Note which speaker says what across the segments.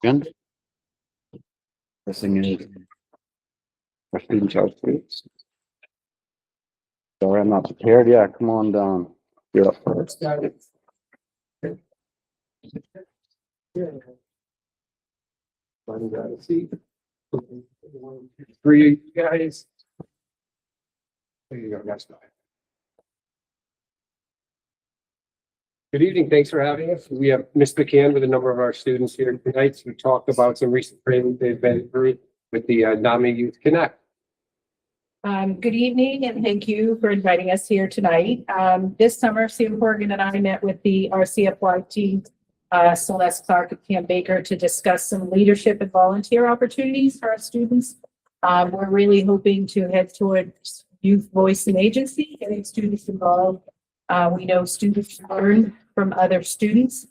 Speaker 1: Again? Pressing in. For students out, please. Sorry, I'm not prepared. Yeah, come on down. You're up first.
Speaker 2: Three guys. There you go, guys. Good evening. Thanks for having us. We have Ms. McCann with a number of our students here tonight to talk about some recent training they've been through with the NAMI Youth Connect.
Speaker 3: Good evening and thank you for inviting us here tonight. This summer, Sam Horgan and I met with the RCFY team, Celeste Clark and Cam Baker, to discuss some leadership and volunteer opportunities for our students. We're really hoping to head towards youth voice and agency, getting students involved. We know students learn from other students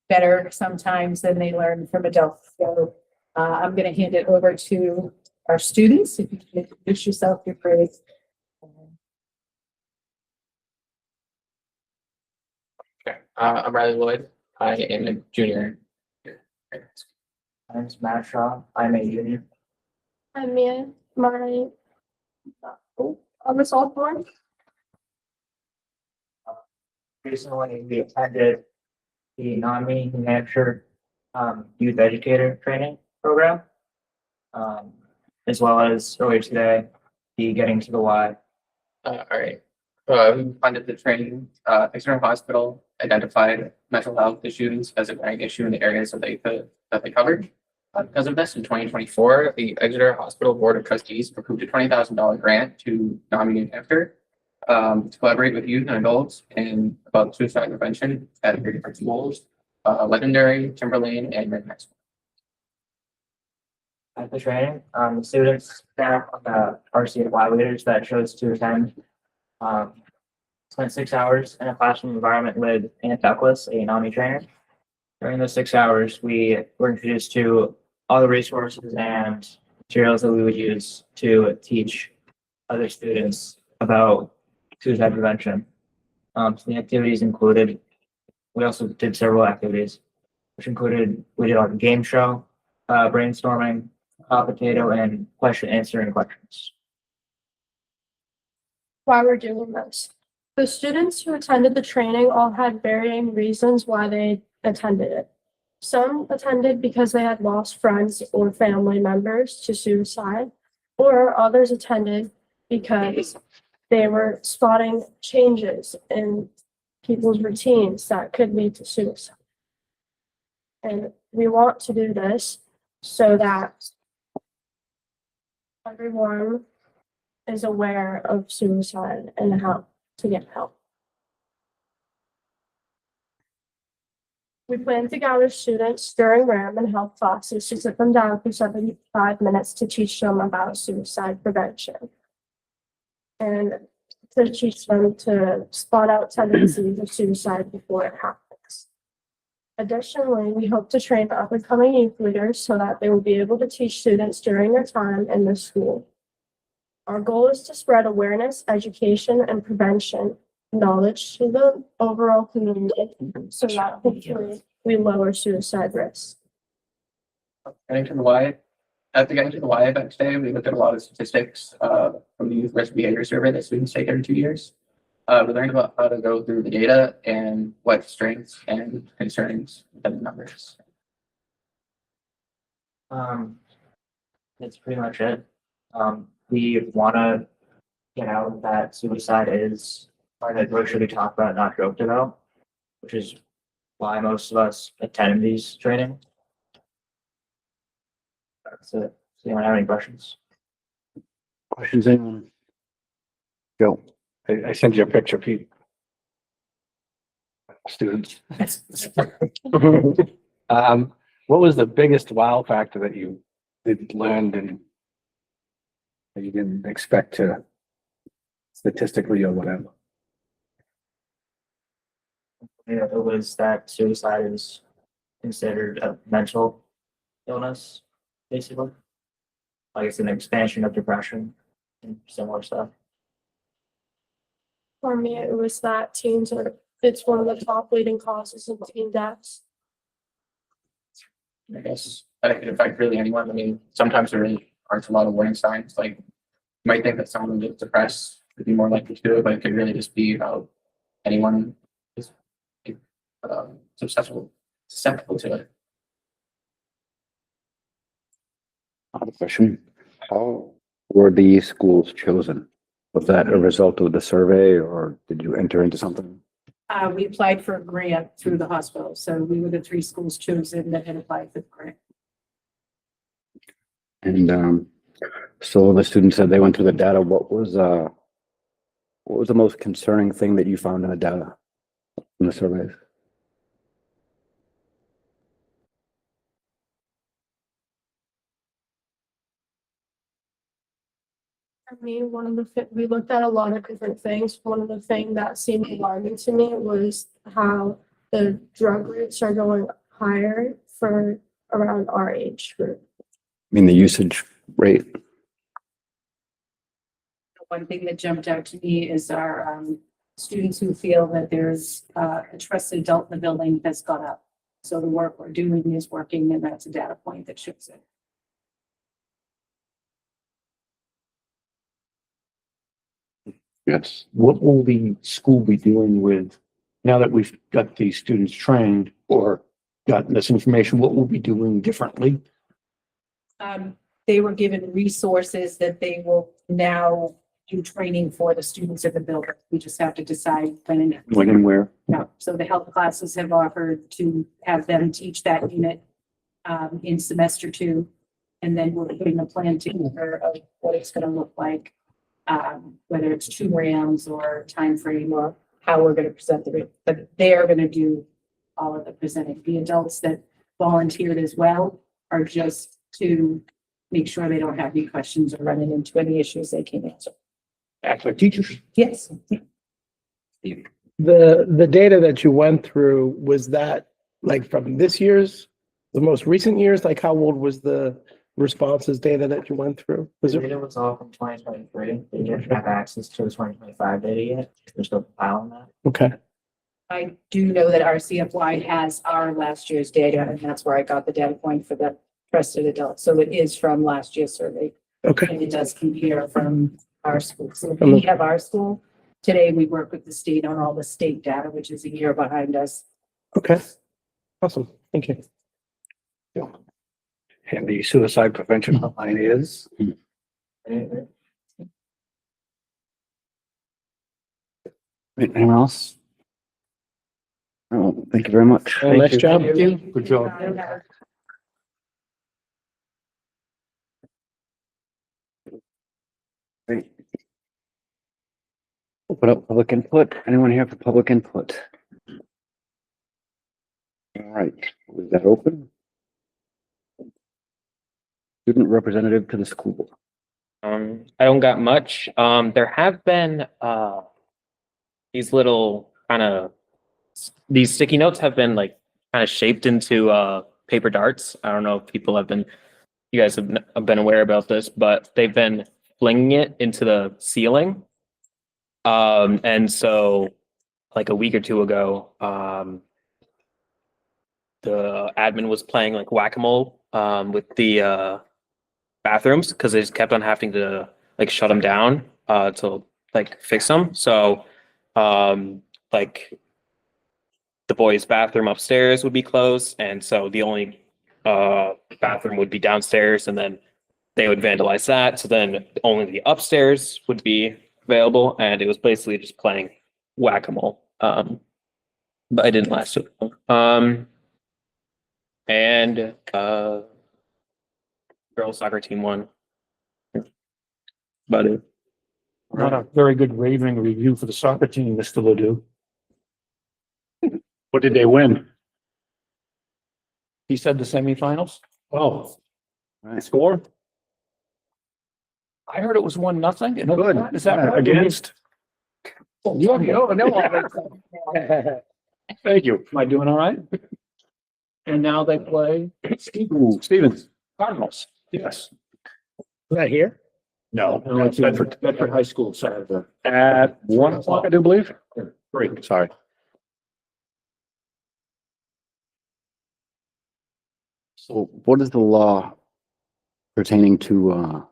Speaker 3: better sometimes than they learn from adults. So I'm going to hand it over to our students. If you can introduce yourself, your grades.
Speaker 4: Okay, I'm Riley Lloyd. I am a junior.
Speaker 5: My name's Matt Shaw. I'm a junior.
Speaker 6: I'm Mia. I'm a sophomore.
Speaker 5: Recently, we attended the NAMI New Hampshire Youth Educator Training Program, as well as earlier today, the Getting to the Y.
Speaker 4: All right. We funded the training. Exeter Hospital identified mental health issues as a glaring issue in the areas that they covered. Because of this, in 2024, the Exeter Hospital Board of Trustees approved a $20,000 grant to NAMI New Hampshire to collaborate with youth and adults in about suicide prevention at 3 different schools: Londonderry, Timberlane, and Marin High School.
Speaker 5: At the training, the students, staff, RCFY leaders that chose to attend spent 6 hours in a classroom environment with Ann Douglas, a NAMI trainer. During those 6 hours, we were introduced to all the resources and materials that we would use to teach other students about suicide prevention. So the activities included, we also did several activities, which included, we did like a game show, brainstorming, hot potato, and answering questions.
Speaker 6: Why we're doing this. The students who attended the training all had varying reasons why they attended it. Some attended because they had lost friends or family members to suicide, or others attended because they were spotting changes in people's routines that could lead to suicide. And we want to do this so that everyone is aware of suicide and how to get help. We plan to gather students during RAM and health classes to sit them down for 75 minutes to teach them about suicide prevention and to teach them to spot out tendencies of suicide before it happens. Additionally, we hope to train up-and-coming youth leaders so that they will be able to teach students during their time in the school. Our goal is to spread awareness, education, and prevention knowledge to the overall community so that hopefully we lower suicide risk.
Speaker 4: Getting to the Y. At the Getting to the Y event today, we looked at a lot of statistics from the Youth Risk Behavior Survey that students take every 2 years. We learned about how to go through the data and what strengths and concerns within the numbers.
Speaker 5: That's pretty much it. We want to get out that suicide is something that really should be talked about, not joked about, which is why most of us attend these trainings. That's it. Does anyone have any questions?
Speaker 1: Questions, anyone? Go.
Speaker 2: I sent you a picture, Pete. Students. What was the biggest wow factor that you learned and that you didn't expect to statistically or whatever?
Speaker 5: Yeah, it was that suicide is considered a mental illness, basically. Like it's an expansion of depression and similar stuff.
Speaker 6: For me, it was that it's one of the top leading causes of teen deaths.
Speaker 4: I guess that it could affect really anyone. I mean, sometimes there really aren't a lot of warning signs. Like, you might think that someone that's depressed would be more likely to do it, but it could really just be about anyone is susceptible to it.
Speaker 1: I have a question. How were these schools chosen? Was that a result of the survey or did you enter into something?
Speaker 3: We applied for a grant through the hospital, so we were the 3 schools chosen that had applied for the grant.
Speaker 1: And so the students said they went through the data. What was the most concerning thing that you found in the data in the surveys?
Speaker 6: I mean, we looked at a lot of different things. One of the things that seemed alarming to me was how the drug rates are going higher for around our age group.
Speaker 1: I mean, the usage rate.
Speaker 3: One thing that jumped out to me is our students who feel that there's a trusted adult in the building has gone up. So the work we're doing is working, and that's a data point that shows it.
Speaker 1: Yes.
Speaker 7: What will the school be doing with, now that we've got these students trained or gotten this information, what will be doing differently?
Speaker 3: They were given resources that they will now do training for the students in the building. We just have to decide when.
Speaker 7: When and where?
Speaker 3: Yeah, so the health classes have offered to have them teach that unit in semester 2. And then we're putting a plan together of what it's gonna look like, whether it's 2 rounds or time frame or how we're gonna present it. But they're gonna do all of the presenting. The adults that volunteered as well are just to make sure they don't have any questions or running into any issues they can answer.
Speaker 7: Act like teachers.
Speaker 3: Yes.
Speaker 8: The data that you went through, was that like from this year's, the most recent years? Like how old was the responses data that you went through? Was
Speaker 5: The
Speaker 8: it,
Speaker 5: data was all from 2023. They didn't have access to the 2025 data yet. They're still compiling that.
Speaker 8: okay,
Speaker 3: I do know that RCFY has our last year's data, and that's where I got the data point for the trusted adults. So it is from last year's survey,
Speaker 8: okay,
Speaker 3: and it does compare from our school. So we have our school. Today, we work with the state on all the state data, which is a year behind us.
Speaker 8: okay. Awesome, thank you.
Speaker 7: And the suicide prevention hotline is?
Speaker 1: Anyone else? Oh, thank you very much.
Speaker 8: Well, nice job.
Speaker 7: Good job.
Speaker 1: Great. Open up public input. Anyone here for public input? All right, was that open? Student representative to the school board.
Speaker 9: I don't got much. There have been these little these sticky notes have been like kind of shaped into paper darts. I don't know if you guys have been aware about this, but they've been flinging it into the ceiling. And so like a week or 2 ago, the admin was playing like whack-a-mole with the bathrooms because they just kept on having to like shut them down to like fix them. So like the boys' bathroom upstairs would be closed, and so the only bathroom would be downstairs, and then they would vandalize that. So then only the upstairs would be available, and it was basically just playing whack-a-mole. But it didn't last too long. And girls soccer team won. About it.
Speaker 7: Not a very good raving review for the soccer team, Mr. Ledoux. What did they win? He said the semifinals? Oh.
Speaker 1: Right.
Speaker 7: Score? I heard it was 1-0.
Speaker 1: Good.
Speaker 7: Is that right?
Speaker 1: Against?
Speaker 7: Oh, thank you. Am I doing all right? And now they play Stevens Cardinals. Yes.
Speaker 8: Is that here?
Speaker 7: No, it's Bedford High School Saturday at 1 o'clock, I do believe. 3, sorry.
Speaker 1: So what is the law pertaining to,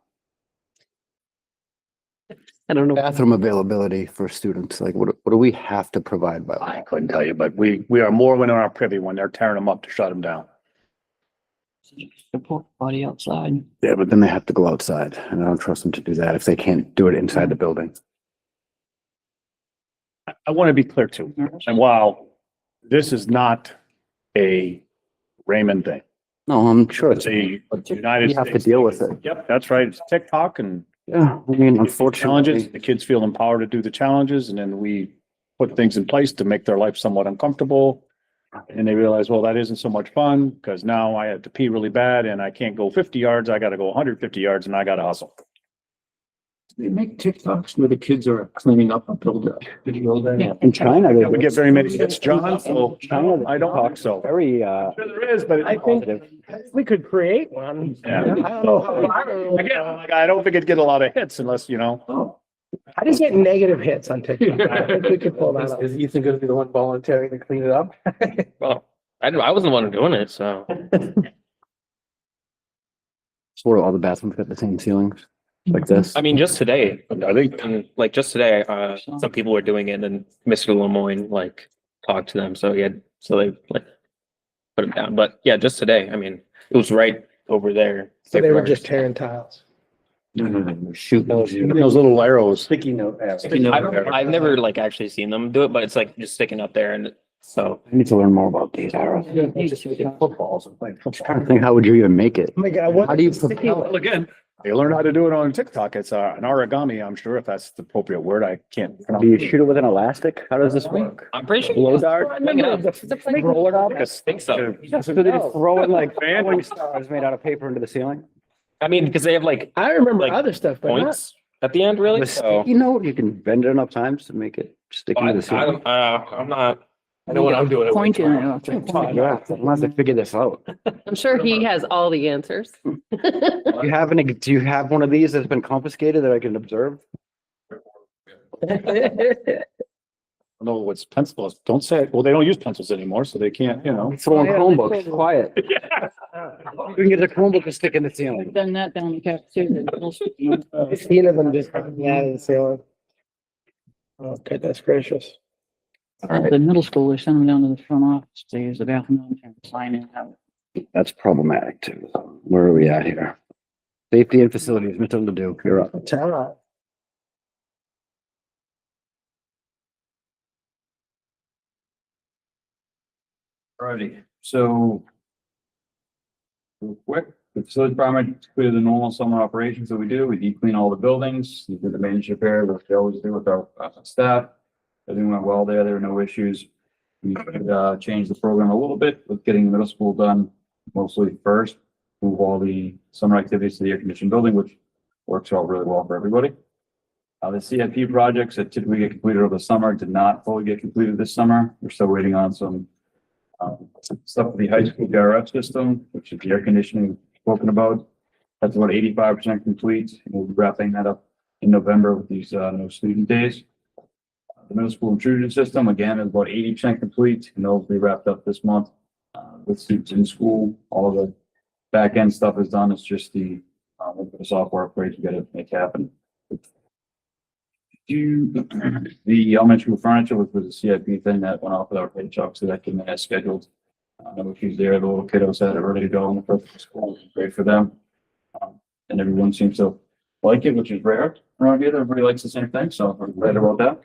Speaker 10: I don't know.
Speaker 1: bathroom availability for students? Like, what do we have to provide by law?
Speaker 7: I couldn't tell you, but we are more than our privy when they're tearing them up to shut them down.
Speaker 10: Support body outside.
Speaker 1: Yeah, but then they have to go outside and I don't trust them to do that if they can't do it inside the building.
Speaker 7: I want to be clear too. And while this is not a Raymond thing,
Speaker 1: No, I'm sure
Speaker 7: it's a United
Speaker 1: you have to
Speaker 7: States.
Speaker 1: deal with it.
Speaker 7: Yep, that's right. It's TikTok and
Speaker 1: Yeah, I mean,
Speaker 7: challenges.
Speaker 1: unfortunately,
Speaker 7: The kids feel empowered to do the challenges and then we put things in place to make their life somewhat uncomfortable. And they realize, well, that isn't so much fun because now I have to pee really bad and I can't go 50 yards. I got to go 150 yards and I got to hustle.
Speaker 11: They make TikToks where the kids are cleaning up a building. Did you know that?
Speaker 10: Yeah.
Speaker 1: in China,
Speaker 7: Yeah, we get very many hits, John, so
Speaker 1: China,
Speaker 7: I don't talk so.
Speaker 1: very,
Speaker 7: Sure there is, but
Speaker 8: I think we could create one.
Speaker 7: Yeah.
Speaker 8: I don't know how viral,
Speaker 7: Again, like, I don't think it'd get a lot of hits unless, you know.
Speaker 11: Oh.
Speaker 8: I just get negative hits on TikTok. I think we could pull that off.
Speaker 11: Is Ethan gonna be the one volunteering to clean it up?
Speaker 9: Well, I wasn't the one doing it, so.
Speaker 1: sort of all the bathrooms got the same ceilings like this.
Speaker 9: I mean, just today,
Speaker 7: I think
Speaker 9: and like just today, some people were doing it and Mr. Lemoyne like talked to them. So so they like put them down. But yeah, just today, I mean, it was right over there.
Speaker 8: So they were just tearing tiles.
Speaker 1: Shoot
Speaker 7: those little arrows.
Speaker 11: Sticky note.
Speaker 9: I've never like actually seen them do it, but it's like just sticking up there and so.
Speaker 1: I need to learn more about these arrows.
Speaker 11: Footballs and playing
Speaker 1: I'm trying to think, how would you even make it?
Speaker 8: Oh my God, what?
Speaker 1: How do you
Speaker 8: sticky-
Speaker 1: propel it?
Speaker 7: Well, again, they learn how to do it on TikTok. It's an origami, I'm sure, if that's the appropriate word. I can't.
Speaker 1: Do you shoot it with an elastic? How does this work?
Speaker 9: I'm pretty sure.
Speaker 1: Blow dart?
Speaker 8: I remember the-
Speaker 1: Roll it up?
Speaker 9: I think so.
Speaker 1: So they just throw it like throwing stars made out of paper into the ceiling?
Speaker 9: I mean, because they have like
Speaker 8: I remember
Speaker 9: Like,
Speaker 8: other stuff, but not.
Speaker 9: points at the end, really.
Speaker 1: The
Speaker 9: So
Speaker 1: sticky note, you can bend it enough times to make it stick into the ceiling.
Speaker 9: I'm not.
Speaker 11: I know what I'm doing.
Speaker 10: Point in it.
Speaker 1: Yeah, I'm gonna have to figure this out.
Speaker 10: I'm sure he has all the answers.
Speaker 1: Do you have one of these that's been confiscated that I can observe?
Speaker 7: No, what's pencils? Don't say it. Well, they don't use pencils anymore, so they can't, you know.
Speaker 1: Throwing Chromebooks, quiet. You can get a Chromebook to stick in the ceiling.
Speaker 10: Done that down in the cafeteria.
Speaker 8: 15 of them just hanging out of the ceiling. Oh, goodness gracious.
Speaker 10: At the middle school, they send them down to the front office to use the bathroom and sign in.
Speaker 1: That's problematic too. Where are we at here? Safety and facilities, Mr. Ledoux, you're up.
Speaker 8: Tell us.
Speaker 12: Alrighty, so. Real quick, the facility department completed the normal summer operations that we do. We deep clean all the buildings, we did the maintenance repair, which we always do with our staff. Everything went well there, there were no issues. We changed the program a little bit with getting the middle school done mostly first. Move all the summer activities to the air conditioned building, which works out really well for everybody. The CIP projects that typically get completed over the summer did not fully get completed this summer. We're still waiting on some stuff with the high school DRF system, which is the air conditioning spoken about. That's about 85% complete. And we'll be wrapping that up in November with these no student days. The middle school intrusion system, again, is about 80% complete, and they'll be wrapped up this month. With students in school, all the back end stuff is done. It's just the software upgrades we gotta make happen. The elementary school furniture, which was a CIP thing that went off with our paycheck, so that came in as scheduled. No issues there. The little kiddos had it ready to go in the first school. Great for them. And everyone seems to like it, which is rare around here. Everybody likes the same thing, so I'm glad about that.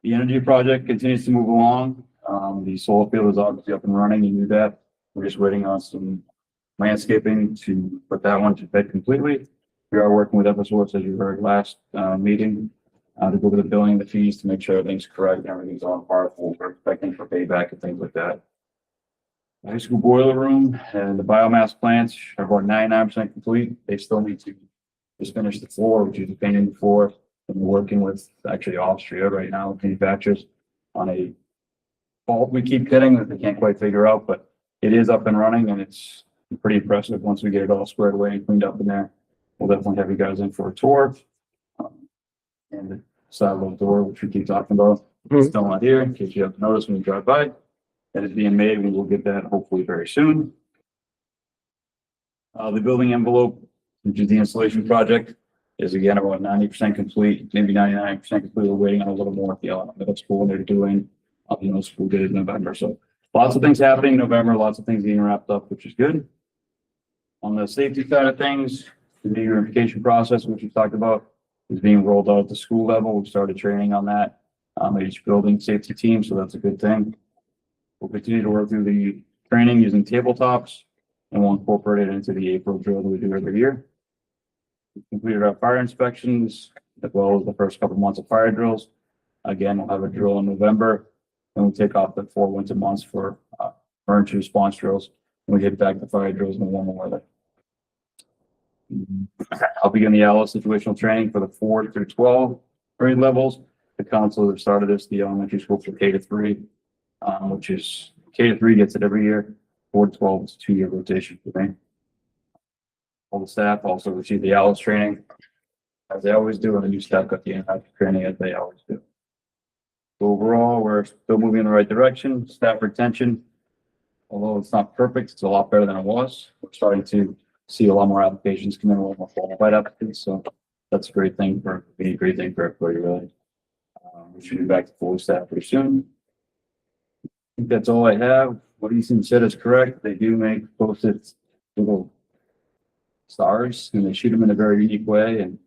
Speaker 12: The energy project continues to move along. The solar field is obviously up and running. You knew that. We're just waiting on some landscaping to put that one to bed completely. We are working with Eversource, as you heard last meeting, to go over the billing, the fees, to make sure everything's correct and everything's on par for what we're expecting for payback and things like that. The high school boiler room and the biomass plants are about 99% complete. They still need to just finish the floor, which is the painting floor. And we're working with actually Austria right now, with manufacturers on a fault we keep getting that they can't quite figure out, but it is up and running and it's pretty impressive once we get it all squared away and cleaned up in there. We'll definitely have you guys in for a tour. And the side little door, which we keep talking about, it's still not here, in case you have to notice when you drive by. That is being made, we will get that hopefully very soon. The building envelope, which is the installation project, is again about 90% complete, maybe 99% complete. We're waiting on a little more at the middle school. They're doing, middle school did it in November. So lots of things happening in November, lots of things getting wrapped up, which is good. On the safety side of things, the new unification process, which we talked about, is being rolled out at the school level. We've started training on that, at each building safety team, so that's a good thing. We'll continue to work through the training using tabletops, and we'll incorporate it into the April drill that we do every year. We completed our fire inspections, as well as the first couple months of fire drills. Again, we'll have a drill in November, and we'll take off the 4 winter months for emergency response drills, and we get back to fire drills in the warmer weather. I'll begin the ALO situational training for the 4 through 12 grade levels. The council have started this, the elementary school for K to 3, which is K to 3 gets it every year. 4 to 12 is a 2-year rotation for me. All the staff also receive the ALOS training, as they always do, and the new staff got the impact training as they always do. Overall, we're still moving in the right direction. Staff retention, although it's not perfect, it's a lot better than it was. We're starting to see a lot more applications come in, a lot more qualified applicants, so that's a great thing for me, a great thing for everybody, really. We should be back to full staff pretty soon. I think that's all I have. What Ethan said is correct. They do make Post-its little stars, and they shoot them in a very unique way, and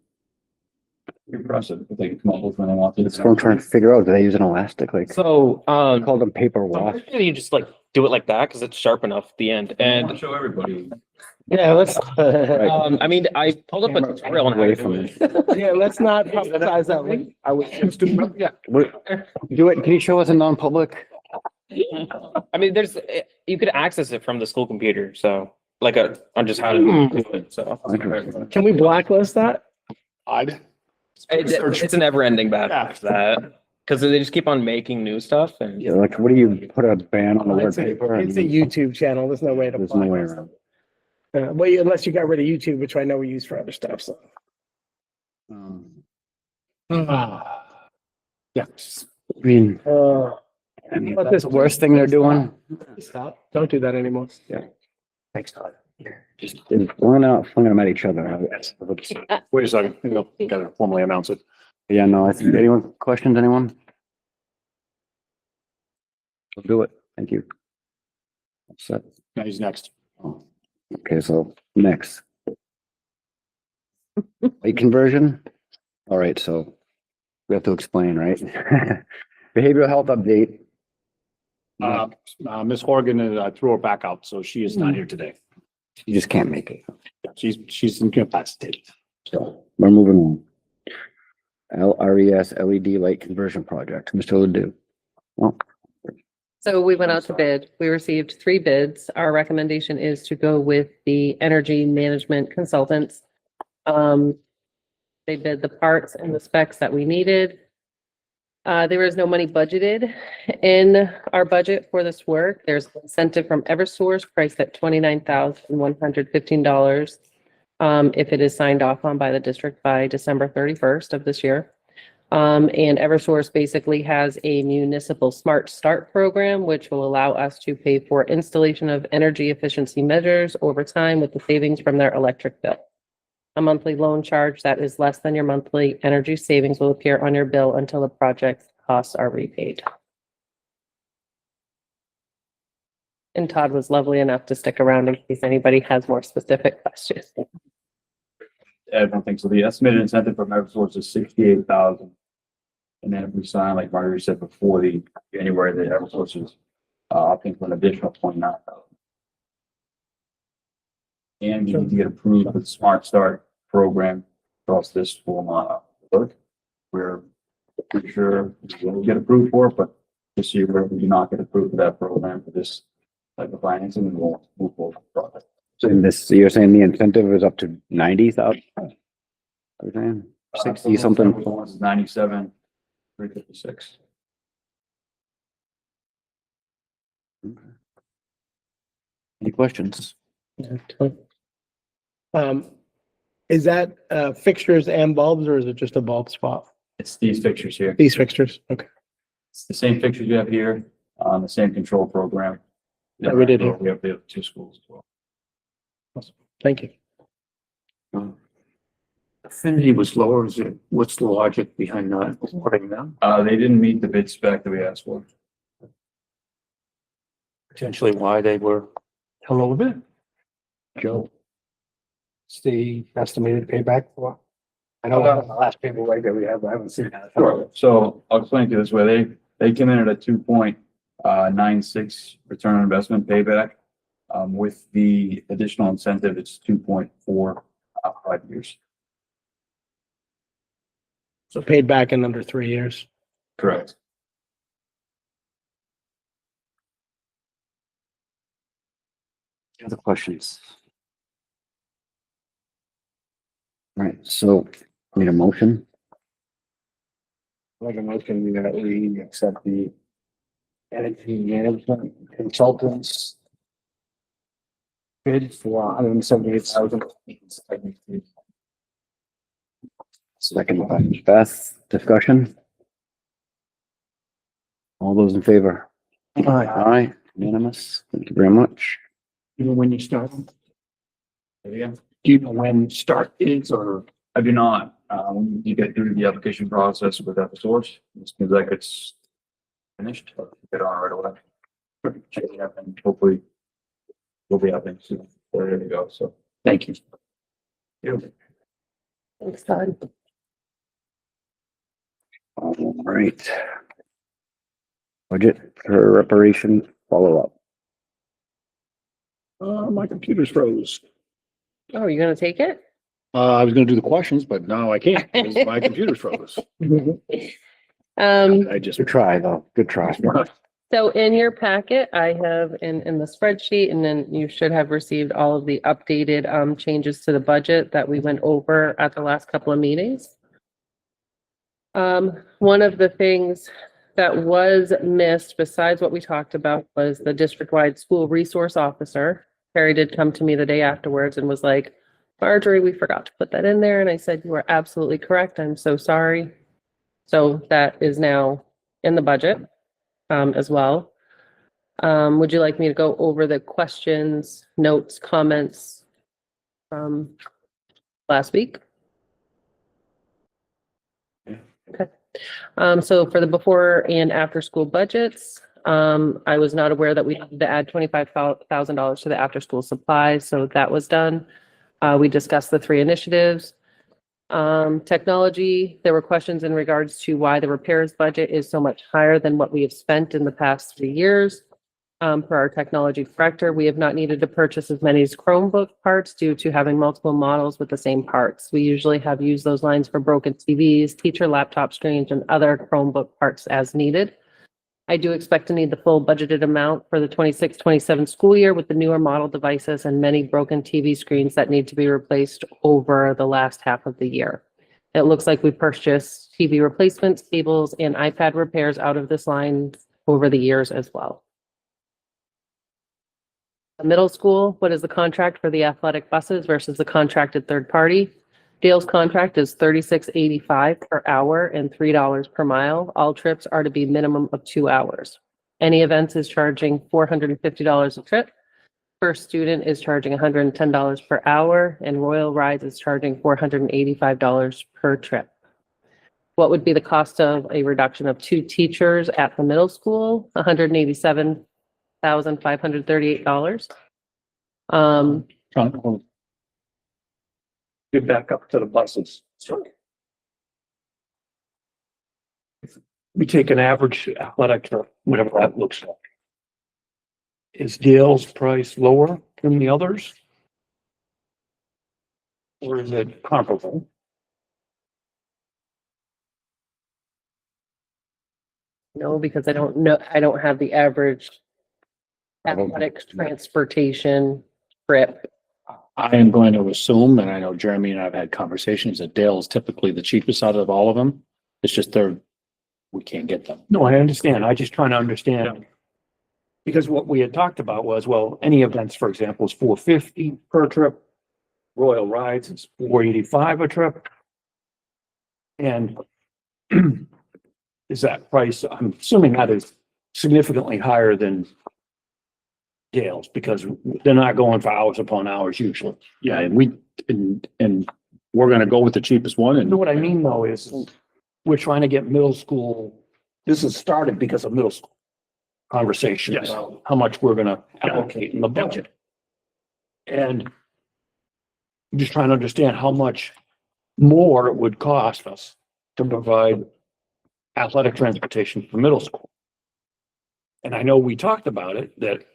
Speaker 12: impressive what they can come up with when they want to.
Speaker 1: That's what I'm trying to figure out. Do they use an elastic? Like,
Speaker 9: So,
Speaker 1: I call them paper
Speaker 9: so
Speaker 1: wash.
Speaker 9: you just like do it like that because it's sharp enough at the end.
Speaker 12: And
Speaker 9: And
Speaker 12: show everybody.
Speaker 8: Yeah, let's,
Speaker 9: I mean, I pulled up a tutorial on how to
Speaker 1: Away
Speaker 9: do
Speaker 1: from
Speaker 9: it.
Speaker 8: yeah, let's not publicize that one. I would, yeah.
Speaker 1: Do it. Can you show us in non-public?
Speaker 9: I mean, you could access it from the school computer, so like on just how to do it, so.
Speaker 8: Can we blacklist that?
Speaker 9: It's a never ending battle after that, because they just keep on making new stuff and.
Speaker 1: Yeah, like, what do you put a ban on the word
Speaker 8: It's a
Speaker 1: paper?
Speaker 8: it's a YouTube channel. There's no way to.
Speaker 1: There's no way
Speaker 8: blacklist
Speaker 1: around.
Speaker 8: it. Well, unless you got rid of YouTube, which I know we use for other stuff, so.
Speaker 1: Yeah. I mean,
Speaker 8: Uh,
Speaker 1: that's the worst thing they're doing.
Speaker 8: Stop. Don't do that anymore.
Speaker 1: Thanks, Todd. Just flinging them at each other.
Speaker 7: Wait a second, gotta formally announce it.
Speaker 1: Yeah, no, I think, anyone, questions, anyone? We'll do it. Thank you. Set.
Speaker 7: Now he's next.
Speaker 1: Okay, so next. Light conversion. All right, so we have to explain, right? Behavioral health update.
Speaker 7: Ms. Horgan threw her back out, so she is not here today.
Speaker 1: You just can't make it.
Speaker 7: She's incapacitated.
Speaker 1: So we're moving on. LRES LED light conversion project, Mr. Ledoux. Well,
Speaker 13: So we went out to bid. We received 3 bids. Our recommendation is to go with the energy management consultants. They bid the parts and the specs that we needed. There was no money budgeted in our budget for this work. There's an incentive from Eversource priced at $29,115. If it is signed off on by the district by December 31st of this year. And Eversource basically has a municipal smart start program, which will allow us to pay for installation of energy efficiency measures over time with the savings from their electric bill. A monthly loan charge that is less than your monthly energy savings will appear on your bill until the project's costs are repaid. And Todd was lovely enough to stick around in case anybody has more specific questions.
Speaker 12: I don't think so. The estimated incentive from Eversource is 68,000. And then if we sign, like Marguerite said before, the January, the Eversource is opting for an additional 29,000. And you need to get approved with the Smart Start program across this will work. We're pretty sure we'll get approved for it, but this year we do not get approved for that program for this type of financing, and we'll move forward with the project.
Speaker 1: so in this, you're saying the incentive is up to 90,000? Okay, 60 something.
Speaker 12: One is 97, 356.
Speaker 1: Any questions?
Speaker 8: Is that fixtures and bulbs, or is it just a bulb spot?
Speaker 12: It's these fixtures here.
Speaker 8: These fixtures, okay.
Speaker 12: It's the same fixtures you have here, on the same control program.
Speaker 8: That we did here.
Speaker 12: We have the other 2 schools as well.
Speaker 8: Thank you.
Speaker 11: Affinity was lower, is it, what's the logic behind not awarding them?
Speaker 12: They didn't meet the bid spec that we asked for.
Speaker 11: Potentially why they were a little bit.
Speaker 2: Joe. It's the estimated payback for, I know the last paperwork that we have, I haven't seen that.
Speaker 12: Sure. So I'll explain to you this way. They came in at a 2.96 return on investment payback. With the additional incentive, it's 2.4 5 years.
Speaker 8: So paid back in under 3 years.
Speaker 12: Correct.
Speaker 1: Other questions? All right, so need a motion.
Speaker 2: Like a motion that we accept the energy management consultants bid for $178,000.
Speaker 1: Second by Beth, discussion. All those in favor? Aye, unanimous. Thank you very much.
Speaker 11: You know when you start?
Speaker 12: Yeah.
Speaker 11: Do you know when start is or?
Speaker 12: I do not. You get through the application process with Eversource. It seems like it's finished. Get on right away. Check it out and hopefully we'll be happening soon. We're ready to go. So
Speaker 11: Thank you.
Speaker 13: Thanks, Todd.
Speaker 1: All right. Budget for reparation follow-up.
Speaker 7: My computer's froze.
Speaker 13: Oh, you're gonna take it?
Speaker 7: I was gonna do the questions, but now I can't, because my computer's froze. I just.
Speaker 1: Good try, though. Good try.
Speaker 13: So in your packet, I have in the spreadsheet, and then you should have received all of the updated changes to the budget that we went over at the last couple of meetings. One of the things that was missed besides what we talked about was the district-wide school resource officer. Harry did come to me the day afterwards and was like, Marjorie, we forgot to put that in there. And I said, you are absolutely correct. I'm so sorry. So that is now in the budget as well. Would you like me to go over the questions, notes, comments from last week? Okay. So for the before and after school budgets, I was not aware that we needed to add $25,000 to the after school supplies. So that was done. We discussed the 3 initiatives. Technology, there were questions in regards to why the repairs budget is so much higher than what we have spent in the past 3 years. For our technology director, we have not needed to purchase as many Chromebook parts due to having multiple models with the same parts. We usually have used those lines for broken TVs, teacher laptop screens, and other Chromebook parts as needed. I do expect to need the full budgeted amount for the 26-27 school year with the newer model devices and many broken TV screens that need to be replaced over the last half of the year. It looks like we purchased TV replacements, cables, and iPad repairs out of this line over the years as well. Middle school, what is the contract for the athletic buses versus the contracted third party? Dale's contract is $36.85 per hour and $3 per mile. All trips are to be minimum of 2 hours. Any events is charging $450 a trip. First student is charging $110 per hour, and Royal Rides is charging $485 per trip. What would be the cost of a reduction of 2 teachers at the middle school? $187,538.
Speaker 11: Get back up to the buses. We take an average athletic or whatever that looks like. Is Dale's price lower than the others? Or is it comparable?
Speaker 13: No, because I don't know, I don't have the average athletic transportation trip.
Speaker 7: I am going to assume, and I know Jeremy and I have had conversations, that Dale is typically the cheapest out of all of them. It's just we can't get them.
Speaker 11: No, I understand. I just trying to understand. Because what we had talked about was, well, any events, for example, is $450 per trip. Royal Rides is $485 a trip. And is that price, I'm assuming that is significantly higher than Dales, because they're not going for hours upon hours usually.
Speaker 7: Yeah, and we're gonna go with the cheapest one
Speaker 11: You
Speaker 7: and
Speaker 11: know what I mean, though, is we're trying to get middle school, this has started because of middle school conversation.
Speaker 7: Yes.
Speaker 11: About how much we're gonna allocate in the budget. And I'm just trying to understand how much more it would cost us to provide athletic transportation for middle school. And I know we talked about it, that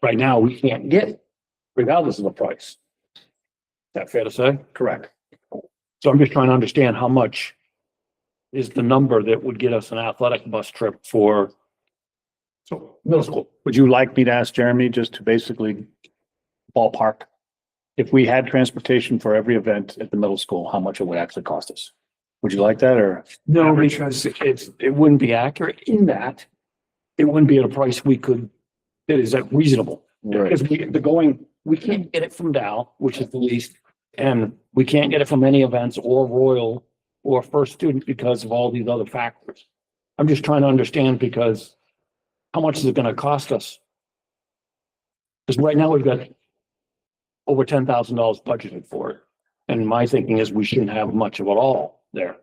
Speaker 11: right now we can't get it regardless of the price. Is that fair to say?
Speaker 7: correct.
Speaker 11: So I'm just trying to understand how much is the number that would get us an athletic bus trip for middle school.
Speaker 7: Would you like me to ask Jeremy just to basically ballpark? If we had transportation for every event at the middle school, how much it would actually cost us? Would you like that or?
Speaker 11: No, because it wouldn't be accurate in that. It wouldn't be at a price we could, that is that reasonable. Because we can't get it from Dow, which is the least, and we can't get it from any events or Royal or First Student because of all these other factors. I'm just trying to understand because how much is it gonna cost us? Because right now we've got over $10,000 budgeted for it. And my thinking is we shouldn't have much of it all there.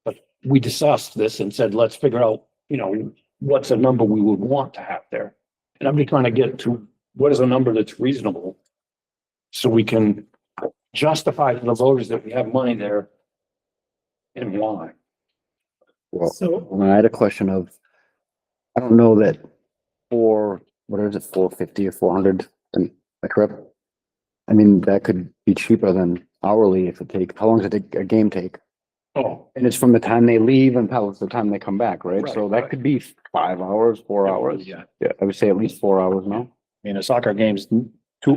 Speaker 11: But we discussed this and said, let's figure out, what's a number we would want to have there. And I'm just trying to get to what is a number that's reasonable so we can justify to the voters that we have money there and why.
Speaker 1: Well,
Speaker 8: So,
Speaker 1: when I had a question of, I don't know that what is it, 450 or 400 a trip? I mean, that could be cheaper than hourly if how long does a game take?
Speaker 11: Oh,
Speaker 1: And it's from the time they leave until the time they come back, right?
Speaker 11: Right,
Speaker 1: So that
Speaker 11: right.
Speaker 1: could be 5 hours, 4 hours.
Speaker 7: Yeah,
Speaker 1: Yeah, I would say at least 4 hours now.
Speaker 7: I mean, a soccer game's
Speaker 11: an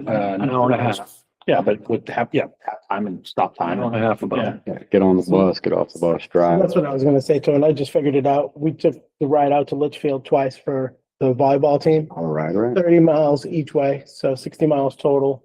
Speaker 11: hour and a half,
Speaker 7: Yeah, but with half time and stop
Speaker 11: an
Speaker 7: time.
Speaker 11: hour and a half about.
Speaker 1: Yeah, get on the bus, get off the bus, drive.
Speaker 8: that's what I was gonna say too, and I just figured it out. We took the ride out to Litchfield twice for the volleyball team,
Speaker 1: All right, right?
Speaker 8: 30 miles each way, so 60 miles total.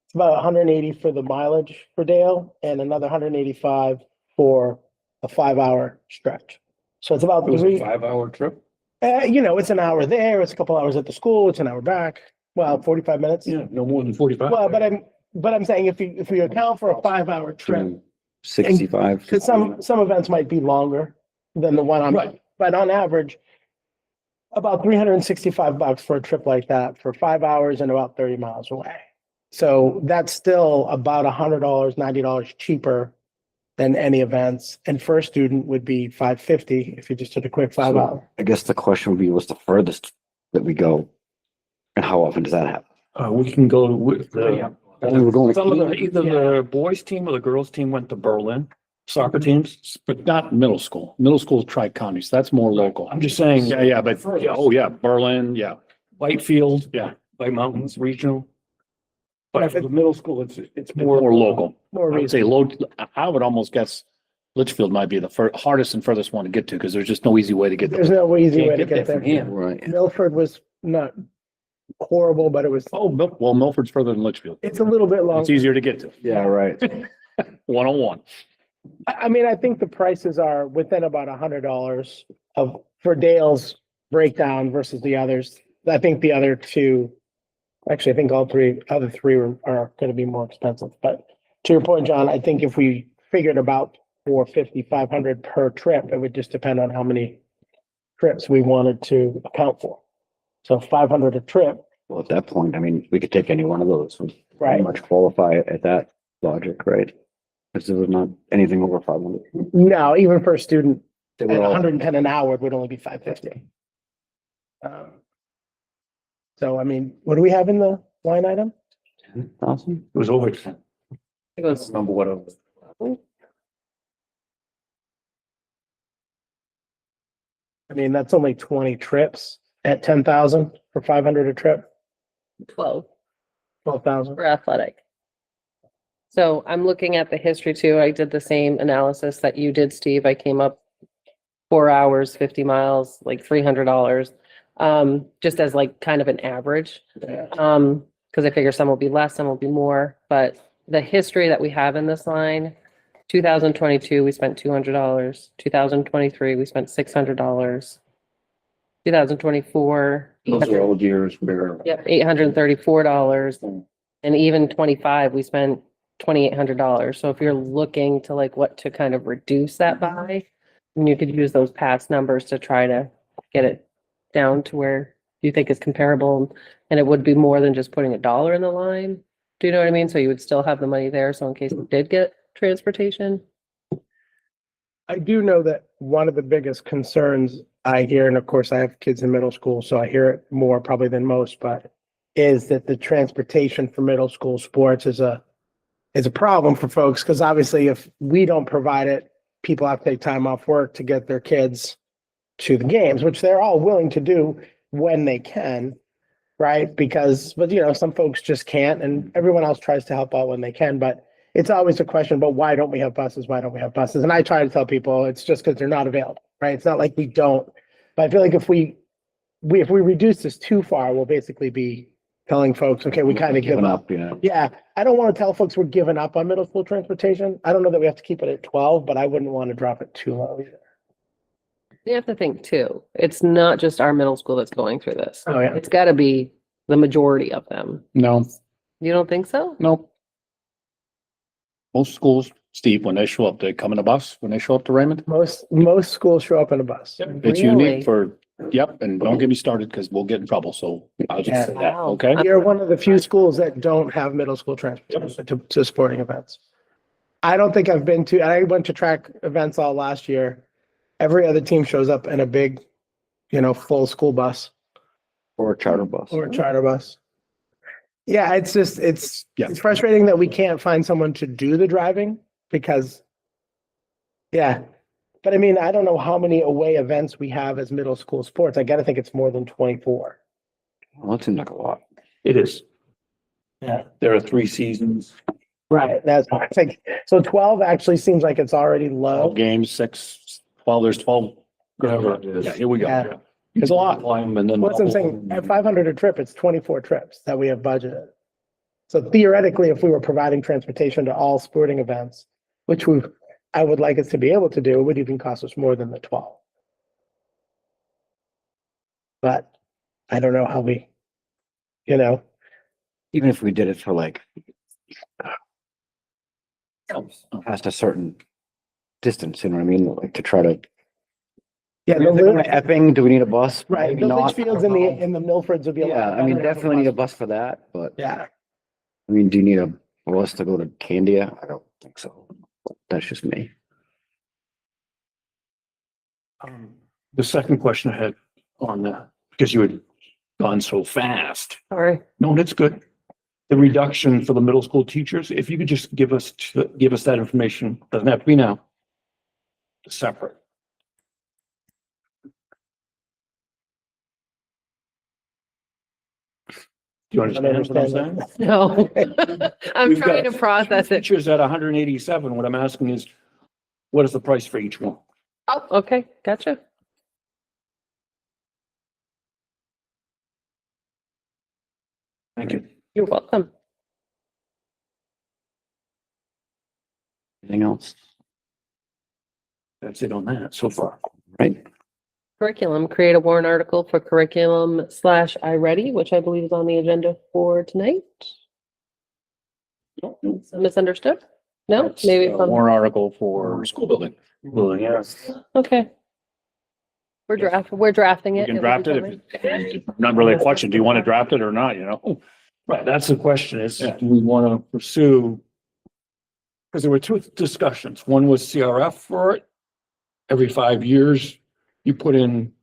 Speaker 8: It's about 180 for the mileage for Dale and another 185 for a 5-hour stretch. So it's about
Speaker 11: It was a
Speaker 8: three,
Speaker 11: 5-hour trip.
Speaker 8: it's an hour there, it's a couple hours at the school, it's an hour back. Well, 45 minutes.
Speaker 11: Yeah, no more than 45.
Speaker 8: Well, but I'm saying if you account for a 5-hour trip,
Speaker 1: 65.
Speaker 8: because some events might be longer than the one
Speaker 11: Right.
Speaker 8: but on average, about $365 for a trip like that for 5 hours and about 30 miles away. So that's still about $100, $90 cheaper than any events. And first student would be $550 if you just did a quick 5 hour.
Speaker 1: I guess the question would be, what's the furthest that we go? And how often does that happen?
Speaker 11: We can go with
Speaker 1: I think we're going to
Speaker 11: some of the,
Speaker 1: Keene.
Speaker 11: either the boys team or the girls team went to Berlin, soccer teams.
Speaker 7: But not middle school. Middle school's tri-county, so that's more local.
Speaker 11: I'm just saying.
Speaker 7: Yeah, but, oh yeah, Berlin, yeah.
Speaker 11: Whitefield.
Speaker 7: Yeah.
Speaker 11: White Mountains Regional.
Speaker 8: But
Speaker 11: But
Speaker 8: if
Speaker 11: for
Speaker 8: it-
Speaker 11: the middle school, it's
Speaker 7: More
Speaker 11: more.
Speaker 7: local.
Speaker 8: More
Speaker 7: I would say
Speaker 8: reason.
Speaker 7: I would almost guess Litchfield might be the hardest and furthest one to get to because there's just no easy way to get
Speaker 8: There's
Speaker 7: there.
Speaker 8: no easy way
Speaker 11: Can't
Speaker 8: to
Speaker 11: get there
Speaker 8: get there.
Speaker 11: from here.
Speaker 1: Right.
Speaker 8: Milford was not horrible, but it was,
Speaker 7: Oh, well, Milford's further than Litchfield.
Speaker 8: it's a little bit
Speaker 7: It's
Speaker 8: longer.
Speaker 7: easier to get to.
Speaker 1: Yeah, right.
Speaker 7: 101.
Speaker 8: I mean, I think the prices are within about $100 for Dale's breakdown versus the others. I think the other two, actually, I think other three are gonna be more expensive, but to your point, John, I think if we figured about 450, 500 per trip, it would just depend on how many trips we wanted to account for. So 500 a trip,
Speaker 1: Well, at that point, I mean, we could take any one of those. Would pretty
Speaker 8: right?
Speaker 1: much qualify at that logic, right? Because there was not anything over 500.
Speaker 8: No, even for a student,
Speaker 1: They
Speaker 8: at
Speaker 1: were all,
Speaker 8: 110 an hour, it would only be 550. So I mean, what do we have in the line item?
Speaker 1: 10,000?
Speaker 11: It was over 10.
Speaker 13: It was
Speaker 11: Remember what it was.
Speaker 8: I mean, that's only 20 trips at 10,000 for 500 a trip,
Speaker 13: 12
Speaker 8: 12,000.
Speaker 13: for athletic. So I'm looking at the history too. I did the same analysis that you did, Steve. I came up 4 hours, 50 miles, like $300, just as like kind of an average. Because I figure some will be less, some will be more, but the history that we have in this line, 2022, we spent $200. 2023, we spent $600. 2024,
Speaker 12: Those are old years where.
Speaker 13: Yep, $834. And even 25, we spent $2,800. So if you're looking to like what to kind of reduce that by, then you could use those past numbers to try to get it down to where you think is comparable. And it would be more than just putting $1 in the line. Do you know what I mean? So you would still have the money there. So in case you did get transportation.
Speaker 8: I do know that one of the biggest concerns I hear, and of course I have kids in middle school, so I hear it more probably than most, but is that the transportation for middle school sports is a problem for folks, because obviously if we don't provide it, people have to take time off work to get their kids to the games, which they're all willing to do when they can, right? But you know, some folks just can't, and everyone else tries to help out when they can, but it's always a question, but why don't we have buses? Why don't we have buses? And I try to tell people it's just because they're not available, right? It's not like we don't, but I feel like if we reduce this too far, we'll basically be telling folks, okay, we kind of give up.
Speaker 1: Yeah.
Speaker 8: Yeah, I don't want to tell folks we're giving up on middle school transportation. I don't know that we have to keep it at 12, but I wouldn't want to drop it too low either.
Speaker 13: You have to think too, it's not just our middle school that's going through this.
Speaker 8: Oh, yeah.
Speaker 13: It's gotta be the majority of them.
Speaker 7: No,
Speaker 13: You don't think so?
Speaker 7: nope. Most schools, Steve, when they show up, they come in a bus when they show up to Raymond.
Speaker 8: Most schools show up in a bus.
Speaker 7: It's
Speaker 13: Really?
Speaker 7: unique for, yep, and don't get me started because we'll get in trouble. So I'll just say that,
Speaker 13: Wow.
Speaker 7: okay?
Speaker 8: We are one of the few schools that don't have middle school transportation to sporting events. I don't think I went to track events all last year. Every other team shows up in a big, full school bus
Speaker 1: Or a charter bus.
Speaker 8: or a charter bus. Yeah, it's just, it's
Speaker 7: Yeah.
Speaker 8: frustrating that we can't find someone to do the driving because, yeah. But I mean, I don't know how many away events we have as middle school sports. I gotta think it's more than 24.
Speaker 1: Well, that seems like a lot.
Speaker 11: It is.
Speaker 8: Yeah.
Speaker 11: There are 3 seasons.
Speaker 8: Right, that's, I think, so 12 actually seems like it's already
Speaker 7: 12
Speaker 8: low.
Speaker 7: games, 6, 12, there's 12.
Speaker 12: Whatever it is.
Speaker 7: Yeah, here we go.
Speaker 8: Yeah.
Speaker 7: It's a lot.
Speaker 12: Climb and then.
Speaker 8: What's I'm saying, at 500 a trip, it's 24 trips that we have budgeted. So theoretically, if we were providing transportation to all sporting events, which I would like us to be able to do, it would even cost us more than the 12. But I don't know how we,
Speaker 1: Even if we did it for like past a certain distance, you know what I mean? Like to try to.
Speaker 8: yeah,
Speaker 1: I mean, if they're going to Epping, do we need a bus?
Speaker 8: right,
Speaker 1: Maybe
Speaker 8: the
Speaker 1: not.
Speaker 8: Litchfields and the Milfords would be a lot.
Speaker 1: Yeah, I mean,
Speaker 8: better to have
Speaker 1: definitely need a
Speaker 8: bus.
Speaker 1: bus for that, but
Speaker 8: Yeah,
Speaker 1: I mean, do you need a bus to go to Candia? I don't think so. That's just me.
Speaker 11: The second question I had on that, because you had gone so fast.
Speaker 13: Sorry.
Speaker 11: No, that's good. The reduction for the middle school teachers, if you could just give us that information, doesn't have to be now. Separate. Do you understand what I'm saying?
Speaker 13: No. I'm
Speaker 11: We've
Speaker 13: trying
Speaker 11: got
Speaker 13: to process it.
Speaker 11: Teachers at 187. What I'm asking is, what is the price for each one?
Speaker 13: Oh, okay, gotcha.
Speaker 11: Thank you.
Speaker 13: You're welcome.
Speaker 1: Anything else?
Speaker 11: That's it on that so far.
Speaker 1: Right?
Speaker 13: Curriculum, create a warrant article for curriculum / iReady, which I believe is on the agenda for tonight. Misunderstood? No,
Speaker 7: It's
Speaker 13: maybe.
Speaker 7: a warrant article for school building.
Speaker 11: Well, yes.
Speaker 13: Okay. We're drafting
Speaker 7: We
Speaker 13: it.
Speaker 7: can
Speaker 13: It will
Speaker 7: draft
Speaker 13: be
Speaker 7: it.
Speaker 13: coming.
Speaker 7: If not really a question. Do you want to draft it or not, you know?
Speaker 11: Right, that's the question is,
Speaker 7: Yeah.
Speaker 11: do we want to pursue? Because there were 2 discussions. One was CRF for it. Every 5 years, you put in,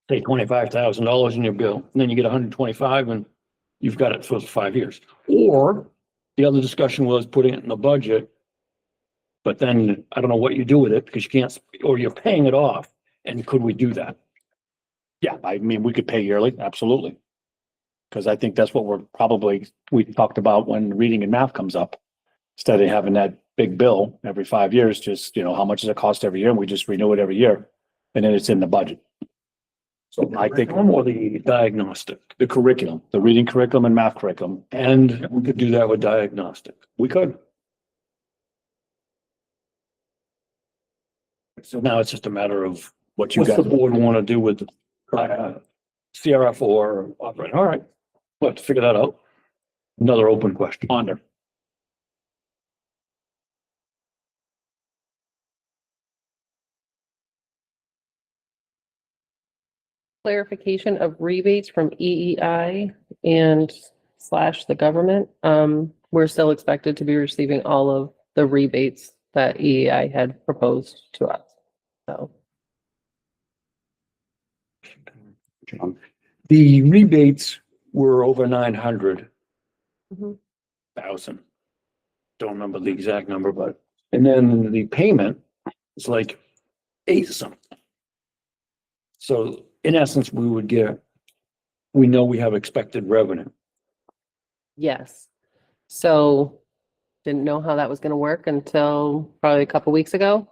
Speaker 11: say, $25,000 in your bill, and then you get 125 and you've got it for 5 years. Or the other discussion was putting it in the budget. But then I don't know what you do with it because you can't, or you're paying it off. And could we do that?
Speaker 7: Yeah, I mean, we could pay yearly, absolutely. Because I think that's what we talked about when reading and math comes up. Instead of having that big bill every 5 years, just, how much does it cost every year? And we just renew it every year. And then it's in the budget. So I think
Speaker 11: Or the diagnostic,
Speaker 7: the curriculum, the reading curriculum and math curriculum,
Speaker 11: and we could do that with diagnostic.
Speaker 7: we could.
Speaker 11: So now it's just a matter of
Speaker 7: What you
Speaker 11: what's
Speaker 7: got.
Speaker 11: the board want to do with CRF or operating. All right. We'll have to figure that out. Another open question. Ponder.
Speaker 13: Clarification of rebates from EEI and slash the government. We're still expected to be receiving all of the rebates that EEI had proposed to us. So
Speaker 1: John.
Speaker 11: The rebates were over 900,000.
Speaker 13: Mhm.
Speaker 11: Don't remember the exact number, but, and then the payment is like 8 something. So in essence, we know we have expected revenue.
Speaker 13: yes. So didn't know how that was gonna work until probably a couple weeks ago.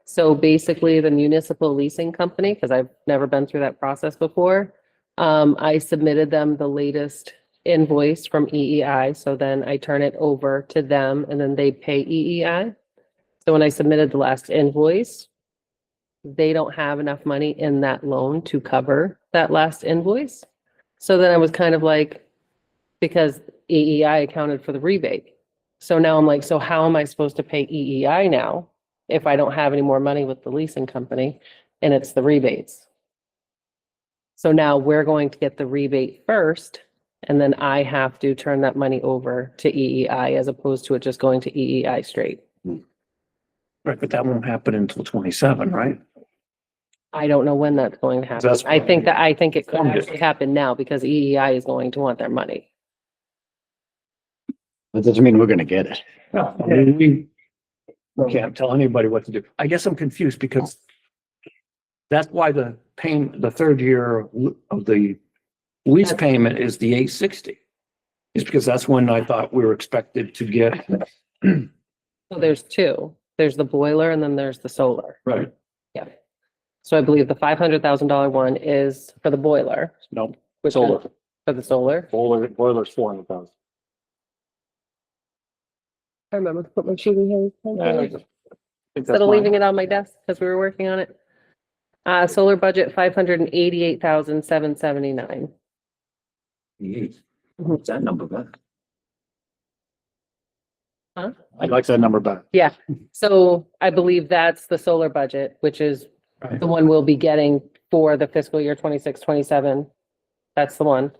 Speaker 13: So basically, the municipal leasing company, because I've never been through that process before, I submitted them the latest invoice from EEI, so then I turn it over to them and then they pay EEI. So when I submitted the last invoice, they don't have enough money in that loan to cover that last invoice. So then I was kind of like, because EEI accounted for the rebate. So now I'm like, so how am I supposed to pay EEI now if I don't have any more money with the leasing company and it's the rebates? So now we're going to get the rebate first, and then I have to turn that money over to EEI as opposed to it just going to EEI straight.
Speaker 11: Right, but that won't happen until 27, right?
Speaker 13: I don't know when that's going to happen.
Speaker 11: That's
Speaker 13: I think it could
Speaker 11: Formed it.
Speaker 13: actually happen now because EEI is going to want their money.
Speaker 1: That doesn't mean we're gonna get it.
Speaker 11: No, I mean, we can't tell anybody what to do. I guess I'm confused because that's why the third year of the lease payment is the 860. It's because that's when I thought we were expected to get.
Speaker 13: So there's two. There's the boiler and then there's the solar.
Speaker 11: Right.
Speaker 13: So I believe the $500,000 one is for the boiler.
Speaker 11: No,
Speaker 13: which is
Speaker 11: solar.
Speaker 13: For the solar.
Speaker 11: Boiler's 400,000.
Speaker 13: I remember to put my sheet in here.
Speaker 11: Instead
Speaker 13: Instead of leaving it on my desk because we were working on it. Solar budget, 588,779.
Speaker 11: What's that number back?
Speaker 13: Huh?
Speaker 7: I like that number better.
Speaker 13: Yeah, so I believe that's the solar budget, which is
Speaker 11: Right.
Speaker 13: the one we'll be getting for the fiscal year 26, 27. That's the one.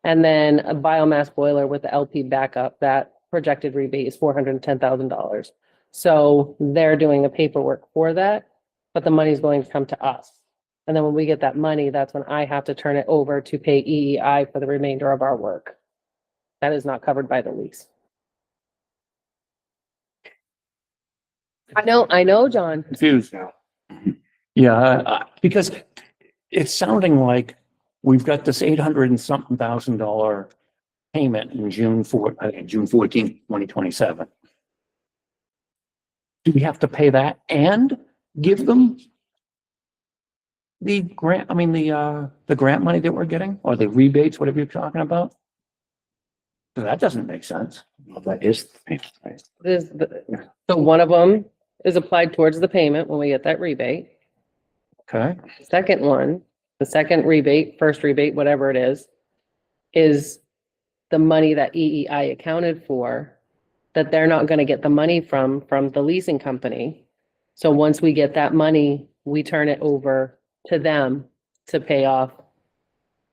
Speaker 13: And then a biomass boiler with the LP backup, that projected rebate is $410,000. So they're doing the paperwork for that, but the money's going to come to us. And then when we get that money, that's when I have to turn it over to pay EEI for the remainder of our work. That is not covered by the lease. I know, John.
Speaker 11: Confused now. Yeah, because it's sounding like we've got this 800 and something $1,000 payment in June 14th, 2027. Do we have to pay that and give them the grant, the grant money that we're getting, or the rebates, whatever you're talking about? That doesn't make sense.
Speaker 1: Well, that is the payment, right?
Speaker 13: So one of them is applied towards the payment when we get that rebate.
Speaker 11: Okay,
Speaker 13: Second one, the second rebate, first rebate, whatever it is the money that EEI accounted for, that they're not gonna get the money from the leasing company. So once we get that money, we turn it over to them to pay off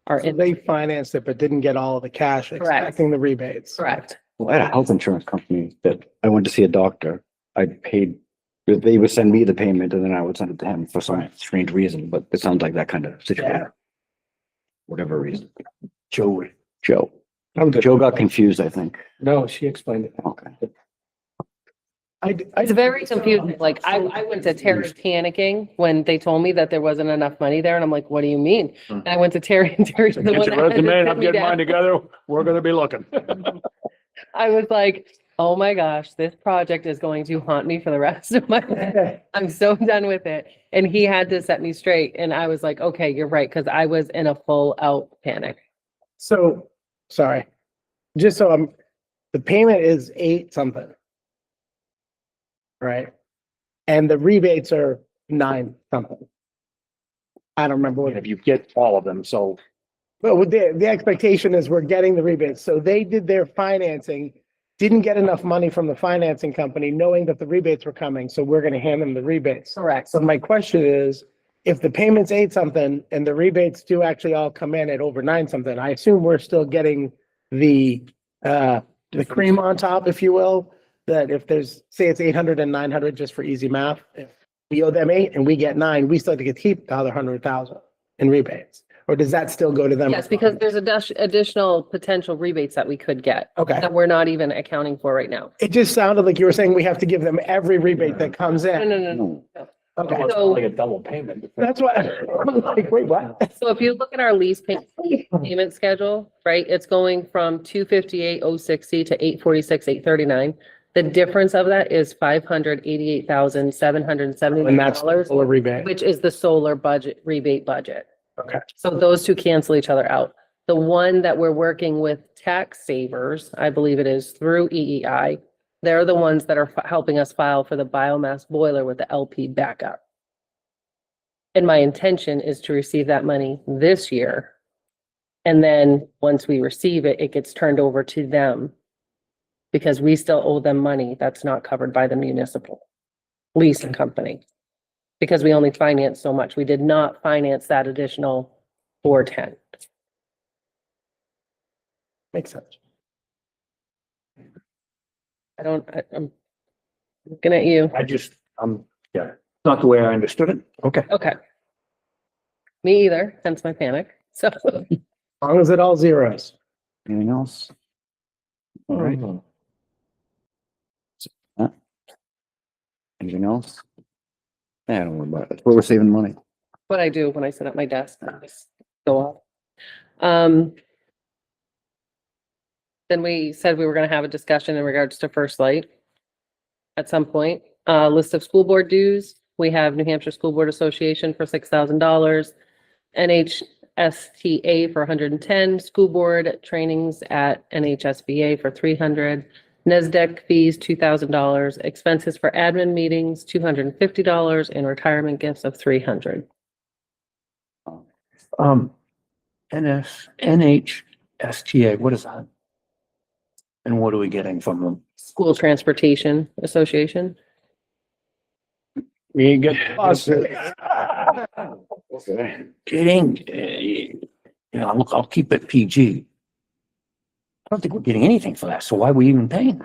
Speaker 13: our.
Speaker 8: So they financed it, but didn't get all of the cash, expecting the rebates.
Speaker 13: Correct.
Speaker 1: Well, I had a health insurance company that I went to see a doctor. I paid, they would send me the payment and then I would send it to him for some strange reason, but it sounds like that kind of situation. Whatever reason.
Speaker 11: Joey.
Speaker 1: Joe. Joe got confused, I think.
Speaker 2: No, she explained it.
Speaker 1: Okay.
Speaker 13: It's very confusing. Like I went to Terry panicking when they told me that there wasn't enough money there. And I'm like, what do you mean? And I went to Terry and Terry's the
Speaker 7: Get
Speaker 13: one
Speaker 7: your
Speaker 13: that had to
Speaker 7: resume,
Speaker 13: sit
Speaker 7: I'm
Speaker 13: me
Speaker 7: getting mine
Speaker 13: down.
Speaker 7: together. We're gonna be looking.
Speaker 13: I was like, oh my gosh, this project is going to haunt me for the rest of my life. I'm so done with it. And he had to set me straight. And I was like, okay, you're right. Cause I was in a full out panic.
Speaker 8: So, sorry, just so the payment is 8 something. Right? And the rebates are 9 something. I don't remember what,
Speaker 7: If you get all of them, so
Speaker 8: But with the expectation is we're getting the rebates. So they did their financing, didn't get enough money from the financing company, knowing that the rebates were coming. So we're gonna hand them the rebates.
Speaker 13: Correct.
Speaker 8: So my question is, if the payments 8 something and the rebates do actually all come in at over 9 something, I assume we're still getting the cream on top, if you will. That if there's, say it's 800 and 900, just for easy math, if we owe them 8 and we get 9, we still get to keep the other 100,000 in rebates. Or does that still go to them?
Speaker 13: Yes, because there's additional potential rebates that we could get
Speaker 8: Okay.
Speaker 13: that we're not even accounting for right now.
Speaker 8: It just sounded like you were saying we have to give them every rebate that comes
Speaker 13: No,
Speaker 8: in.
Speaker 13: no, no,
Speaker 1: No.
Speaker 13: no.
Speaker 8: Okay,
Speaker 11: It's
Speaker 13: So-
Speaker 11: like a double payment.
Speaker 8: that's why, I'm like, wait, what?
Speaker 13: So if you look at our lease payment schedule, right, it's going from 258,060 to 846,839. The difference of that is
Speaker 8: And that's
Speaker 13: $588,771,
Speaker 8: full rebate.
Speaker 13: which is the solar budget rebate budget.
Speaker 8: Okay.
Speaker 13: So those two cancel each other out. The one that we're working with Tax Savers, I believe it is through EEI, they're the ones that are helping us file for the biomass boiler with the LP backup. And my intention is to receive that money this year. And then once we receive it, it gets turned over to them. Because we still owe them money that's not covered by the municipal leasing company. Because we only finance so much. We did not finance that additional 410.
Speaker 8: Makes sense.
Speaker 13: I'm looking at you.
Speaker 11: I just, yeah, not the way I understood it. Okay.
Speaker 13: Okay. Me either, hence my panic. So,
Speaker 8: As long as it all zeros.
Speaker 1: Anything else? All right. Anything else? Yeah, don't worry about it. That's where we're saving money.
Speaker 13: what I do when I sit at my desk, I just go off. Then we said we were gonna have a discussion in regards to First Light at some point. List of school board dues. We have New Hampshire School Board Association for $6,000. NHSTA for 110, school board trainings at NHSBA for 300, NESDEC fees $2,000, expenses for admin meetings $250, and retirement gifts of 300.
Speaker 11: NHSTA, what is that? And what are we getting from them?
Speaker 13: School Transportation Association.
Speaker 7: We ain't get us.
Speaker 11: Getting, I'll keep it PG. I don't think we're getting anything for that, so why are we even paying?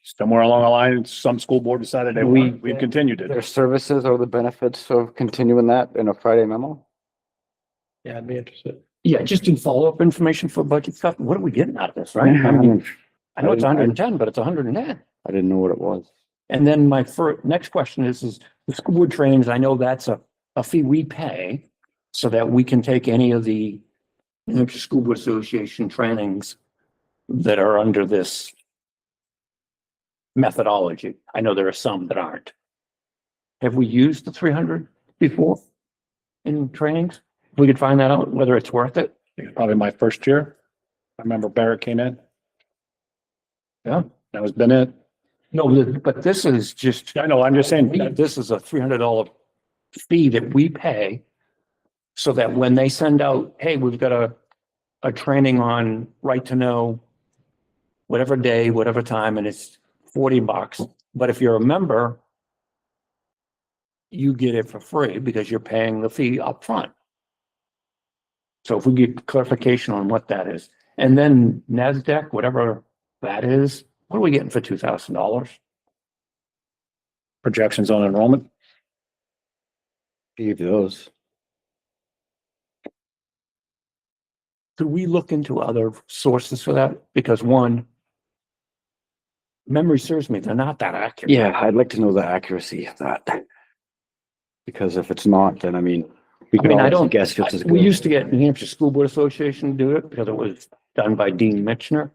Speaker 7: Somewhere along the line, some school board decided that we continued it.
Speaker 1: Their services or the benefits of continuing that in a Friday memo?
Speaker 8: Yeah, I'd be interested.
Speaker 11: Yeah, just do follow-up information for budget stuff. What are we getting out of this, right? I mean, I know it's 110, but it's 110.
Speaker 1: I didn't know what it was.
Speaker 11: And then my next question is the school board trainings, I know that's a fee we pay so that we can take any of the New Hampshire School Board Association trainings that are under this methodology. I know there are some that aren't. Have we used the 300 before in trainings? We could find that out, whether it's worth it.
Speaker 7: Probably my first year. I remember Barrett came in.
Speaker 11: Yeah.
Speaker 7: That was been it.
Speaker 11: No, but this is just,
Speaker 7: I know, I'm just saying,
Speaker 11: this is a $300 fee that we pay so that when they send out, hey, we've got a training on right to know, whatever day, whatever time, and it's $40. But if you're a member, you get it for free because you're paying the fee up front. So if we get clarification on what that is, and then NASDAQ, whatever that is, what are we getting for $2,000?
Speaker 7: projections on enrollment.
Speaker 1: Gave those.
Speaker 11: Could we look into other sources for that? Because one, memory serves me, they're not that accurate.
Speaker 1: Yeah, I'd like to know the accuracy of that. Because if it's not, then I mean, we
Speaker 11: I
Speaker 1: can
Speaker 11: mean, I
Speaker 1: always
Speaker 11: don't,
Speaker 1: guess just as
Speaker 11: we
Speaker 1: good.
Speaker 11: used to get New Hampshire School Board Association to do it because it was done by Dean Mitchner.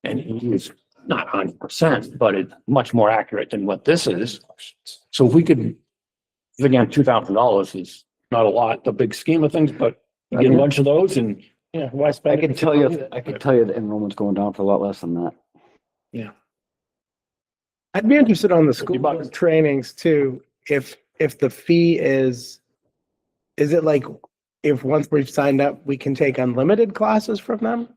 Speaker 11: And he was not 100%, but it's much more accurate than what this is. So if we could, again, $2,000 is not a lot, the big scheme of things, but you get a bunch of those and
Speaker 8: Yeah, why
Speaker 1: I
Speaker 8: spend?
Speaker 1: can tell you, the enrollment's going down for a lot less than that.
Speaker 8: I'd be interested on the school board trainings too, if if the fee is it like, if once we've signed up, we can take unlimited classes from them?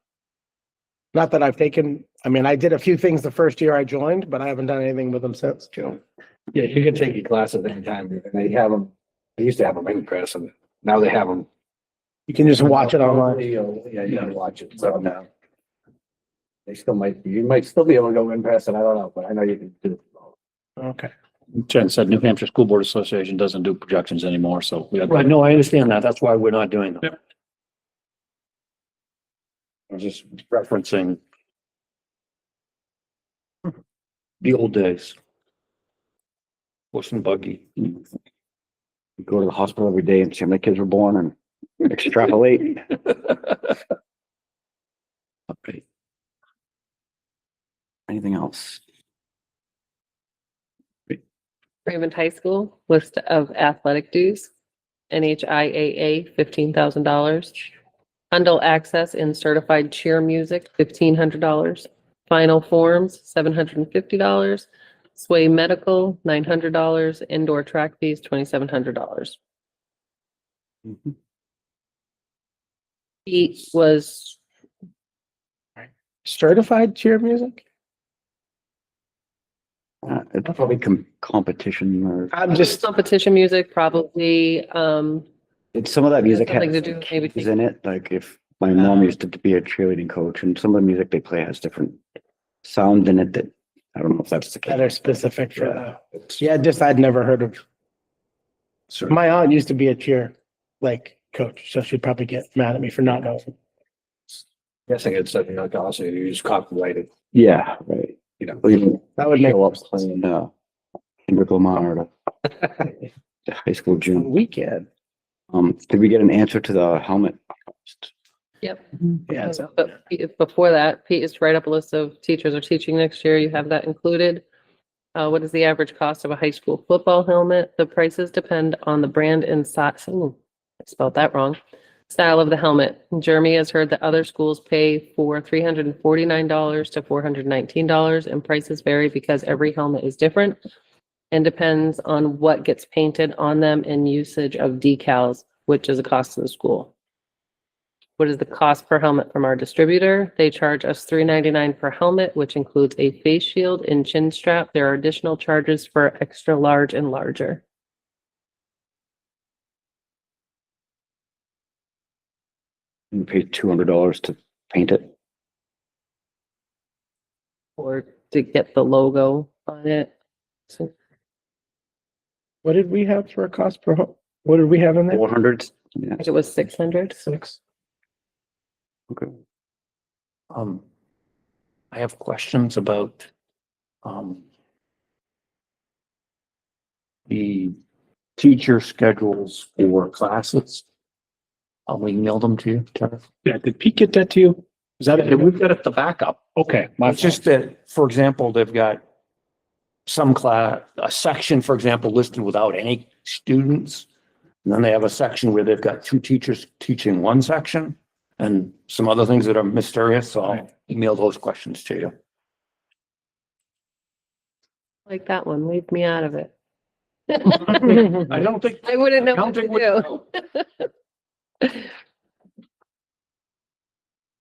Speaker 8: Not that I've taken, I mean, I did a few things the first year I joined, but I haven't done anything with them since.
Speaker 11: Yeah, you can take your classes anytime, and they have them, they used to have them in person, now they have them.
Speaker 8: You can just watch it online.
Speaker 11: Yeah, you gotta watch it, so now. They still might be, you might still be able to go in person, I don't know, but I know you can do it.
Speaker 8: Okay.
Speaker 7: Jen said New Hampshire School Board Association doesn't do projections anymore, so we have.
Speaker 11: Right, no, I understand that, that's why we're not doing them.
Speaker 7: Yep. I was just referencing.
Speaker 11: The old days. Horse and buggy.
Speaker 1: Go to the hospital every day and see how many kids were born and extrapolate. Okay. Anything else?
Speaker 13: Raymond High School, list of athletic dues. NHIAA, $15,000. Handle Access in certified cheer music, $1,500. Final Forms, $750. Sway Medical, $900. Indoor track fees, $2,700. Pete was
Speaker 8: Certified cheer music?
Speaker 1: It's probably competition or,
Speaker 8: I'm just,
Speaker 13: competition music, probably,
Speaker 1: it's some of that music
Speaker 13: something to
Speaker 1: has
Speaker 13: do with maybe.
Speaker 1: is in it. Like if my mom used to be a cheerleading coach and some of the music they play has different sound in it that, I don't know if that's the
Speaker 8: that are
Speaker 1: case.
Speaker 8: specific for that. Yeah, just I'd never heard of. My aunt used to be a cheer, like, coach, so she'd probably get mad at me for not knowing.
Speaker 11: Guessing it's something like also you just copyrighted,
Speaker 1: Yeah, right.
Speaker 11: you know.
Speaker 8: That would make
Speaker 1: Show up playing, Kendrick Lamar at the high school
Speaker 8: a
Speaker 1: gym.
Speaker 8: weekend.
Speaker 1: Did we get an answer to the helmet cost?
Speaker 13: Yep.
Speaker 8: Yeah, so
Speaker 13: But before that, Pete is to write up a list of teachers are teaching next year. You have that included. What is the average cost of a high school football helmet? The prices depend on the brand and size. Ooh, I spelled that wrong. Style of the helmet. Jeremy has heard that other schools pay for $349 to $419, and prices vary because every helmet is different and depends on what gets painted on them and usage of decals, which is a cost to the school. What is the cost per helmet from our distributor? They charge us $399 per helmet, which includes a face shield and chin strap. There are additional charges for extra large and larger.
Speaker 1: You pay $200 to paint it.
Speaker 13: Or to get the logo on it. So
Speaker 8: what did we have for a cost per, what did we have in there?
Speaker 1: 400.
Speaker 13: I think it was 600.
Speaker 8: 6.
Speaker 1: Okay.
Speaker 11: I have questions about, the teacher schedules for classes. I'll email them to you, Tara.
Speaker 7: Yeah, did Pete get that to you? Is that it?
Speaker 11: We've got it the backup.
Speaker 7: Okay,
Speaker 11: It's just that, for example, they've got some class, a section, for example, listed without any students. And then they have a section where they've got 2 teachers teaching one section and some other things that are mysterious. So I'll email those questions to you.
Speaker 13: Like that one, leave me out of it.
Speaker 11: I don't think,
Speaker 13: I wouldn't know
Speaker 11: I don't
Speaker 13: what to
Speaker 11: think we
Speaker 13: do.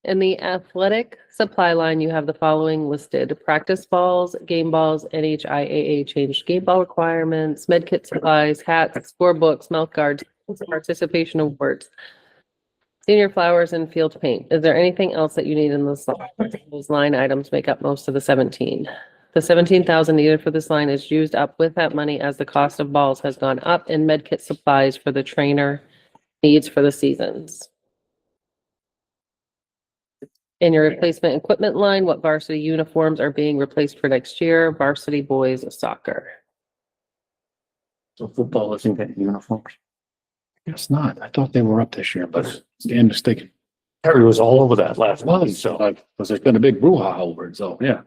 Speaker 13: In the athletic supply line, you have the following listed: practice balls, game balls, NHIAA changed game ball requirements, med kit supplies, hats, scorebooks, mouth guards, participation awards, senior flowers, and field paint. Is there anything else that you need in this line? Those line items make up most of the 17. The 17,000 needed for this line is used up with that money as the cost of balls has gone up and med kit supplies for the trainer needs for the seasons. In your replacement equipment line, what varsity uniforms are being replaced for next year? Varsity boys soccer.
Speaker 11: so football isn't getting uniforms.
Speaker 7: Guess not. I thought they were up this year, but stand mistaken.
Speaker 11: Harry was all over that last
Speaker 7: Well,
Speaker 11: month, so.
Speaker 7: because there's been a big brouhaha over it, so yeah,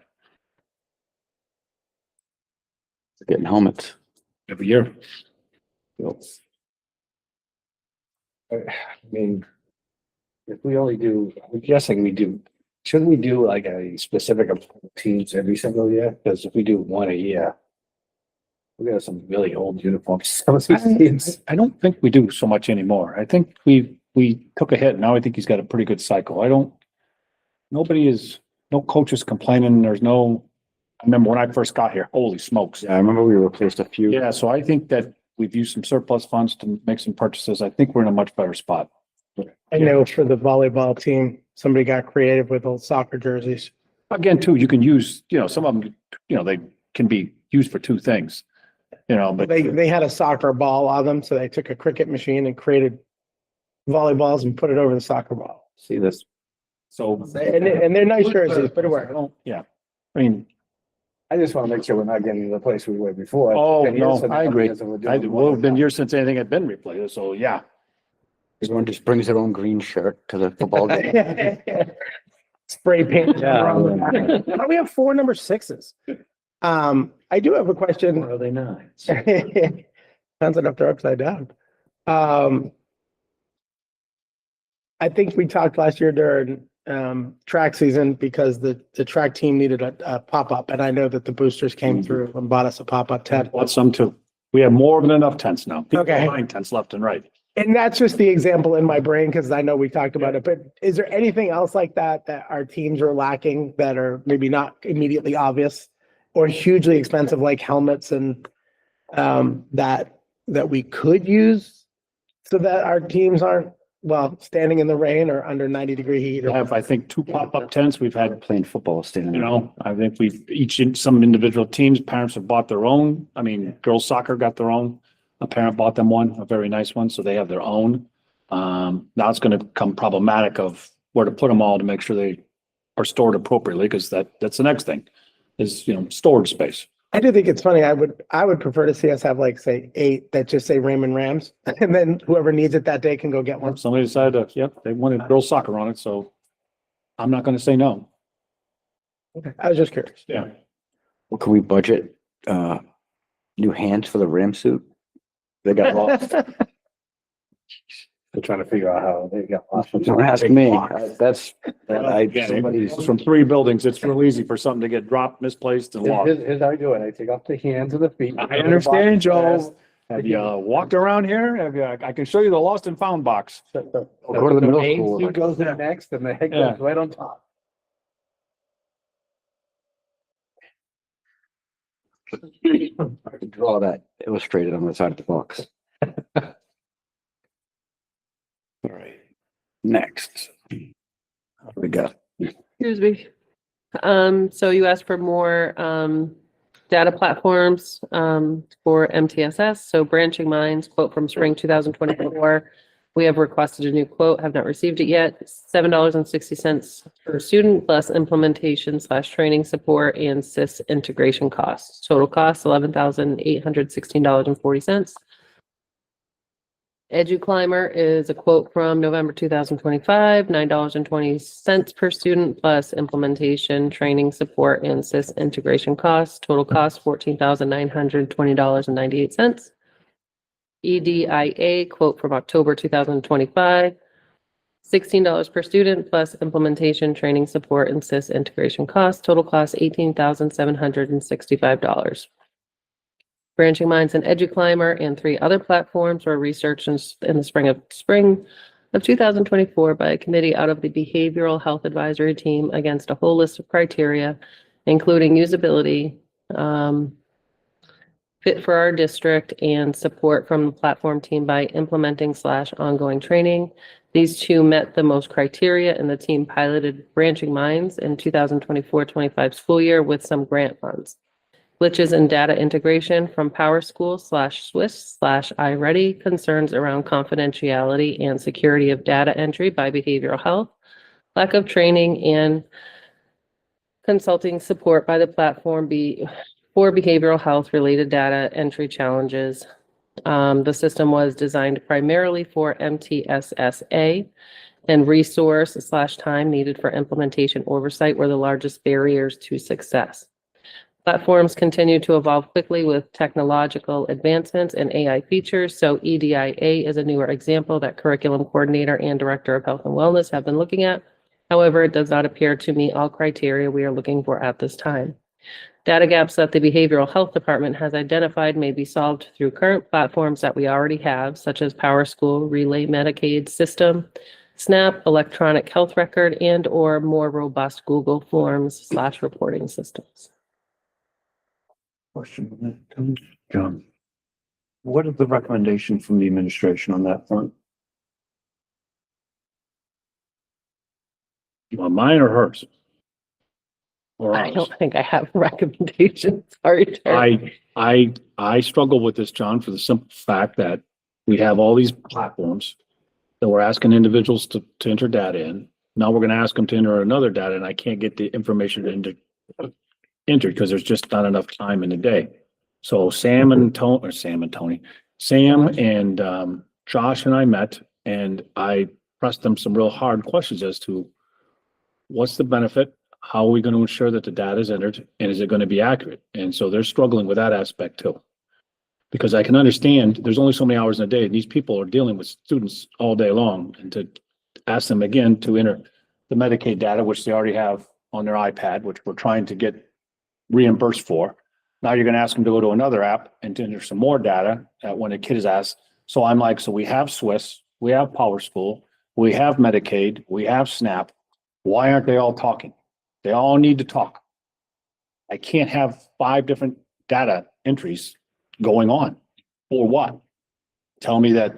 Speaker 1: Getting helmets.
Speaker 7: every year.
Speaker 11: I mean, if we only do, I'm guessing we do, shouldn't we do like a specific amount of teams every single year? Because if we do one a year,
Speaker 1: We got some really old uniforms.
Speaker 7: I don't think we do so much anymore. I think we took a hit. Now I think he's got a pretty good cycle. No coach is complaining. There's no, I remember when I first got here, holy smokes.
Speaker 1: Yeah, I remember we replaced a few.
Speaker 7: Yeah, so I think that we've used some surplus funds to make some purchases. I think we're in a much better spot.
Speaker 8: I know for the volleyball team, somebody got creative with old soccer jerseys.
Speaker 7: Again, too, you can use, some of them, they can be used for two things, but
Speaker 8: They had a soccer ball on them, so they took a cricket machine and created volleyballs and put it over the soccer ball.
Speaker 1: See this?
Speaker 7: so.
Speaker 8: And they're nice jerseys, but it worked.
Speaker 7: Yeah, I mean,
Speaker 1: I just want to make sure we're not getting to the place we were before.
Speaker 7: oh,
Speaker 1: It's been years
Speaker 7: no,
Speaker 1: since
Speaker 7: I agree.
Speaker 1: we're doing
Speaker 7: Well, it's been
Speaker 1: more.
Speaker 7: years since anything had been replaced, so yeah.
Speaker 1: Everyone just brings their own green shirt to the football game.
Speaker 8: Spray paint.
Speaker 1: Yeah.
Speaker 8: Why do we have 4 number 6s? I do have a question.
Speaker 11: Are they not?
Speaker 8: Depends on if they're upside down. I think we talked last year during track season because the track team needed a pop-up, and I know that the boosters came through and bought us a pop-up tent.
Speaker 7: Bought some too. We have more than enough tents now. People
Speaker 8: Okay.
Speaker 7: are buying tents left and right.
Speaker 8: And that's just the example in my brain, because I know we talked about it, but is there anything else like that our teams are lacking that are maybe not immediately obvious or hugely expensive, like helmets and that we could use so that our teams aren't, standing in the rain or under 90-degree heat?
Speaker 7: We have, I think, 2 pop-up tents. We've had,
Speaker 1: Playing football, standing.
Speaker 7: I think some individual teams, parents have bought their own. I mean, girls soccer got their own. A parent bought them one, a very nice one, so they have their own. Now it's gonna become problematic of where to put them all to make sure they are stored appropriately, because that's the next thing is, storage space.
Speaker 8: I do think it's funny. I would prefer to see us have like, say, 8 that just say Raymond Rams, and then whoever needs it that day can go get one.
Speaker 7: Somebody decided they wanted girls soccer on it, so I'm not gonna say no.
Speaker 8: I was just curious.
Speaker 7: Yeah.
Speaker 1: Well, can we budget, new hands for the ram suit? They got lost.
Speaker 11: They're trying to figure out how they got lost.
Speaker 1: Don't ask me.
Speaker 7: Somebody's from 3 buildings. It's real easy for something to get dropped, misplaced and lost.
Speaker 11: Here's how I do it. I take off the hands and the feet.
Speaker 7: I understand, Joe. Have you walked around here? I can show you the lost and found box.
Speaker 1: Go to the middle
Speaker 11: main
Speaker 1: school.
Speaker 11: suit goes in next and the head
Speaker 7: Yeah.
Speaker 11: goes right on top.
Speaker 1: I could draw that illustrated on the side of the box. All right, next. What do we got?
Speaker 13: Excuse me. So you asked for more, data platforms, for MTSS. So Branching Minds, quote from spring 2024. We have requested a new quote, have not received it yet. $7.60 per student plus implementation/training support and SIS integration costs. Total cost $11,816.40. EduClimber is a quote from November 2025, $9.20 per student plus implementation, training support, and SIS integration costs. Total cost $14,920.98. EDIA quote from October 2025, $16 per student plus implementation, training support, and SIS integration costs. Total cost $18,765. Branching Minds and EduClimber and 3 other platforms were researched in the spring of 2024 by a committee out of the Behavioral Health Advisory Team against a whole list of criteria, including usability, fit for our district, and support from the platform team by implementing/ongoing training. These 2 met the most criteria, and the team piloted Branching Minds in 2024-25 school year with some grant funds. Glitches in data integration from PowerSchool/Swiss/iReady, concerns around confidentiality and security of data entry by behavioral health, lack of training and consulting support by the platform for behavioral health related data entry challenges. The system was designed primarily for MTSSA, and resource/time needed for implementation oversight were the largest barriers to success. Platforms continue to evolve quickly with technological advancements and AI features, so EDIA is a newer example that curriculum coordinator and director of health and wellness have been looking at. However, it does not appear to meet all criteria we are looking for at this time. Data gaps that the Behavioral Health Department has identified may be solved through current platforms that we already have, such as PowerSchool, Relay Medicaid System, SNAP, Electronic Health Record, and/or more robust Google Forms/reporting systems.
Speaker 11: Question on that, John. What is the recommendation from the administration on that front?
Speaker 7: Well, mine or hers? Or
Speaker 13: I
Speaker 7: ours?
Speaker 13: don't think I have recommendations. Sorry, Terry.
Speaker 7: I struggle with this, John, for the simple fact that we have all these platforms that we're asking individuals to enter data in. Now we're gonna ask them to enter another data and I can't get the information entered because there's just not enough time in the day. So Sam and Tony, Sam and Josh and I met and I pressed them some real hard questions as to what's the benefit? How are we going to ensure that the data is entered and is it going to be accurate? And so they're struggling with that aspect too. Because I can understand there's only so many hours in a day and these people are dealing with students all day long and to ask them again to enter the Medicaid data, which they already have on their iPad, which we're trying to get reimbursed for. Now you're going to ask them to go to another app and to enter some more data when a kid is asked. So I'm like, so we have Swiss, we have PowerSchool, we have Medicaid, we have SNAP. Why aren't they all talking? They all need to talk. I can't have 5 different data entries going on. For what? Tell me that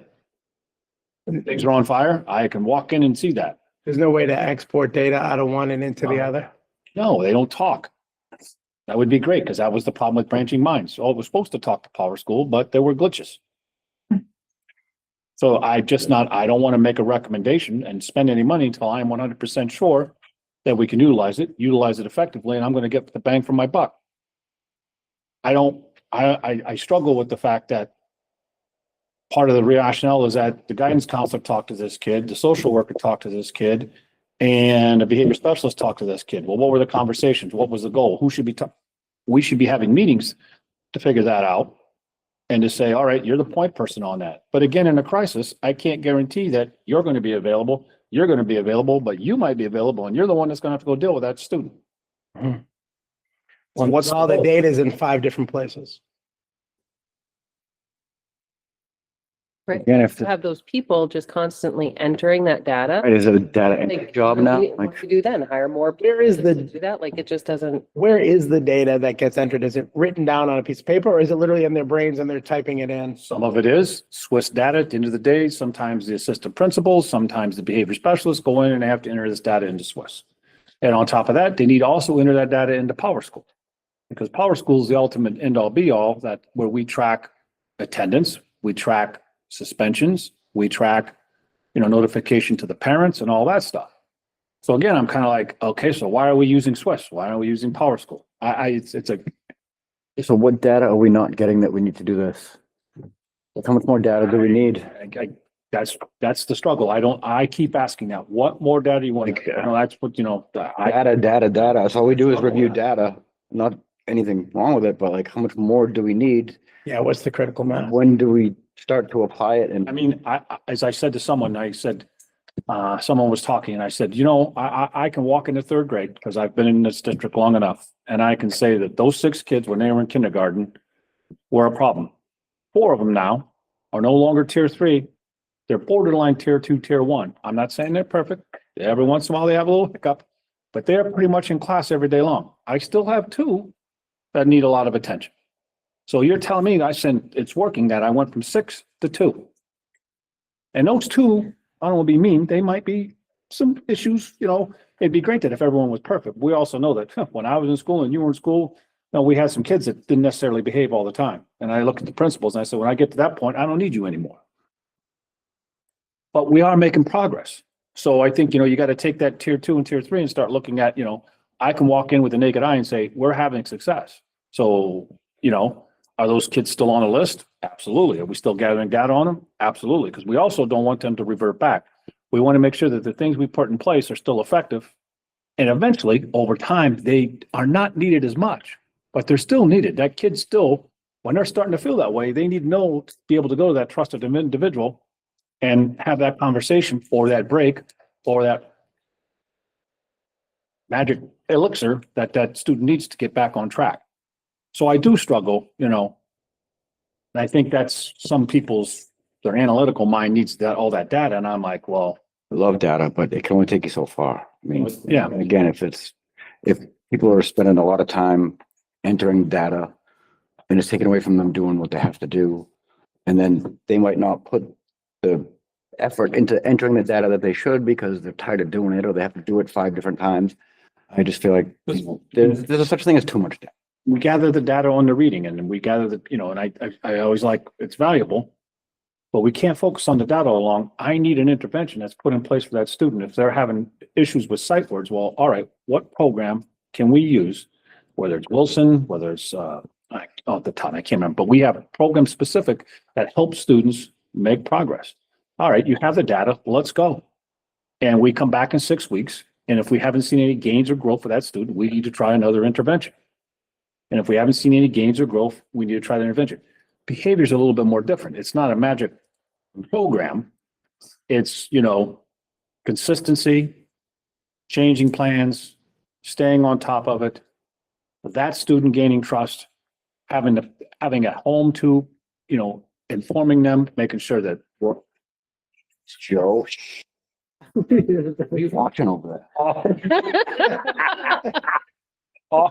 Speaker 7: things are on fire? I can walk in and see that.
Speaker 8: There's no way to export data out of one and into the other.
Speaker 7: No, they don't talk. That would be great because that was the problem with Branching Minds. Oh, it was supposed to talk to PowerSchool, but there were glitches. So I don't want to make a recommendation and spend any money until I'm 100% sure that we can utilize it effectively, and I'm going to get the bang for my buck. I struggle with the fact that part of the rationale is that the guidance counselor talked to this kid, the social worker talked to this kid, and a behavior specialist talked to this kid. Well, what were the conversations? What was the goal? Who should be we should be having meetings to figure that out and to say, all right, you're the point person on that. But again, in a crisis, I can't guarantee that you're going to be available. You're going to be available, but you might be available and you're the one that's going to have to go deal with that student.
Speaker 8: Well,
Speaker 7: what's
Speaker 8: all the
Speaker 7: goal?
Speaker 8: data is in 5 different places.
Speaker 13: Right.
Speaker 1: Again, if
Speaker 13: To have those people just constantly entering that data.
Speaker 1: Right, is it a data
Speaker 13: Like,
Speaker 1: entry job now?
Speaker 13: What
Speaker 1: Like,
Speaker 13: do you do then? Hire more?
Speaker 8: Where is
Speaker 13: people
Speaker 8: the-
Speaker 13: to do that? Like, it just doesn't.
Speaker 8: Where is the data that gets entered? Is it written down on a piece of paper or is it literally in their brains and they're typing it in?
Speaker 7: Some of it is Swiss data at the end of the day. Sometimes the assistant principals, sometimes the behavior specialists go in and they have to enter this data into Swiss. And on top of that, they need to also enter that data into PowerSchool. Because PowerSchool is the ultimate end all be all that where we track attendance, we track suspensions, we track, notification to the parents and all that stuff. So again, I'm kind of like, okay, so why are we using Swiss? Why aren't we using PowerSchool?
Speaker 1: so what data are we not getting that we need to do this? Like, how much more data do we need?
Speaker 7: That's the struggle. I keep asking that. What more data do you want? That's what,
Speaker 1: Data. That's all we do is review data. Not anything wrong with it, but like, how much more do we need?
Speaker 8: Yeah, what's the critical mass?
Speaker 1: When do we start to apply it? And
Speaker 7: I mean, as I said to someone, I said, someone was talking and I said, I can walk into 3rd grade because I've been in this district long enough. And I can say that those 6 kids, when they were in kindergarten, were a problem. 4 of them now are no longer tier 3. They're borderline tier 2, tier 1. I'm not saying they're perfect. Every once in a while they have a little hiccup, but they're pretty much in class every day long. I still have 2 that need a lot of attention. So you're telling me it's working that I went from 6 to 2. And those 2, I don't want to be mean, they might be some issues, it'd be great that if everyone was perfect. We also know that when I was in school and you were in school, we had some kids that didn't necessarily behave all the time. And I look at the principals and I said, when I get to that point, I don't need you anymore. But we are making progress. So I think, you got to take that tier 2 and tier 3 and start looking at, I can walk in with the naked eye and say, we're having success. So, are those kids still on the list? Absolutely. Are we still gathering data on them? Absolutely. Because we also don't want them to revert back. We want to make sure that the things we put in place are still effective. And eventually, over time, they are not needed as much, but they're still needed. That kid still, when they're starting to feel that way, they need to be able to go to that trusted individual and have that conversation or that break or that magic elixir that student needs to get back on track. So I do struggle, you know. And I think that's some people's, their analytical mind needs that, all that data. And I'm like, well,
Speaker 1: I love data, but it can only take you so far. I mean,
Speaker 7: Yeah.
Speaker 1: and again, if people are spending a lot of time entering data and it's taken away from them doing what they have to do, and then they might not put the effort into entering the data that they should because they're tired of doing it or they have to do it 5 different times. I just feel like there's a such thing as too much data.
Speaker 7: we gather the data on the reading and we gather the, you know, and I always like, it's valuable. But we can't focus on the data along. I need an intervention that's put in place for that student. If they're having issues with sight words, well, all right, what program can we use? Whether it's Wilson, whether it's, at the time, I can't remember, but we have a program specific that helps students make progress. All right, you have the data, let's go. And we come back in 6 weeks. And if we haven't seen any gains or growth for that student, we need to try another intervention. And if we haven't seen any gains or growth, we need to try the intervention. Behavior is a little bit more different. It's not a magic program. It's, you know, consistency, changing plans, staying on top of it. That student gaining trust, having a home to, you know, informing them, making sure that we're.
Speaker 1: Joe. What are you watching over there?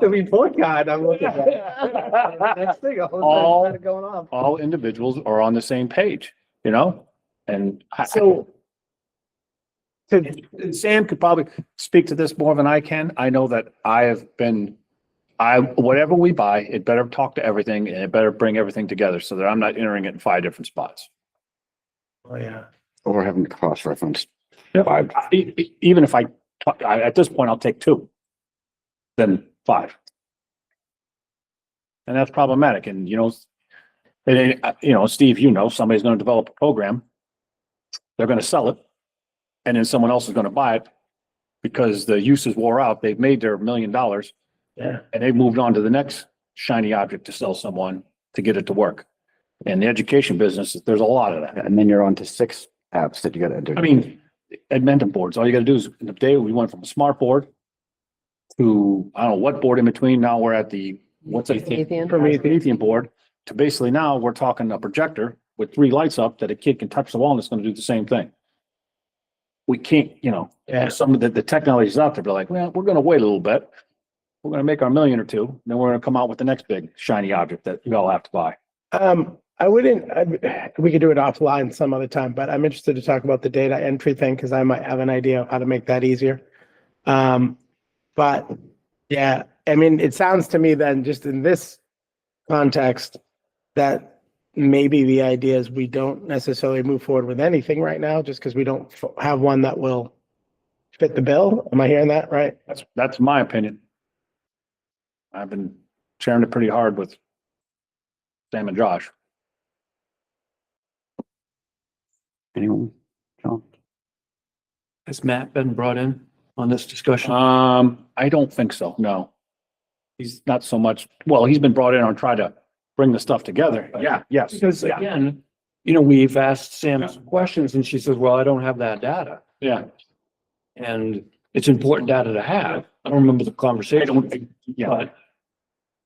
Speaker 8: The report card, I'm looking at. Next thing,
Speaker 7: All-
Speaker 8: what's going on?
Speaker 7: All individuals are on the same page, you know? And
Speaker 8: So.
Speaker 7: and Sam could probably speak to this more than I can. I know that whatever we buy, it better talk to everything and it better bring everything together so that I'm not entering it in 5 different spots.
Speaker 8: Oh, yeah.
Speaker 1: Or having to cross reference.
Speaker 7: Yep.
Speaker 1: 5.
Speaker 7: Even if at this point, I'll take 2, then 5. And that's problematic. And, you know, Steve, you know, somebody's going to develop a program. They're going to sell it. And then someone else is going to buy it because the uses wore out. They've made their $1 million.
Speaker 8: Yeah.
Speaker 7: And they've moved on to the next shiny object to sell someone to get it to work. And the education business, there's a lot of that.
Speaker 1: And then you're on to 6 apps that you got to enter.
Speaker 7: I mean, Edmonton boards, all you gotta do is, in the day, we went from a smart board to, I don't know what board in between. Now we're at the, what's it?
Speaker 13: Promethean.
Speaker 7: Promethean board, to basically now we're talking a projector with 3 lights up that a kid can touch the wall and it's gonna do the same thing. We can't, you know,
Speaker 8: Yeah.
Speaker 7: some of the technology's out there, but like, well, we're gonna wait a little bit. We're gonna make our $1 million or 2, then we're gonna come out with the next big shiny object that we all have to buy.
Speaker 8: We could do it offline some other time, but I'm interested to talk about the data entry thing because I might have an idea of how to make that easier. But yeah, I mean, it sounds to me then just in this context that maybe the idea is we don't necessarily move forward with anything right now just because we don't have one that will fit the bill. Am I hearing that right?
Speaker 7: That's my opinion. I've been sharing it pretty hard with Sam and Josh.
Speaker 1: Anyone? John?
Speaker 11: Has Matt been brought in on this discussion?
Speaker 7: I don't think so, no. He's not so much, well, he's been brought in on try to bring the stuff together. Yeah, yes.
Speaker 11: Because
Speaker 7: Yeah.
Speaker 11: again, you know, we've asked Sam some questions and she says, well, I don't have that data.
Speaker 7: Yeah.
Speaker 11: And it's important data to have. I don't remember the
Speaker 7: I
Speaker 11: conversation,
Speaker 7: don't, yeah,
Speaker 11: but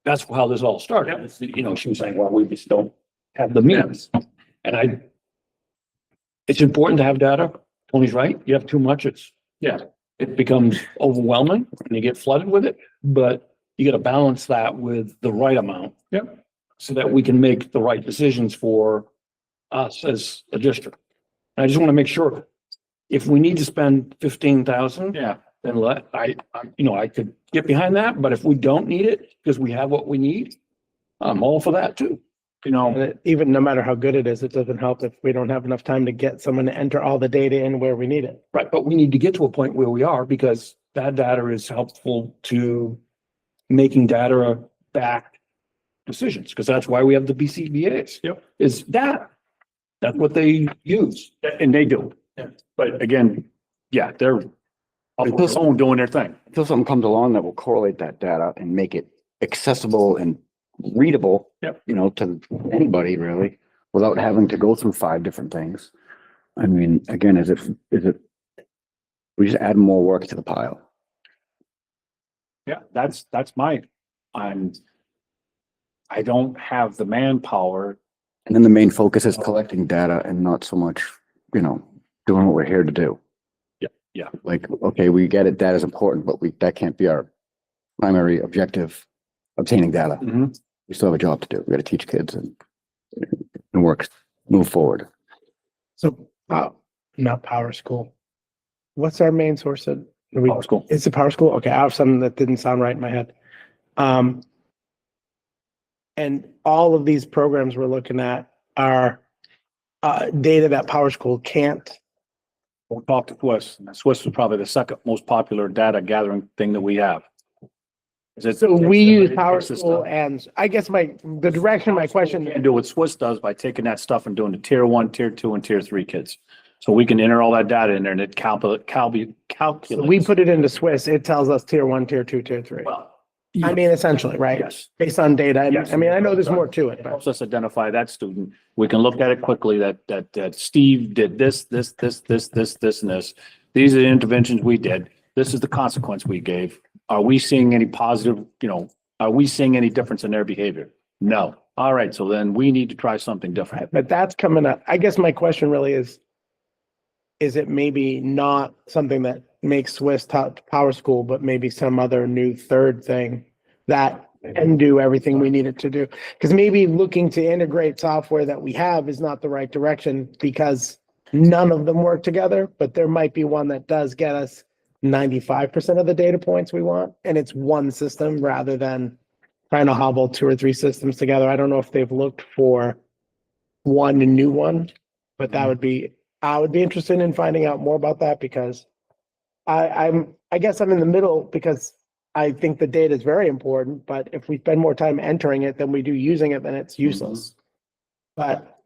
Speaker 11: that's how this all started. It's, you know, she was saying, well, we just don't have the means. And it's important to have data. Tony's right. You have too much, it becomes overwhelming and you get flooded with it, but you got to balance that with the right amount.
Speaker 7: Yep.
Speaker 11: So that we can make the right decisions for us as a district. And I just want to make sure if we need to spend 15,000,
Speaker 7: yeah.
Speaker 11: then I could get behind that, but if we don't need it because we have what we need, I'm all for that too.
Speaker 7: You know,
Speaker 8: And even no matter how good it is, it doesn't help if we don't have enough time to get someone to enter all the data in where we need it.
Speaker 11: Right, but we need to get to a point where we are because that data is helpful to making data backed decisions, because that's why we have the BCBA's.
Speaker 7: Yep.
Speaker 11: Is data. That's what they use.
Speaker 7: and they do.
Speaker 11: Yeah.
Speaker 7: But again, yeah, they're off their own doing their thing.
Speaker 1: Until something comes along that will correlate that data and make it accessible and readable.
Speaker 7: Yep.
Speaker 1: You know, to anybody really, without having to go through 5 different things. I mean, again, is it, we just add more work to the pile.
Speaker 7: Yeah, that's my, I don't have the manpower.
Speaker 1: And then the main focus is collecting data and not so much, doing what we're here to do.
Speaker 7: Yeah.
Speaker 1: Like, okay, we get it, data is important, but that can't be our primary objective, obtaining data.
Speaker 7: Mhm.
Speaker 1: We still have a job to do. We gotta teach kids and move forward.
Speaker 8: So, not Power School. What's our main source of?
Speaker 7: Power School.
Speaker 8: It's the Power School? Okay, I have something that didn't sound right in my head. And all of these programs we're looking at are data that Power School can't.
Speaker 7: We'll talk to Swiss. Swiss is probably the second most popular data gathering thing that we have.
Speaker 8: So we use Power School, and I guess the direction of my question.
Speaker 7: And do what Swiss does by taking that stuff and doing the tier 1, tier 2, and tier 3 kids. So we can enter all that data in there and it calculates.
Speaker 8: We put it into Swiss, it tells us tier 1, tier 2, tier 3.
Speaker 7: Well,
Speaker 8: I mean, essentially, right?
Speaker 7: yes.
Speaker 8: Based on data. And
Speaker 7: Yes.
Speaker 8: I mean, I know there's more to it,
Speaker 7: It
Speaker 8: but
Speaker 7: helps us identify that student. We can look at it quickly that Steve did this, and this. These are the interventions we did. This is the consequence we gave. Are we seeing any positive, are we seeing any difference in their behavior? No. All right. So then we need to try something different.
Speaker 8: but that's coming up. I guess my question really is it maybe not something that makes Swiss top Power School, but maybe some other new third thing that can do everything we need it to do? Because maybe looking to integrate software that we have is not the right direction because none of them work together, but there might be one that does get us 95% of the data points we want, and it's one system rather than trying to hobble 2 or 3 systems together. I don't know if they've looked for one new one, but I would be interested in finding out more about that because I guess I'm in the middle because I think the data is very important, but if we spend more time entering it than we do using it, then it's useless. But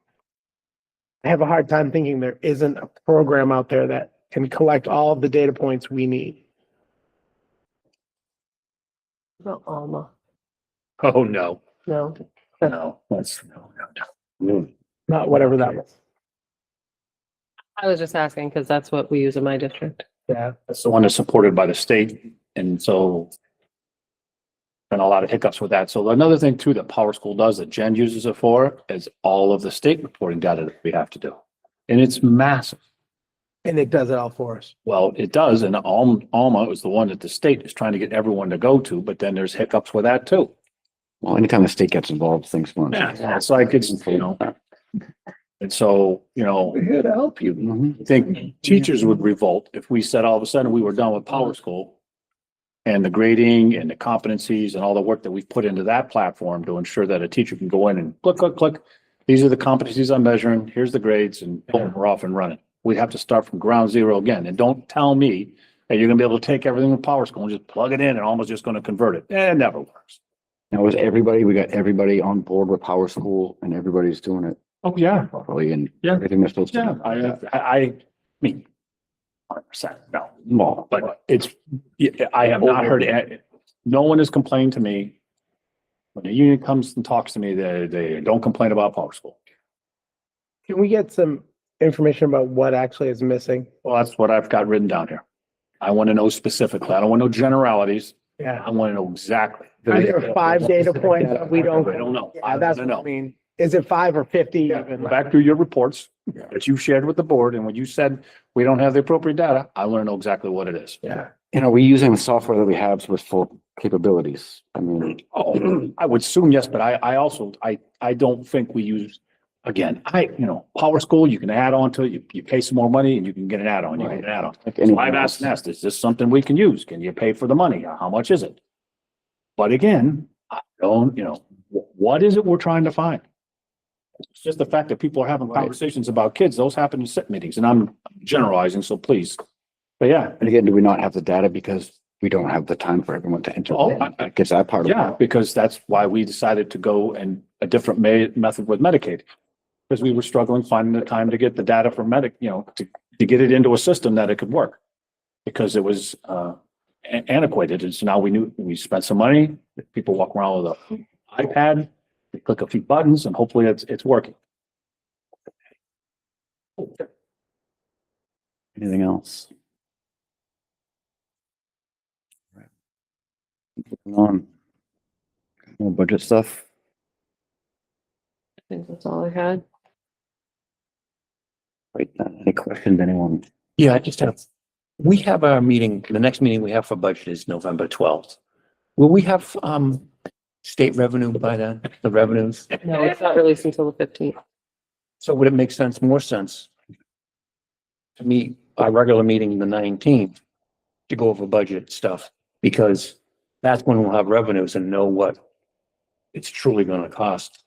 Speaker 8: I have a hard time thinking there isn't a program out there that can collect all of the data points we need.
Speaker 13: Not Alma,
Speaker 7: Oh, no.
Speaker 13: no.
Speaker 7: No. No.
Speaker 8: Not whatever that was.
Speaker 13: I was just asking because that's what we use in my district.
Speaker 8: Yeah.
Speaker 7: That's the one that's supported by the state. And so been a lot of hiccups with that. So another thing too, that Power School does that Jen uses it for is all of the state reporting data that we have to do. And it's massive.
Speaker 8: And it does it all for us.
Speaker 7: Well, it does. And Alma is the one that the state is trying to get everyone to go to, but then there's hiccups with that too.
Speaker 1: Well, anytime the state gets involved, things run.
Speaker 7: Yeah, it's like it's, and so,
Speaker 11: We're here to help you.
Speaker 1: Mhm.
Speaker 7: I think teachers would revolt if we said all of a sudden we were done with Power School. And the grading and the competencies and all the work that we've put into that platform to ensure that a teacher can go in and click. These are the competencies I'm measuring. Here's the grades and boom, we're off and running. We'd have to start from ground zero again. And don't tell me that you're gonna be able to take everything in Power School and just plug it in and almost just gonna convert it. It never works.
Speaker 1: Now, we got everybody on board with Power School and everybody's doing it
Speaker 7: Oh, yeah.
Speaker 1: properly and
Speaker 7: Yeah.
Speaker 1: everything they're supposed to.
Speaker 7: Yeah,
Speaker 1: do.
Speaker 7: I mean, 100%, no.
Speaker 1: Well,
Speaker 7: But I have not heard, no one has complained to me. When the union comes and talks to me, they don't complain about Power School.
Speaker 8: Can we get some information about what actually is missing?
Speaker 7: Well, that's what I've got written down here. I want to know specifically. I don't want no generalities.
Speaker 8: Yeah.
Speaker 7: I want to know exactly.
Speaker 8: Are there 5 data points that we don't?
Speaker 7: I don't know.
Speaker 8: Yeah, that's what I mean. Is it 5 or 50 even?
Speaker 7: Go back through your reports that you shared with the board, and when you said we don't have the appropriate data, I want to know exactly what it is.
Speaker 8: Yeah.
Speaker 1: we're using the software that we have with full capabilities. I mean,
Speaker 7: Oh, I would assume yes, but I also, I don't think we use, again, Power School, you can add on to it, you pay some more money and you can get an add-on, you get an add-on.
Speaker 1: like
Speaker 7: So
Speaker 1: anything
Speaker 7: I've
Speaker 1: else.
Speaker 7: asked, is this something we can use? Can you pay for the money? How much is it? But again, I don't, what is it we're trying to find? It's just the fact that people are having conversations about kids, those happen in SIP meetings, and I'm generalizing, so please. But yeah,
Speaker 1: And again, do we not have the data because we don't have the time for everyone to enter?
Speaker 7: Oh,
Speaker 1: That gets that part of
Speaker 7: yeah,
Speaker 1: it.
Speaker 7: because that's why we decided to go and a different method with Medicaid. Because we were struggling finding the time to get the data from to get it into a system that it could work. Because it was antiquated, and so now we spent some money, people walk around with a iPad, they click a few buttons, and hopefully it's working.
Speaker 1: Anything else? Moving on. More budget stuff.
Speaker 13: think that's all I had.
Speaker 1: Right, any questions, anyone?
Speaker 11: Yeah, I just have, we have our meeting, the next meeting we have for budget is November 12th. Will we have, state revenue by then, the revenues?
Speaker 13: No, it's not released until the 15th.
Speaker 11: So would it make sense, more sense to meet our regular meeting the 19th to go over budget stuff? Because that's when we'll have revenues and know what it's truly gonna cost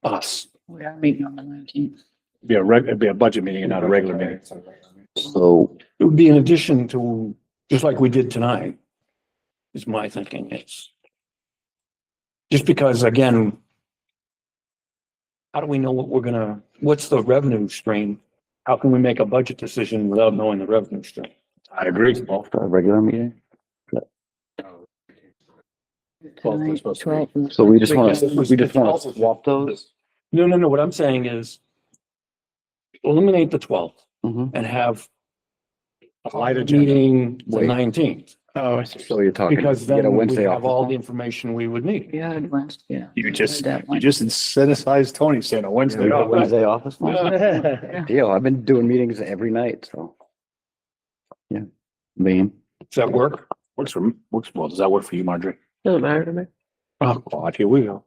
Speaker 11: us.
Speaker 10: We are meeting on the 19th.
Speaker 7: It'd be a budget meeting and not a regular meeting.
Speaker 1: So,
Speaker 11: It would be in addition to, just like we did tonight, is my thinking. It's just because, again, how do we know what we're gonna, what's the revenue stream? How can we make a budget decision without knowing the revenue stream?
Speaker 7: I agree.
Speaker 1: for a regular meeting?
Speaker 10: Tonight, 12 and the
Speaker 1: So we just wanna,
Speaker 11: Because
Speaker 1: we just wanna swap those?
Speaker 11: No, what I'm saying is eliminate the 12th
Speaker 1: Mhm.
Speaker 11: and have
Speaker 7: A light agenda.
Speaker 11: meeting the
Speaker 1: Wait.
Speaker 11: 19th,
Speaker 8: Oh, I see.
Speaker 1: So you're talking,
Speaker 11: because
Speaker 1: you get a
Speaker 11: then we
Speaker 1: Wednesday off.
Speaker 11: have all the information we would need.
Speaker 10: Yeah, advanced, yeah.
Speaker 7: You just,
Speaker 10: That
Speaker 7: you
Speaker 10: one.
Speaker 7: just incentivized Tony saying a Wednesday.
Speaker 1: You got
Speaker 7: off.
Speaker 1: Wednesday office? Deal, I've been doing meetings every night, so. Yeah, Beam.
Speaker 11: Does that work?
Speaker 7: Works well. Does that work for you, Marjorie?
Speaker 13: Doesn't matter to me.
Speaker 11: Oh, God, here we go.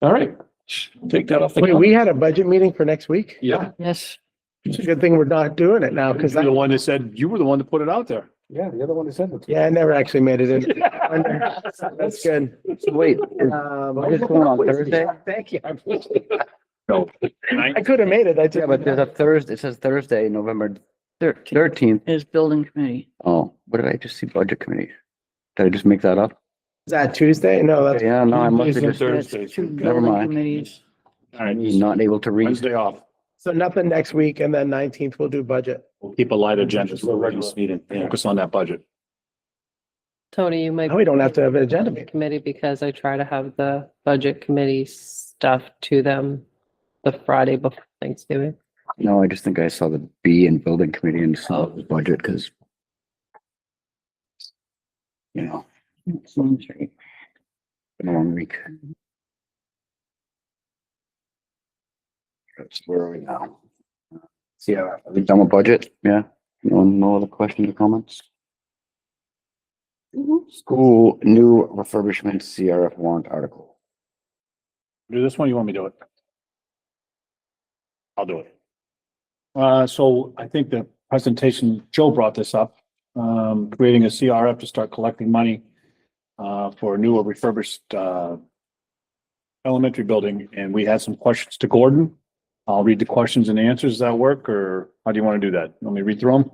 Speaker 11: All right, take that off the.
Speaker 8: Wait, we had a budget meeting for next week?
Speaker 11: Yeah.
Speaker 10: Yes,
Speaker 8: It's a good thing we're not doing it now, because
Speaker 7: You're the one that said, you were the one that put it out there.
Speaker 11: Yeah, the other one is in it.
Speaker 8: yeah, I never actually made it in. That's good.
Speaker 1: So wait, is this going on Thursday?
Speaker 8: Thank you.
Speaker 7: No.
Speaker 8: I could have made it. I just.
Speaker 1: Yeah, but there's a Thursday, it says Thursday, November
Speaker 10: 13th
Speaker 1: 13th.
Speaker 10: is building committee.
Speaker 1: Oh, what did I just see? Budget committee. Did I just make that up?
Speaker 8: Is that Tuesday? No, that's.
Speaker 1: Yeah, no, I must have
Speaker 11: Tuesdays and
Speaker 1: just,
Speaker 11: Thursdays.
Speaker 10: Two
Speaker 1: Never
Speaker 10: building
Speaker 1: mind.
Speaker 10: committees.
Speaker 7: All right,
Speaker 1: not able to read.
Speaker 7: Wednesday off.
Speaker 8: So nothing next week, and then 19th we'll do budget.
Speaker 7: We'll keep a light agenda for a regular meeting. Focus on that budget.
Speaker 13: Tony, you might.
Speaker 8: Now we don't have to have an agenda meeting.
Speaker 13: Committee, because I try to have the budget committee stuff to them the Friday before Thanksgiving.
Speaker 1: No, I just think I saw the B in building committee and saw the budget because. You know,
Speaker 10: Sounds right.
Speaker 1: been a long week. That's where are we now? Yeah, are we done with budget? Yeah, no other questions or comments? School new refurbishment CRF warrant article.
Speaker 7: Do this one, you want me to do it? I'll do it. So I think the presentation, Joe brought this up, creating a CRF to start collecting money for a new or refurbished elementary building, and we had some questions to Gordon. I'll read the questions and answers. Does that work, or how do you want to do that? Want me to read through them?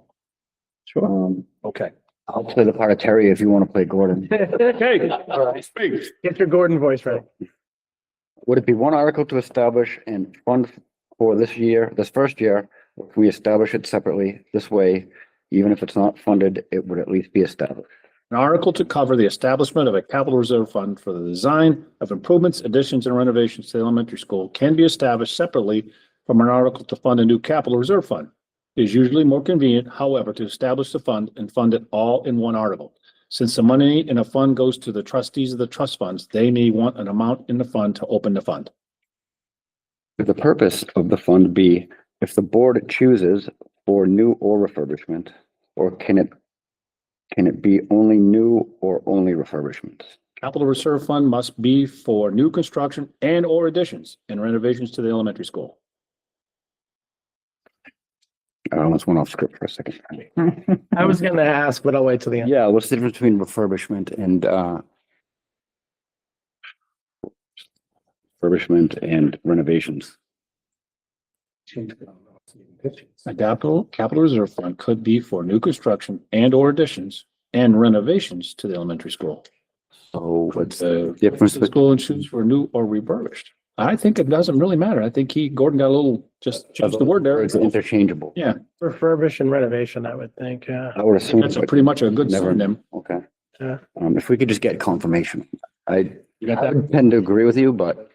Speaker 1: Sure.
Speaker 7: Okay.
Speaker 1: I'll play the part of Terry if you want to play Gordon.
Speaker 7: Okay, all right, speak.
Speaker 8: Get your Gordon voice ready.
Speaker 1: Would it be one article to establish and fund for this first year, or if we establish it separately this way, even if it's not funded, it would at least be established?
Speaker 7: An article to cover the establishment of a capital reserve fund for the design of improvements, additions, and renovations to the elementary school can be established separately from an article to fund a new capital reserve fund. It is usually more convenient, however, to establish the fund and fund it all in one article. Since the money in a fund goes to the trustees of the trust funds, they may want an amount in the fund to open the fund.
Speaker 1: Would the purpose of the fund be if the board chooses for new or refurbishment, or can it be only new or only refurbishments?
Speaker 7: Capital reserve fund must be for new construction and or additions and renovations to the elementary school.
Speaker 1: I almost went off script for a second.
Speaker 8: I was gonna ask, but I'll wait till the end.
Speaker 1: Yeah, what's the difference between refurbishment and renovations?
Speaker 7: A capital reserve fund could be for new construction and or additions and renovations to the elementary school.
Speaker 1: So what's
Speaker 7: The
Speaker 1: the difference?
Speaker 7: the school and choose for new or refurbished. I think it doesn't really matter. I think Gordon got a little, just chose the word there.
Speaker 1: It's interchangeable.
Speaker 7: Yeah,
Speaker 8: Refurbish and renovation, I would think, yeah.
Speaker 1: I would assume.
Speaker 7: that's pretty much a good
Speaker 1: Never-
Speaker 7: synonym.
Speaker 1: Okay.
Speaker 8: Yeah.
Speaker 1: If we could just get confirmation, I
Speaker 7: You got that?
Speaker 1: would tend to agree with you, but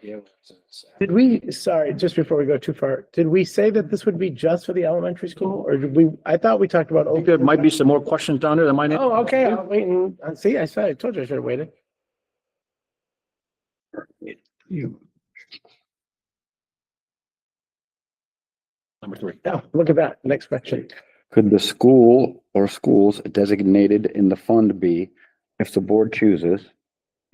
Speaker 8: Did we, sorry, just before we go too far, did we say that this would be just for the elementary school, or did we, I thought we talked about.
Speaker 7: I think there might be some more questions down there that might.
Speaker 8: Oh, okay, I'll wait and, see, I said, I told you I should have waited.
Speaker 7: Number 3.
Speaker 8: Oh, look at that. Next question.
Speaker 1: Could the school or schools designated in the fund be, if the board chooses,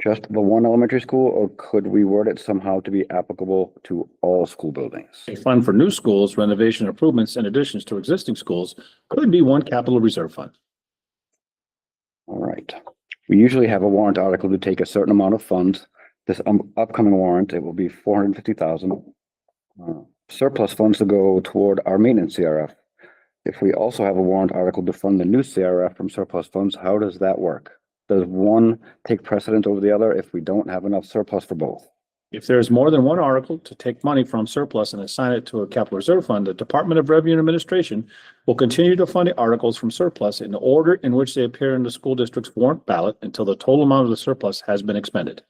Speaker 1: just the one elementary school, or could we word it somehow to be applicable to all school buildings?
Speaker 7: A fund for new schools, renovation improvements, and additions to existing schools could be one capital reserve fund.
Speaker 1: All right. We usually have a warrant article to take a certain amount of funds. This upcoming warrant, it will be 450,000. Surplus funds to go toward our maintenance CRF. If we also have a warrant article to fund the new CRF from surplus funds, how does that work? Does one take precedent over the other if we don't have enough surplus for both?
Speaker 7: If there's more than one article to take money from surplus and assign it to a capital reserve fund, the Department of Revenue and Administration will continue to fund the articles from surplus in the order in which they appear in the school district's warrant ballot until the total amount of the surplus has been expended.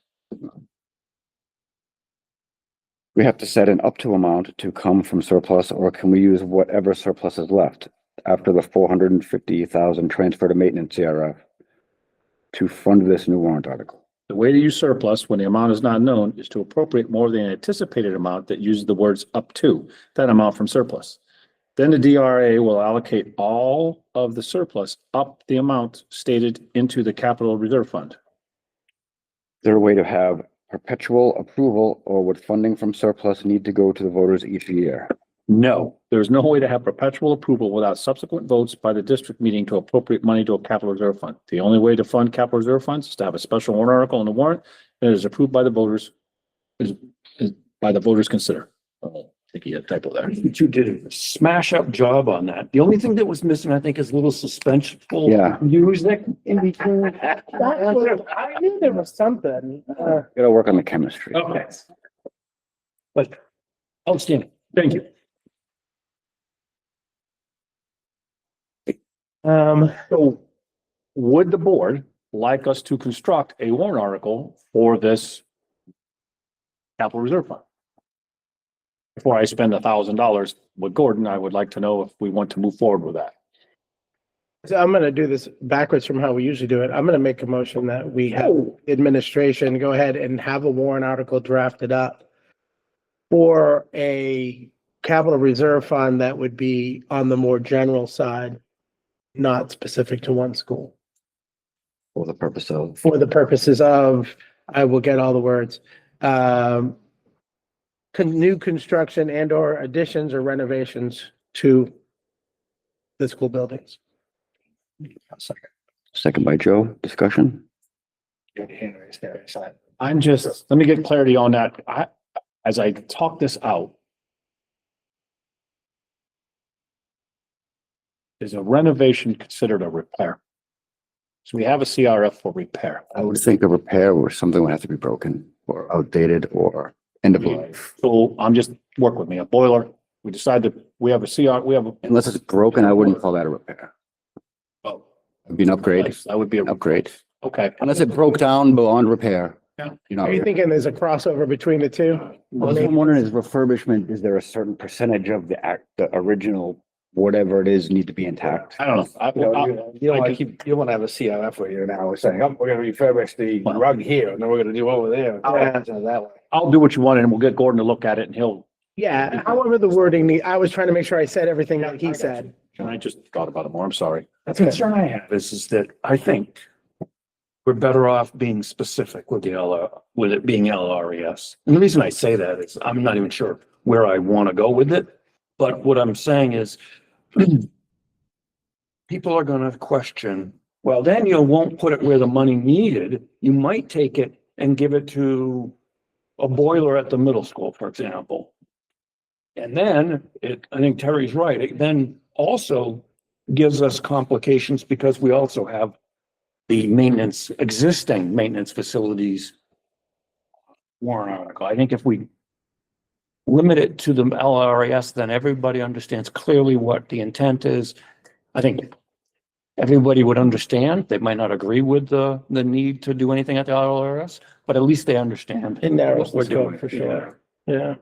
Speaker 1: We have to set an up to amount to come from surplus, or can we use whatever surplus is left after the 450,000 transfer to maintenance CRF to fund this new warrant article?
Speaker 7: The way to use surplus when the amount is not known is to appropriate more than an anticipated amount that uses the words up to that amount from surplus. Then the DRA will allocate all of the surplus up the amount stated into the capital reserve fund.
Speaker 1: Is there a way to have perpetual approval, or would funding from surplus need to go to the voters each year?
Speaker 7: No, there's no way to have perpetual approval without subsequent votes by the district meeting to appropriate money to a capital reserve fund. The only way to fund capital reserve funds is to have a special warrant article in the warrant that is approved by the voters, is by the voters consider. Oh, I think you had a typo there.
Speaker 11: But you did a smash up job on that. The only thing that was missing, I think, is a little suspenseful.
Speaker 1: Yeah.
Speaker 11: Music in between.
Speaker 8: That's what, I knew there was something.
Speaker 1: Gotta work on the chemistry.
Speaker 11: Okay. But outstanding. Thank you.
Speaker 7: So would the board like us to construct a warrant article for this capital reserve fund? Before I spend $1,000 with Gordon, I would like to know if we want to move forward with that.
Speaker 8: So I'm gonna do this backwards from how we usually do it. I'm gonna make a motion that we have administration go ahead and have a warrant article drafted up for a capital reserve fund that would be on the more general side, not specific to one school.
Speaker 1: For the purpose of,
Speaker 8: For the purposes of, I will get all the words, new construction and or additions or renovations to the school buildings.
Speaker 1: second by Joe, discussion?
Speaker 7: I'm just, let me get clarity on that. As I talk this out, is a renovation considered a repair? So we have a CRF for repair.
Speaker 1: I would think a repair or something would have to be broken or outdated or end of life.
Speaker 7: So I'm just, work with me, a boiler, we decide that we have a we have a.
Speaker 1: Unless it's broken, I wouldn't call that a repair.
Speaker 7: Oh.
Speaker 1: It'd be an upgrade,
Speaker 7: That would be a
Speaker 1: upgrade.
Speaker 7: okay.
Speaker 1: Unless it broke down beyond repair.
Speaker 7: Yeah.
Speaker 1: You know,
Speaker 8: Are you thinking there's a crossover between the two?
Speaker 1: what I'm wondering is refurbishment, is there a certain percentage of the original, whatever it is, need to be intact?
Speaker 7: I don't know.
Speaker 11: You want to have a CRF where you're now saying, oh, we're gonna refurbish the rug here, and then we're gonna do over there. That way.
Speaker 7: I'll do what you want and we'll get Gordon to look at it and he'll,
Speaker 8: Yeah, however the wording, I was trying to make sure I said everything that he said.
Speaker 7: and I just thought about it more, I'm sorry.
Speaker 11: The concern I have is that I think we're better off being specific with with it being LRES. And the reason I say that is I'm not even sure where I want to go with it. But what I'm saying is people are going to question, well, then you won't put it where the money needed. You might take it and give it to a boiler at the middle school, for example. And then I think Terry's right. It then also gives us complications because we also have the existing maintenance facilities warrant article. I think if we limit it to the LRAS, then everybody understands clearly what the intent is. I think everybody would understand. They might not agree with the need to do anything at the LRAS, but at least they understand.
Speaker 8: It narrows
Speaker 11: what
Speaker 8: the
Speaker 11: we're
Speaker 8: scope
Speaker 11: doing.
Speaker 8: for sure. Yeah.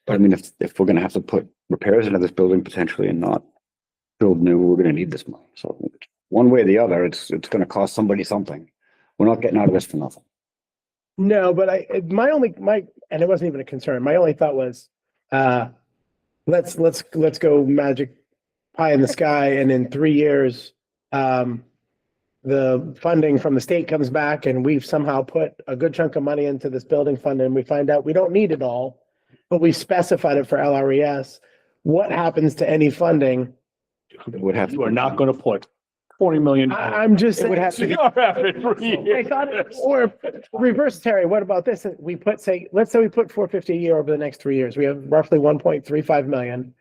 Speaker 1: But I mean, if we're gonna have to put repairs into this building potentially and not build new, we're gonna need this money. So one way or the other, it's gonna cost somebody something. We're not getting out of this for nothing.
Speaker 8: No, but and it wasn't even a concern. My only thought was, when let's go magic pie in the sky, and in 3 years, the funding from the state comes back and we've somehow put a good chunk of money into this building fund and we find out we don't need it all, but we specified it for LRES. What happens to any funding?
Speaker 1: It would have.
Speaker 11: You are not gonna put 20 million.
Speaker 8: I'm just.
Speaker 1: It would have to be.
Speaker 8: I thought, or reverse, Terry, what about this? We put, say, let's say we put 450 a year over the next 3 years. We have roughly 1.35 million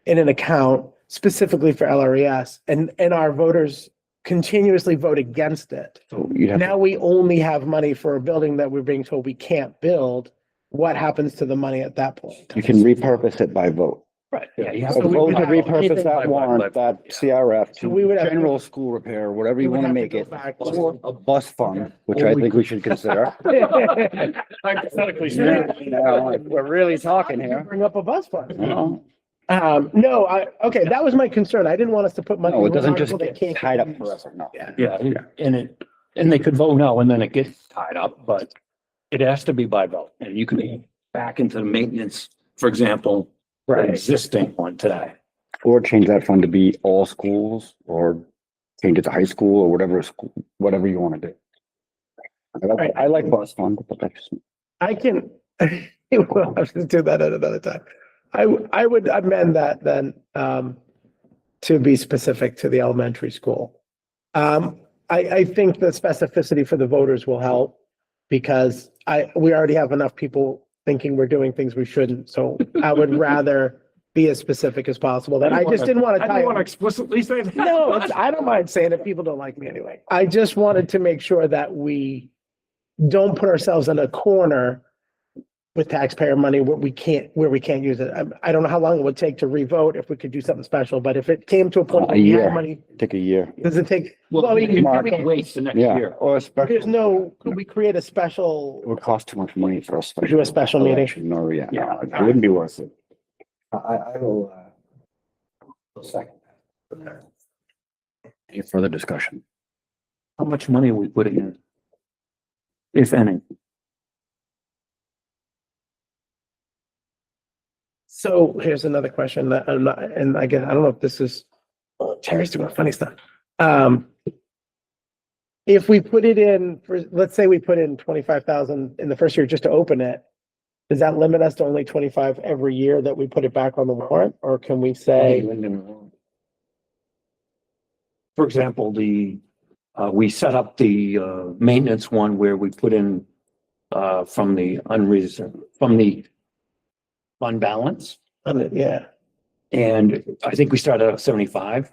Speaker 8: in an account specifically for LRES, and our voters continuously vote against it.
Speaker 1: So you'd have.
Speaker 8: Now we only have money for a building that we're being told we can't build. What happens to the money at that point?
Speaker 1: You can repurpose it by vote.
Speaker 11: Right, yeah, you have
Speaker 1: So
Speaker 11: to
Speaker 1: vote to
Speaker 11: anything
Speaker 1: repurpose that
Speaker 11: by-
Speaker 1: warrant, that CRF
Speaker 8: So we would
Speaker 1: to
Speaker 8: have-
Speaker 1: general school repair, whatever you
Speaker 8: We would
Speaker 1: want to
Speaker 8: have
Speaker 1: make
Speaker 8: go
Speaker 1: it.
Speaker 8: back
Speaker 1: Or a bus fund, which I think we should consider.
Speaker 11: Hypothetically
Speaker 1: Yeah,
Speaker 11: speaking.
Speaker 1: you know, like, we're really talking here.
Speaker 8: Bring up a bus fund.
Speaker 1: No,
Speaker 8: No, okay, that was my concern. I didn't want us to put money.
Speaker 1: No, it
Speaker 8: in
Speaker 1: doesn't
Speaker 8: one
Speaker 1: just
Speaker 8: article
Speaker 1: get
Speaker 8: that can't
Speaker 1: tied up
Speaker 8: used.
Speaker 1: forever, no.
Speaker 11: Yeah, and they could vote no, and then it gets tied up, but it has to be by vote. And you can be back into the maintenance, for example, the
Speaker 8: Right.
Speaker 11: existing one today.
Speaker 1: Or change that fund to be all schools, or change it to high school, or whatever school, whatever you want to do. I like bus fund, but that's just.
Speaker 8: I can, we'll have to do that at another time. I would amend that then, to be specific to the elementary school. I think the specificity for the voters will help because we already have enough people thinking we're doing things we shouldn't. So I would rather be as specific as possible. That I just didn't want to
Speaker 11: I
Speaker 8: tie.
Speaker 11: didn't want to explicitly say that.
Speaker 8: No, I don't mind saying it. People don't like me anyway. I just wanted to make sure that we don't put ourselves in a corner with taxpayer money where we can't use it. I don't know how long it would take to revote if we could do something special, but if it came to a point
Speaker 1: A
Speaker 8: where we
Speaker 1: year.
Speaker 8: had money,
Speaker 1: Take a year.
Speaker 8: does it take?
Speaker 11: Well,
Speaker 8: you
Speaker 11: you
Speaker 8: can-
Speaker 11: can wait the next
Speaker 1: Yeah,
Speaker 11: year.
Speaker 1: or a special.
Speaker 8: There's no, could we create a special?
Speaker 1: It would cost too much money for a special.
Speaker 8: Do a special meeting.
Speaker 1: election. No, yeah,
Speaker 11: Yeah.
Speaker 1: no, it wouldn't be worth it. I will, second. Any further discussion?
Speaker 11: How much money are we putting in? If any?
Speaker 8: So here's another question that I'm not, and I guess, I don't know if this is, Terry's doing funny stuff. If we put it in, for, let's say we put in 25,000 in the first year just to open it, does that limit us to only 25 every year that we put it back on the warrant? Or can we say,
Speaker 11: For example, we set up the, maintenance one where we put in, from the fund balance.
Speaker 8: yeah,
Speaker 11: And I think we started at 75.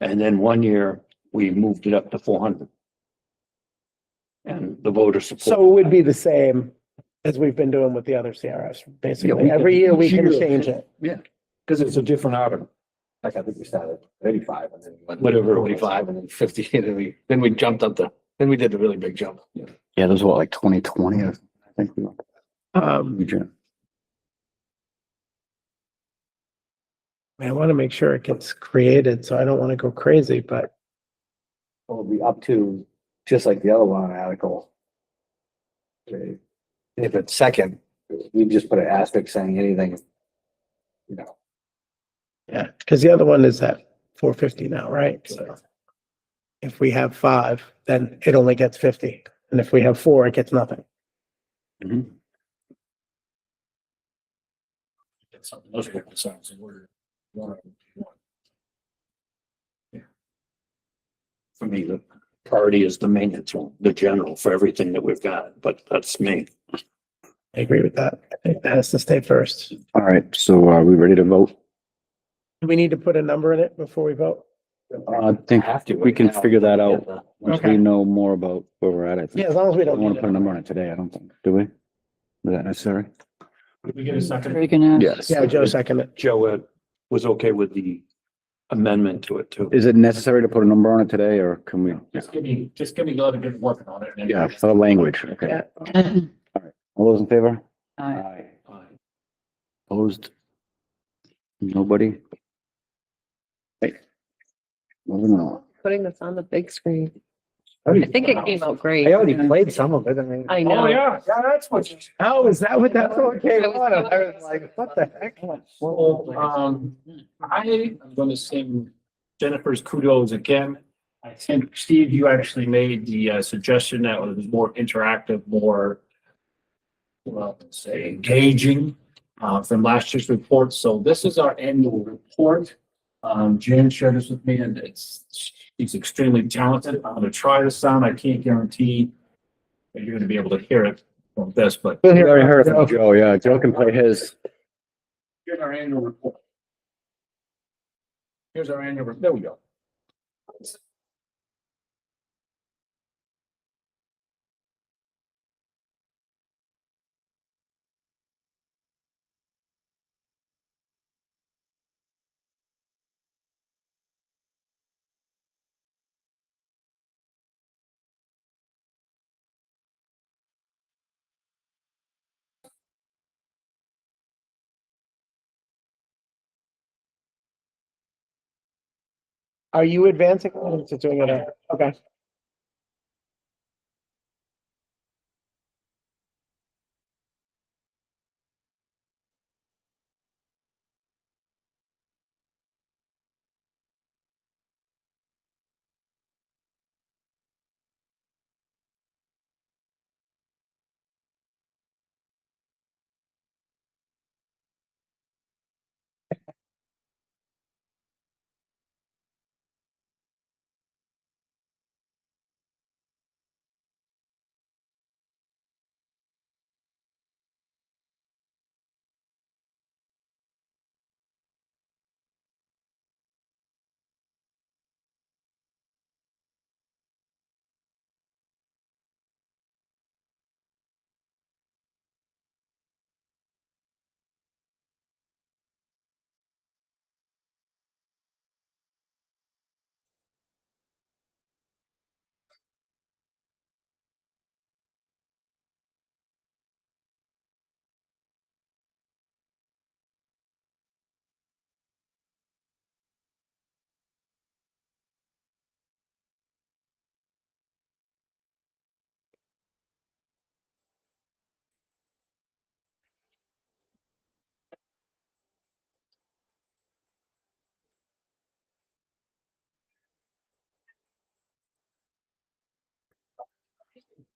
Speaker 11: And then one year we moved it up to 400. And the voter support.
Speaker 8: so it would be the same as we've been doing with the other CRFs,
Speaker 11: Yeah,
Speaker 8: basically.
Speaker 11: we
Speaker 8: Every
Speaker 11: can-
Speaker 8: year we can
Speaker 11: each year.
Speaker 8: change it.
Speaker 11: Because it's a different article.
Speaker 14: Like I think we started at 35 and then. we went to
Speaker 11: Whatever.
Speaker 14: 45 and then 50, and then we jumped up then we did a really big jump.
Speaker 1: Yeah, there's what, like 2020, I think we went. Region.
Speaker 8: I want to make sure it gets created, so I don't want to go crazy, but
Speaker 14: It'll be up to, just like the other one article. Okay. If it's second, we just put an asterisk saying anything. You know,
Speaker 8: yeah, because the other one is at 450 now, right? So if we have 5, then it only gets 50. And if we have 4, it gets nothing.
Speaker 11: Something else with the signs and order. For me, the priority is the maintenance one, the general for everything that we've got, but that's me.
Speaker 8: I agree with that. I think that has to stay first.
Speaker 1: All right, so are we ready to vote?
Speaker 8: Do we need to put a number in it before we vote?
Speaker 1: I think we can figure that out once
Speaker 8: Okay.
Speaker 1: we know more about where we're at, I
Speaker 8: Yeah,
Speaker 1: think.
Speaker 8: as long as we
Speaker 1: I don't
Speaker 8: don't.
Speaker 1: want
Speaker 8: need
Speaker 1: to put a
Speaker 8: it.
Speaker 1: number on it today, I don't think, do we? Is that necessary?
Speaker 11: Did we get a second?
Speaker 10: You can ask.
Speaker 1: Yes.
Speaker 8: Yeah, Joe seconded.
Speaker 11: Joe was okay with the amendment to it too.
Speaker 1: Is it necessary to put a number on it today, or can we?
Speaker 11: Just give me a little bit working on it. and then-
Speaker 1: Yeah, for the language, okay.
Speaker 8: Yeah.
Speaker 1: All those in favor?
Speaker 10: Aye.
Speaker 1: Opposed? Nobody? Right. Moving on.
Speaker 13: Putting this on the big screen. I think it came out great.
Speaker 14: I already played some of it, I mean.
Speaker 13: I know.
Speaker 11: yeah, that's what.
Speaker 8: Oh, is that what that's what came
Speaker 13: I was
Speaker 8: on? I was like, what the heck?
Speaker 11: Well, I am gonna sing Jennifer's kudos again. I think, Steve, you actually made the suggestion that it was more interactive, more, well, let's say engaging from last year's report. So this is our annual report. Jan shared this with me and she's extremely talented. I'm gonna try this sound. I can't guarantee that you're gonna be able to hear it from this, but
Speaker 1: We already heard it from Joe, yeah, Joe can play his.
Speaker 11: here's our annual report. Here's our annual, there we go.
Speaker 8: Are you advancing? It's doing it. Okay.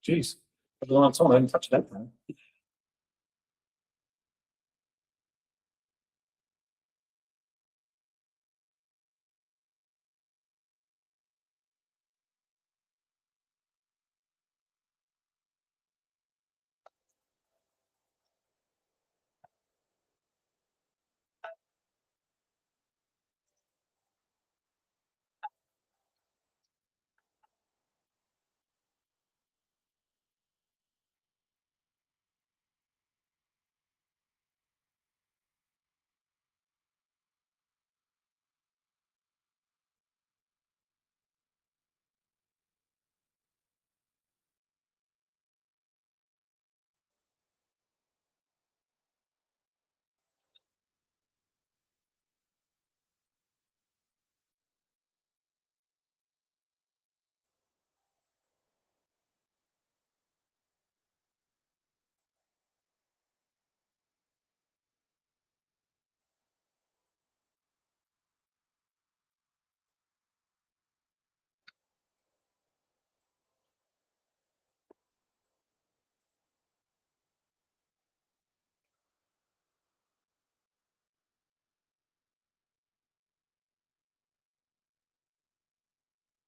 Speaker 11: Jeez, I was on someone, I didn't touch that. Man.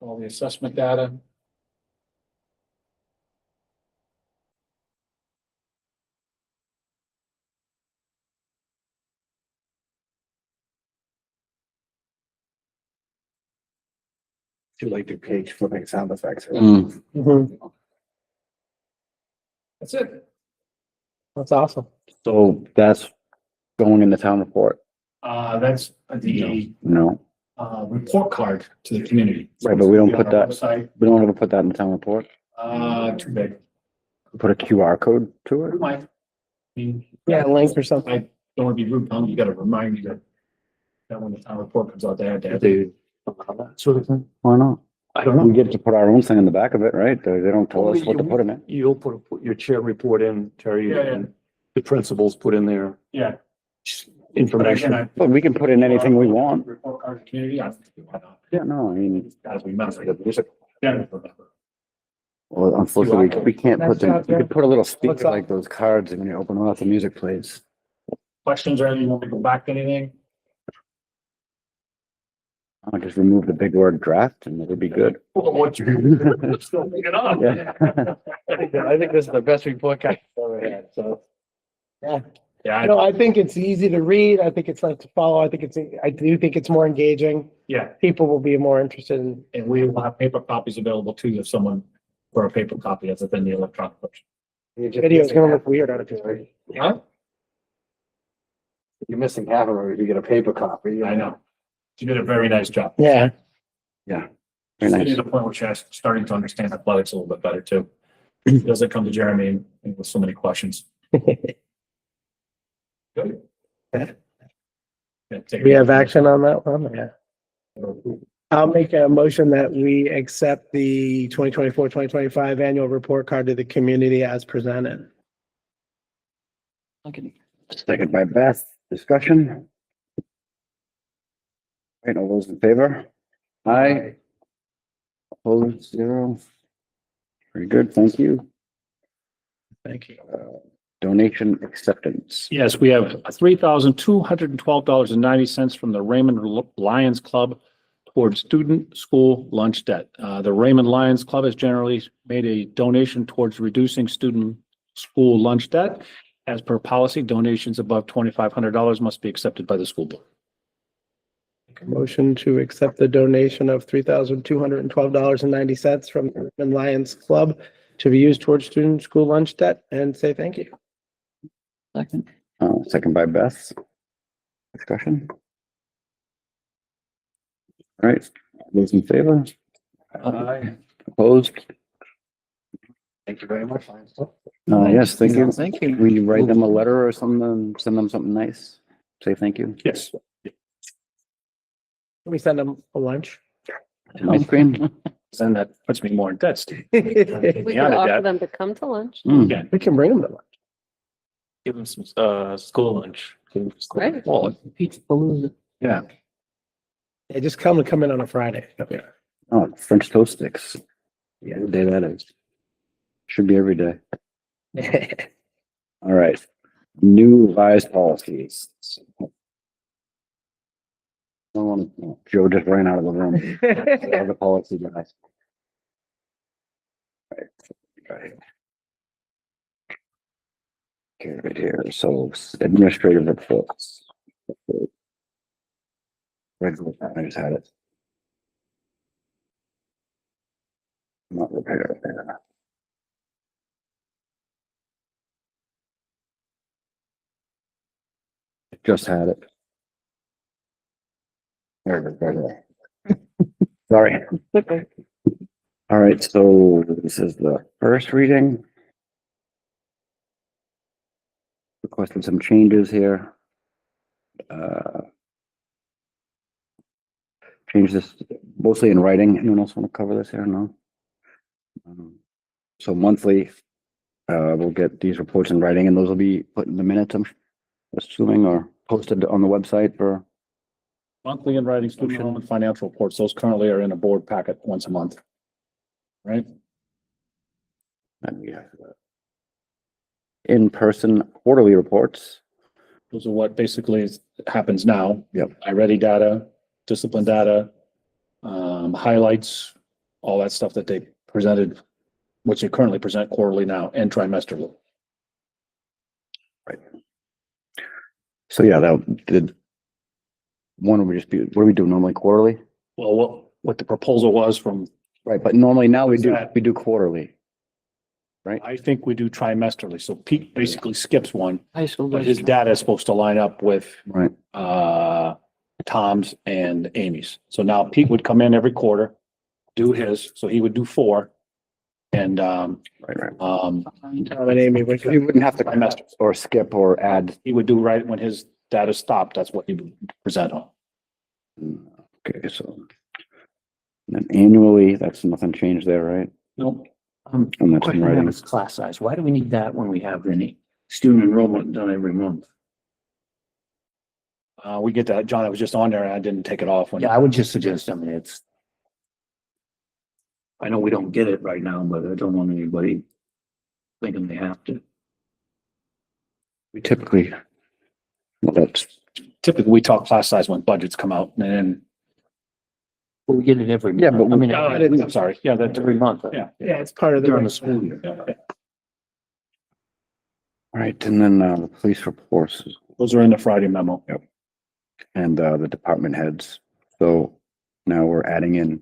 Speaker 11: All the assessment data.
Speaker 14: Too late to page flipping sound effects.
Speaker 8: Mhm.
Speaker 11: That's it.
Speaker 8: That's awesome.
Speaker 1: So that's going in the town report,
Speaker 11: That's the
Speaker 1: no,
Speaker 11: report card to the community.
Speaker 1: Right, but we don't
Speaker 11: It's on
Speaker 1: put
Speaker 11: our
Speaker 1: that-
Speaker 11: website.
Speaker 1: we don't ever put that in the town report,
Speaker 11: Too big.
Speaker 1: put a QR code to
Speaker 11: We
Speaker 1: it.
Speaker 11: might. I mean,
Speaker 8: Yeah, link or something.
Speaker 11: I don't want to be rude, Tom, you gotta remind me that when the town report comes out, they have to have
Speaker 1: Dude,
Speaker 11: sort of thing.
Speaker 1: why not?
Speaker 11: I don't know.
Speaker 1: We get to put our own thing in the back of it, right? They don't tell us what to put in it.
Speaker 11: You'll put the put your chair report in, Terry, and the principals put in there.
Speaker 7: Yeah.
Speaker 11: Information.
Speaker 1: But we can put in anything we want.
Speaker 11: Report card community, I don't think why not?
Speaker 1: Yeah, no, I mean,
Speaker 11: As we mentioned, the music. Yeah.
Speaker 1: well, unfortunately, we can't put them, you could put a little speaker like those cards and when you open them up, the music plays.
Speaker 11: Questions or anything, you want me to go back to anything?
Speaker 1: I'll just remove the big word draft and it'll be good.
Speaker 11: Well, what you, still thinking on.
Speaker 1: Yeah.
Speaker 14: I think this is the best report card I've ever had, so.
Speaker 11: Yeah,
Speaker 8: No, I think it's easy to read. I think it's nice to follow. I do think it's more engaging.
Speaker 11: yeah,
Speaker 8: People will be more interested in.
Speaker 11: and we will have paper copies available too if someone for a paper copy as in the electronic version.
Speaker 8: Video's gonna look weird on it.
Speaker 11: Huh?
Speaker 14: You're missing half of it if you get a paper copy.
Speaker 11: I know. You did a very nice job.
Speaker 8: Yeah.
Speaker 1: Very
Speaker 11: Getting
Speaker 1: nice.
Speaker 11: to the point where she's starting to understand athletics a little bit better too. Doesn't come to Jeremy and with so many questions. Good. Yeah, take
Speaker 8: We
Speaker 11: it.
Speaker 8: have action on that one. Yeah. I'll make a motion that we accept the 2024-2025 annual report card to the community as presented.
Speaker 1: Second by Beth, discussion. Right, all those in favor? Aye. Opposed, 0. Very good, thank you.
Speaker 11: Thank you.
Speaker 1: Donation acceptance.
Speaker 7: Yes, we have $3,212.90 from the Raymond Lions Club towards student school lunch debt. The Raymond Lions Club has generally made a donation towards reducing student school lunch debt. As per policy, donations above $2,500 must be accepted by the school board.
Speaker 8: Motion to accept the donation of $3,212.90 from the Urban Lions Club to be used towards student school lunch debt and say thank you.
Speaker 10: Second.
Speaker 1: Second by Beth. Discussion. All right, those in favor?
Speaker 11: Aye.
Speaker 1: Opposed?
Speaker 14: Thank you very much.
Speaker 1: Yes, thank you.
Speaker 10: Thank you.
Speaker 1: We write them a letter or something, send them something nice, say thank you.
Speaker 11: Yes.
Speaker 8: Can we send them a lunch?
Speaker 1: Ice cream?
Speaker 7: Then that puts me more in debt, Steve.
Speaker 13: We
Speaker 7: Beyond
Speaker 13: could
Speaker 7: the
Speaker 13: offer
Speaker 7: debt.
Speaker 13: them to come to lunch.
Speaker 1: Mm.
Speaker 7: Again,
Speaker 8: We can bring them to lunch.
Speaker 9: Give them some, school lunch. Give them some school
Speaker 13: Right.
Speaker 9: lunch.
Speaker 7: well,
Speaker 10: Pizza Palooza.
Speaker 7: yeah.
Speaker 8: Yeah, just come in on a Friday.
Speaker 1: Oh, French toast sticks. Yeah, what day that is. Should be every day. All right, new revised policies. I don't want to, Joe just ran out of the room. The policy guys. Right. Okay, right here, so administrative reports. Right, I just had it. Not repaired. Just had it. There it is, right there. Sorry.
Speaker 10: Okay.
Speaker 1: All right, so this is the first reading. Requested some changes here. Change this mostly in writing. Anyone else want to cover this here? No? So monthly, we'll get these reports in writing and those will be put in the minutes, I'm assuming, or posted on the website for,
Speaker 7: Monthly and writing student enrollment financial reports. Those currently are in a board packet once a month. Right?
Speaker 1: and we have in-person quarterly reports.
Speaker 7: Those are what basically happens now.
Speaker 1: Yep.
Speaker 7: iReady data, discipline data, highlights, all that stuff that they presented, which they currently present quarterly now and trimesterly.
Speaker 1: Right. So yeah, that did. One would just be, what do we do normally, quarterly?
Speaker 7: Well, what the proposal was from,
Speaker 1: Right, but normally now we
Speaker 7: That-
Speaker 1: we do quarterly.
Speaker 7: I think we do trimesterly. So Pete basically skips one,
Speaker 10: High school.
Speaker 7: but his data is supposed to line up with
Speaker 1: Right.
Speaker 7: Tom's and Amy's. So now Pete would come in every quarter, do his, so he would do 4. And,
Speaker 1: Right.
Speaker 8: Tom and Amy, which
Speaker 1: You wouldn't have to
Speaker 7: Trimesters.
Speaker 1: or skip or add.
Speaker 7: he would do right when his data stopped. That's what he would present on.
Speaker 1: Okay, so. And then annually, that's nothing changed there, right?
Speaker 11: No.
Speaker 1: And that's in
Speaker 11: Question I have
Speaker 1: writing.
Speaker 11: is class size. Why do we need that when we have any student enrollment done every month?
Speaker 7: We get that, John, I was just on there and I didn't take it off when.
Speaker 11: Yeah, I would just suggest, I mean, it's. I know we don't get it right now, but I don't want anybody thinking they have to.
Speaker 1: We typically, well, that's,
Speaker 7: Typically, we talk class size when budgets come out and then.
Speaker 11: But we get it every.
Speaker 1: Yeah, but
Speaker 11: I mean,
Speaker 7: I'm sorry, yeah, that,
Speaker 11: every month.
Speaker 7: yeah.
Speaker 8: Yeah, it's part of the.
Speaker 11: During the school year.
Speaker 1: all right, and then, the police reports
Speaker 7: Those are in the Friday memo.
Speaker 1: Yep. And, the department heads. So now we're adding in,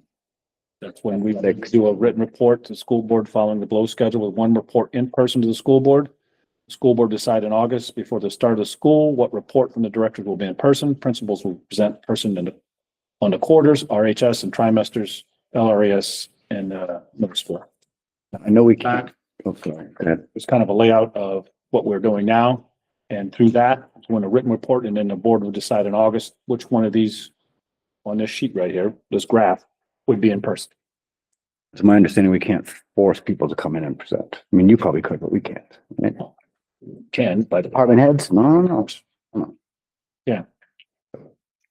Speaker 7: That's when we do a written report to the school board following the blow schedule with one report in person to the school board. The School board decide in August before the start of the school, what report from the directors will be in person. Principals will present person on the quarters, RHS and trimesters, LRAS and, middle school.
Speaker 1: I know we can't, oh, sorry, go ahead.
Speaker 7: It's kind of a layout of what we're doing now. And through that, when a written report and then the board will decide in August, which one of these on this sheet right here, this graph would be in person.
Speaker 1: It's my understanding we can't force people to come in and present. I mean, you probably could, but we can't. Right?
Speaker 7: Can, but
Speaker 1: Department heads? No.
Speaker 7: Yeah.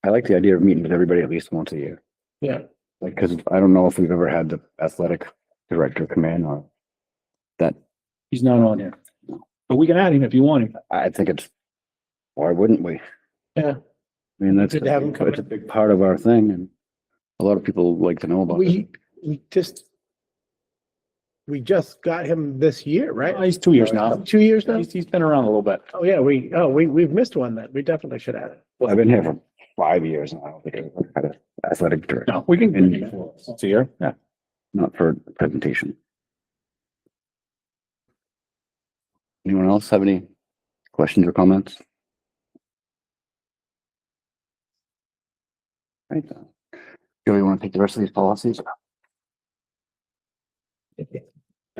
Speaker 1: I like the idea of meeting with everybody at least once a year.
Speaker 7: Yeah.
Speaker 1: Like, cause I don't know if we've ever had the athletic director come in or that,
Speaker 7: he's not on here. But we can add him if you want him.
Speaker 1: I think it's, why wouldn't we?
Speaker 7: Yeah.
Speaker 1: I mean, that's,
Speaker 8: Good to have him come
Speaker 1: it's a big part of our thing and a lot of people like to know about it.
Speaker 8: We just got him this year, right?
Speaker 7: He's 2 years now.
Speaker 8: 2 years now?
Speaker 7: He's been around a little bit.
Speaker 8: Oh, yeah, we've missed one then. We definitely should add it.
Speaker 1: Well, I've been here for 5 years now. I don't think I've ever had an athletic director,
Speaker 7: No, we can. Once a year, yeah.
Speaker 1: not for presentation. Anyone else have any questions or comments? Right. Joe, you want to take the rest of these policies?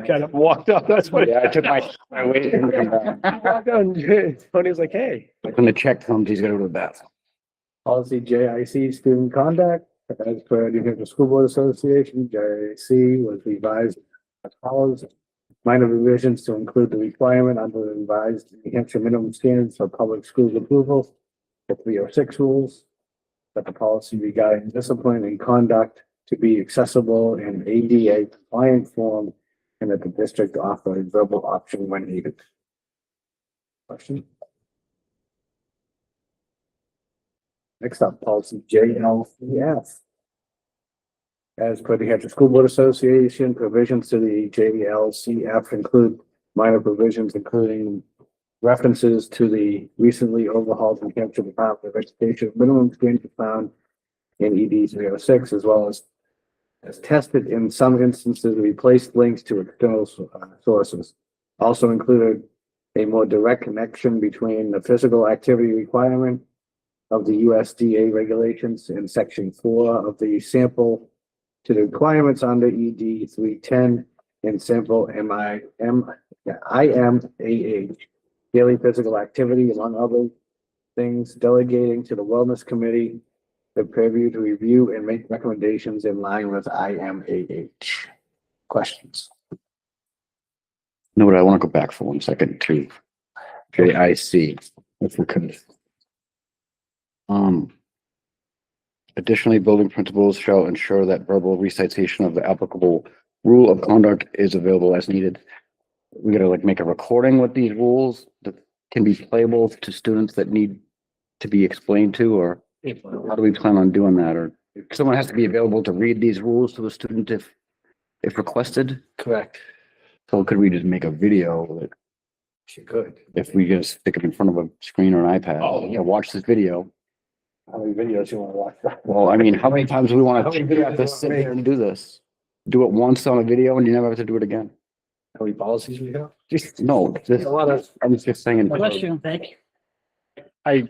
Speaker 7: Kind of walked up, that's what.
Speaker 1: Yeah, I took my weight and come back.
Speaker 8: Tony was like, hey.
Speaker 1: When the check comes, he's gotta go to the bathroom.
Speaker 14: Policy JIC student conduct, as per New Hampshire School Board Association, JIC was revised as follows. Minor revisions to include the requirement under the revised New Hampshire minimum standards for public schools approval, the 306 rules, that the policy regarding discipline and conduct to be accessible in ADA compliant form, and that the district offer a verbal option when needed. Question? Next up, policy JLCF. As per the Hampshire School Board Association, provisions to the JLCF include minor provisions, including references to the recently overhauled New Hampshire Department of Education minimum standard found in ED 306, as well as tested in some instances, replaced links to external sources. Also included a more direct connection between the physical activity requirement of the USDA regulations in section 4 of the sample to the requirements under ED 310 and sample IMAH, daily physical activity, among other things, delegating to the Wellness Committee the purview to review and make recommendations in line with IMAH. Questions?
Speaker 1: No, but I want to go back for 1 second to JIC, if we could. Additionally, building principals shall ensure that verbal recitation of the applicable rule of conduct is available as needed. We gotta like make a recording with these rules that can be playable to students that need to be explained to, or how do we plan on doing that? Or someone has to be available to read these rules to a student if requested.
Speaker 14: Correct.
Speaker 1: So could we just make a video that
Speaker 14: She could.
Speaker 1: if we just stick it in front of a screen or an iPad?
Speaker 7: Oh.
Speaker 1: Yeah, watch this video.
Speaker 14: How many videos you want to watch?
Speaker 1: Well, I mean, how many times do we want
Speaker 14: How many videos
Speaker 1: to
Speaker 14: do you
Speaker 1: have to
Speaker 14: want
Speaker 1: sit
Speaker 14: to make?
Speaker 1: there and do this? Do it once on a video and you never have to do it again?
Speaker 14: How many policies we have?
Speaker 1: No, this,
Speaker 14: A lot of.
Speaker 1: I'm just saying.
Speaker 10: Bless you. Thank you.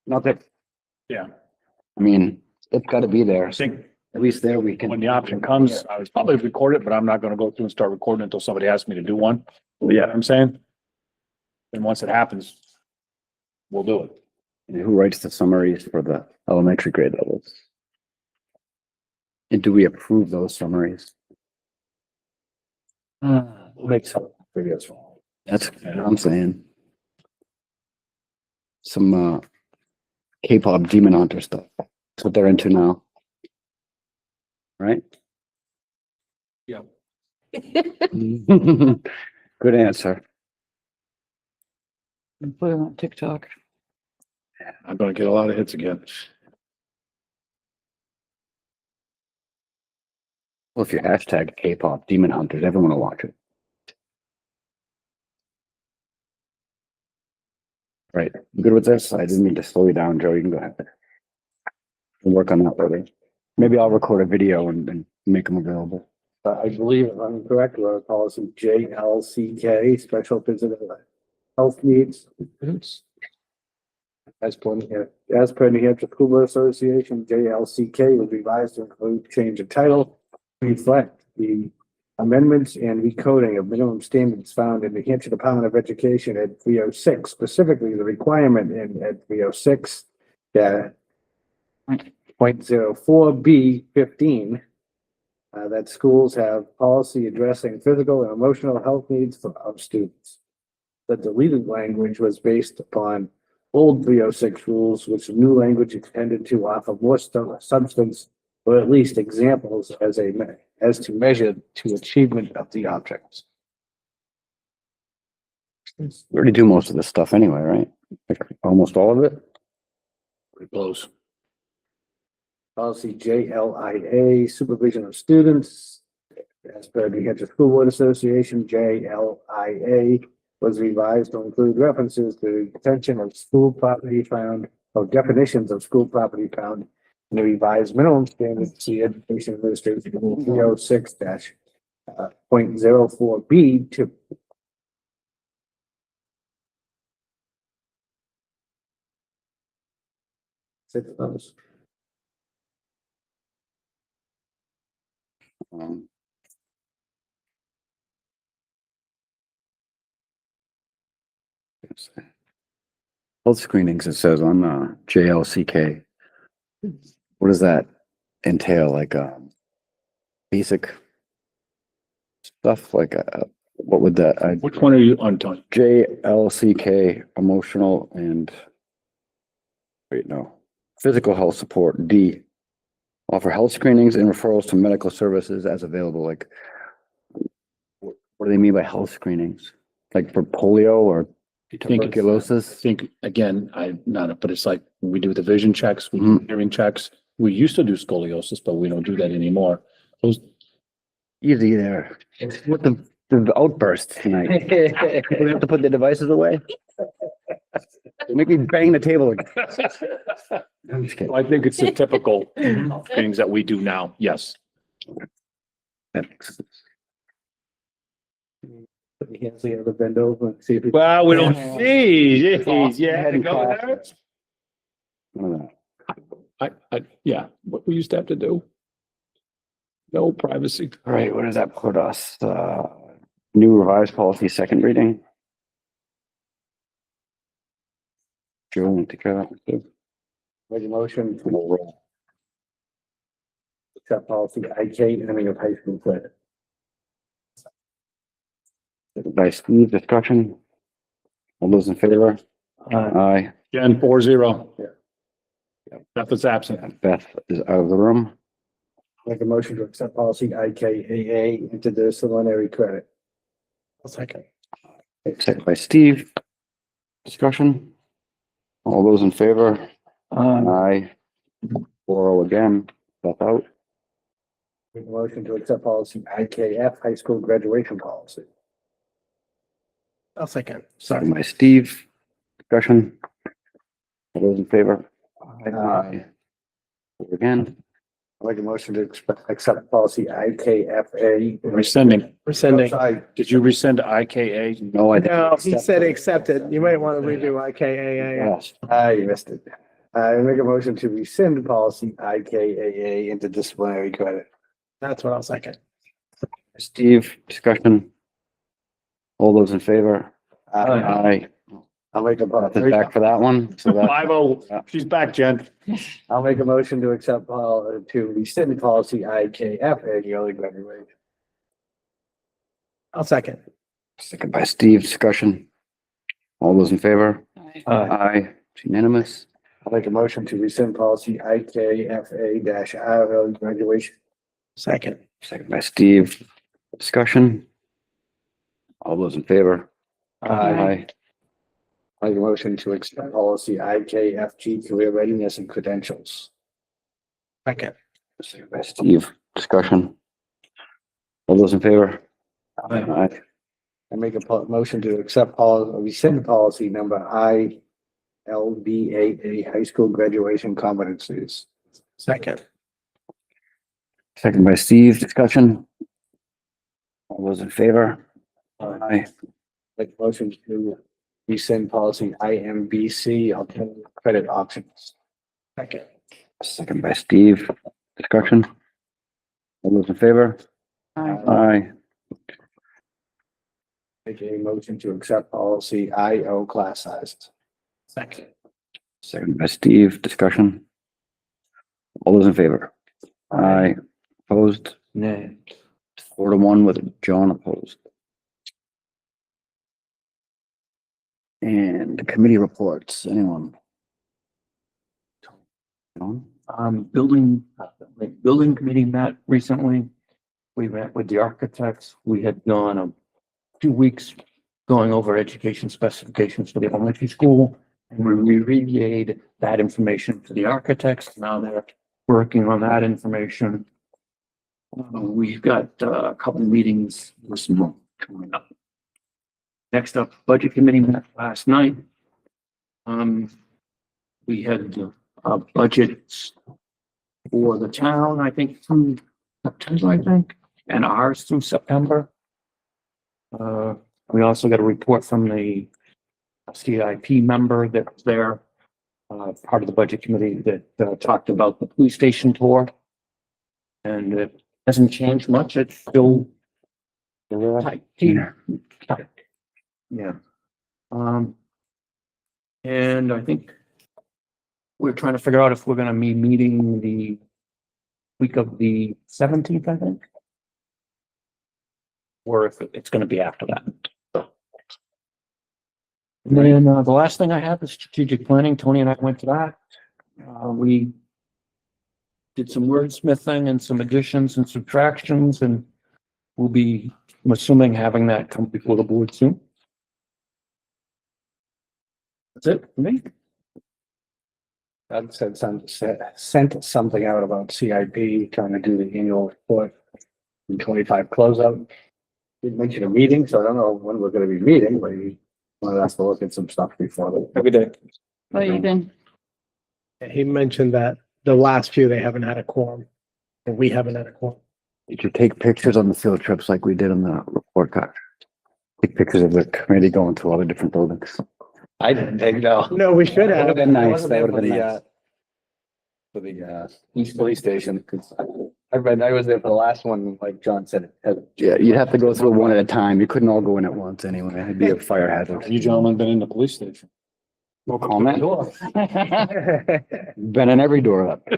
Speaker 1: Not that,
Speaker 7: Yeah,
Speaker 1: I mean, it's gotta be there.
Speaker 7: I think
Speaker 1: At least there we can.
Speaker 7: when the option comes, I would probably record it, but I'm not gonna go through and start recording until somebody asks me to do one. Yeah, I'm saying. And once it happens, we'll do it.
Speaker 1: Who writes the summaries for the elementary grade levels? And do we approve those summaries?
Speaker 14: Make some videos.
Speaker 1: That's what I'm saying. Some, K-pop Demon Hunter stuff. That's what they're into now. Right?
Speaker 11: Yeah.
Speaker 1: Good answer.
Speaker 10: Put it on TikTok.
Speaker 7: I'm gonna get a lot of hits again.
Speaker 1: Well, if you hashtag K-pop Demon Hunters, everyone will watch it. Right, you good with this? I didn't mean to slow you down, Joe. You can go ahead. We'll work on that later. Maybe I'll record a video and make them available.
Speaker 14: I believe if I'm correct, we're on policy JLCK, special visitor health needs. As per New Hampshire School Board Association, JLCK was revised to include change of title, reflect the amendments and recoding of minimum standards found in the Hampshire Department of Education at 306, specifically the requirement at 306 .04B15 that schools have policy addressing physical and emotional health needs of students. The deleted language was based upon old 306 rules, which new language intended to offer more substance or at least examples as to measure to achievement of the objects.
Speaker 1: We already do most of this stuff anyway, right? Like almost all of it.
Speaker 7: Pretty close.
Speaker 14: Policy JLIA, supervision of students. As per the Hampshire School Board Association, JLIA was revised to include references to the detention of school property found, or definitions of school property found in the revised minimum standards to the Education Administration 306-.04B2. Six of those.
Speaker 1: Health screenings, it says on JLCK. What does that entail? Like basic stuff? Like what would that?
Speaker 7: Which one are you on, Tony?
Speaker 1: JLCK, emotional and wait, no, physical health support. D, offer health screenings and referrals to medical services as available. Like, what do they mean by health screenings? Like for polio or tuberculosis?
Speaker 7: I think, again, but it's like, we do the vision checks, we do hearing checks. We used to do scoliosis, but we don't do that anymore. Those,
Speaker 1: Easy there. With the outbursts tonight. We have to put the devices away. Make me bang the table again. I'm just kidding.
Speaker 7: I think it's the typical things that we do now, yes.
Speaker 1: That makes sense.
Speaker 14: Put your hands together, bend over and see if you.
Speaker 7: Well, we don't see,
Speaker 1: Go
Speaker 7: yeah,
Speaker 1: ahead and
Speaker 7: go
Speaker 1: cough.
Speaker 7: there.
Speaker 1: None of that.
Speaker 7: Yeah, what we used to have to do. No privacy.
Speaker 1: All right, where does that put us? New revised policy, second reading. Joe, want to take care of that?
Speaker 14: Make a motion to accept policy IK, ending of high school credit.
Speaker 1: By Steve, discussion. All those in favor? Aye.
Speaker 7: Again, 4-0.
Speaker 14: Yeah.
Speaker 7: Beth is absent.
Speaker 1: Beth is out of the room.
Speaker 14: Make a motion to accept policy IKAA into disciplinary credit. I'll second.
Speaker 1: Second by Steve. Discussion. All those in favor? Aye. 4-0 again. Beth out.
Speaker 14: Make a motion to accept policy IKF, high school graduation policy. I'll second.
Speaker 1: Second by Steve. Discussion. All those in favor? Aye. 4 again.
Speaker 14: I'll make a motion to accept policy IKFA.
Speaker 7: Rescinding.
Speaker 8: Rescinding.
Speaker 14: Sorry.
Speaker 7: Did you rescind IKA?
Speaker 1: No, I
Speaker 8: No,
Speaker 1: didn't.
Speaker 8: he said accepted. You might want to redo IKAA.
Speaker 1: Yes.
Speaker 14: I missed it. I make a motion to rescind policy IKAA into disciplinary credit.
Speaker 8: That's what I'll second.
Speaker 1: Steve, discussion. All those in favor?
Speaker 14: Aye.
Speaker 1: Aye.
Speaker 14: I'll make a,
Speaker 1: Is back for that one, so that,
Speaker 7: 5-0, she's back, Jen.
Speaker 14: I'll make a motion to accept, to rescind policy IKFA, the early graduation.
Speaker 8: I'll second.
Speaker 1: second by Steve, discussion. All those in favor?
Speaker 11: Aye.
Speaker 1: It's unanimous.
Speaker 14: I'll make a motion to rescind policy IKFA dash I early graduation.
Speaker 8: Second.
Speaker 1: Second by Steve, discussion. All those in favor? Aye.
Speaker 14: I'll make a motion to accept policy IKFG career readiness and credentials.
Speaker 8: Second.
Speaker 1: Second by Steve, discussion. All those in favor? Aye.
Speaker 14: I make a motion to accept rescind policy number ILBAA high school graduation competencies.
Speaker 8: Second.
Speaker 1: Second by Steve, discussion. All those in favor? Aye.
Speaker 14: Make a motion to rescind policy IMBC alternative credit options.
Speaker 8: Second.
Speaker 1: Second by Steve, discussion. All those in favor? Aye.
Speaker 14: Make a motion to accept policy IO class sizes.
Speaker 8: Second.
Speaker 1: Second by Steve, discussion. All those in favor? Aye. Opposed?
Speaker 11: Nay.
Speaker 1: 4-1 with John opposed. And committee reports, anyone? John?
Speaker 11: Building committee met recently. We met with the architects. We had gone 2 weeks going over education specifications for the elementary school. And we relayed that information to the architects. Now they're working on that information. We've got a couple meetings this month coming up. Next up, budget committee met last night. We had budgets for the town, I think, through September, I think, and ours through September. We also got a report from the CIP member that was there, part of the budget committee that talked about the police station tour. And it hasn't changed much. It's still tight. Tight. Yeah. And I think we're trying to figure out if we're gonna be meeting the week of the 17th, I think. Or if it's gonna be after that. And then, the last thing I have is strategic planning. Tony and I went to that. We did some wordsmithing and some additions and subtractions, and we'll be, I'm assuming, having that come before the board soon. That's it for me.
Speaker 14: I've sent something out about CIP, trying to do the annual report in 25 closeout. Didn't mention a meeting, so I don't know when we're gonna be meeting, but he wanted us to look at some stuff before the.
Speaker 11: Every day.
Speaker 10: What you been?
Speaker 8: He mentioned that the last few, they haven't had a quorum, and we haven't had a quorum.
Speaker 1: Did you take pictures on the field trips like we did on the report card? Take pictures of the committee going to all the different buildings.
Speaker 14: I didn't take no.
Speaker 8: No, we should
Speaker 1: That
Speaker 8: have.
Speaker 1: would've been
Speaker 14: I
Speaker 1: nice,
Speaker 14: wasn't
Speaker 1: that
Speaker 14: there
Speaker 1: would've
Speaker 14: for
Speaker 1: been
Speaker 14: the,
Speaker 1: nice.
Speaker 14: For the, East Police Station, because I was there for the last one, like John said.
Speaker 1: Yeah, you'd have to go through one at a time. You couldn't all go in at once anyway. It'd be a fire hazard.
Speaker 7: You gentlemen been in the police station?
Speaker 1: No comment. Been in every door up.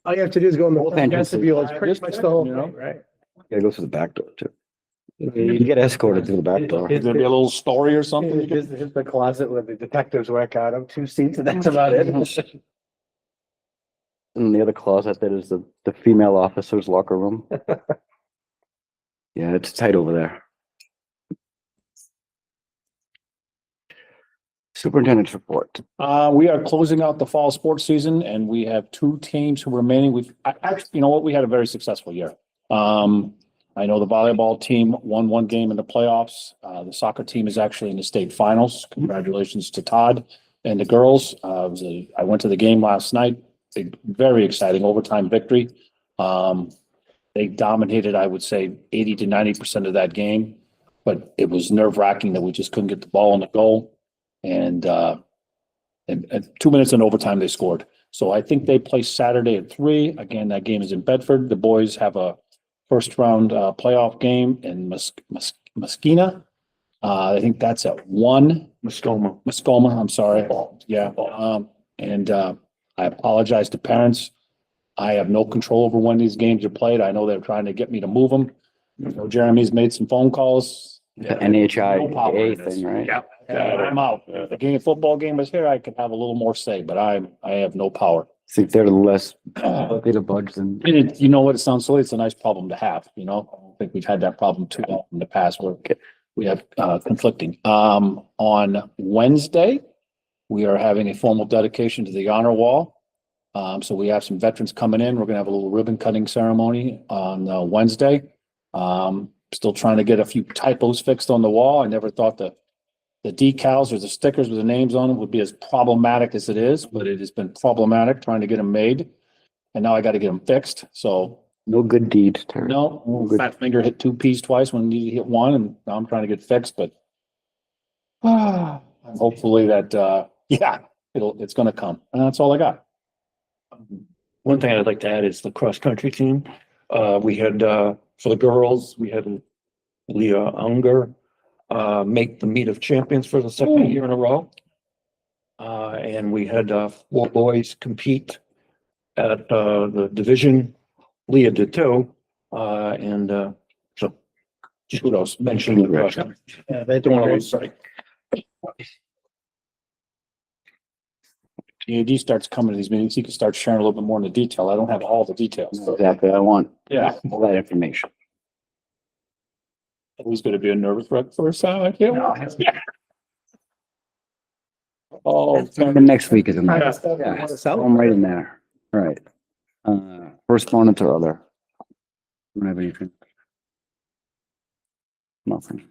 Speaker 8: All you have to do is go in the
Speaker 1: Both
Speaker 8: front
Speaker 1: entrances.
Speaker 8: vestibule. It's pretty much the whole
Speaker 7: You know?
Speaker 8: thing, right?
Speaker 1: Gotta go through the back door too. You get escorted through the back door.
Speaker 7: Is there be a little story or something? you
Speaker 14: Here's,
Speaker 7: can-
Speaker 14: here's the closet where the detectives work out of, 2 seats, and that's about it.
Speaker 1: And the other closet that is the female officer's locker room. Yeah, it's tight over there. Superintendent's report.
Speaker 7: We are closing out the fall sports season and we have 2 teams who are remaining. Actually, you know what? We had a very successful year. I know the volleyball team won 1 game in the playoffs. The soccer team is actually in the state finals. Congratulations to Todd and the girls. I went to the game last night. A very exciting overtime victory. They dominated, I would say, 80 to 90% of that game, but it was nerve wracking that we just couldn't get the ball in the goal. And 2 minutes in overtime, they scored. So I think they play Saturday at 3. Again, that game is in Bedford. The boys have a first round playoff game in Mosquina. I think that's at 1. Muskoma, I'm sorry. Yeah, and, I apologize to parents. I have no control over when these games are played. I know they're trying to get me to move them. You know, Jeremy's made some phone calls.
Speaker 1: The
Speaker 7: No power in
Speaker 1: NHIA
Speaker 7: this.
Speaker 1: thing, right?
Speaker 7: I'm out. If the football game was here, I could have a little more say, but I have no power.
Speaker 1: I think they're less likely to budge than.
Speaker 7: And you know what? It sounds silly. It's a nice problem to have, you know? I don't think we've had that problem too long in the past where we have conflicting. On Wednesday, we are having a formal dedication to the honor wall. So we have some veterans coming in. We're gonna have a little ribbon cutting ceremony on Wednesday. Still trying to get a few typos fixed on the wall. I never thought the decals or the stickers with the names on them would be as problematic as it is, but it has been problematic trying to get them made. And now I gotta get them fixed, so.
Speaker 1: No good deed, Terry.
Speaker 7: No,
Speaker 1: good.
Speaker 7: fat finger hit 2 Ps twice when you hit one, and now I'm trying to get fixed, but. Hopefully that, it's gonna come, and that's all I got.
Speaker 11: One thing I'd like to add is the cross-country team. We had, for the girls, we had Leah Unger, make the meet of champions for the second year in a row. And we had, 4 boys compete at, the division. Leah did too. So just kudos, mentioning the cross-country.
Speaker 8: Yeah, they
Speaker 11: Don't
Speaker 8: do
Speaker 11: want to
Speaker 8: great.
Speaker 11: lose sight.
Speaker 7: EAD starts coming to these meetings, he can start sharing a little bit more in the detail. I don't have all the details.
Speaker 1: Exactly. I want
Speaker 7: Yeah.
Speaker 1: all that information.
Speaker 7: Who's gonna be a nervous wreck for a second? Oh,
Speaker 1: The next week is a
Speaker 8: Kind
Speaker 1: month.
Speaker 8: of stuff you
Speaker 1: Yeah,
Speaker 8: wanna
Speaker 1: I'm
Speaker 8: sell?
Speaker 1: right in there. All right. Correspondence or other? Don't have anything. Nothing.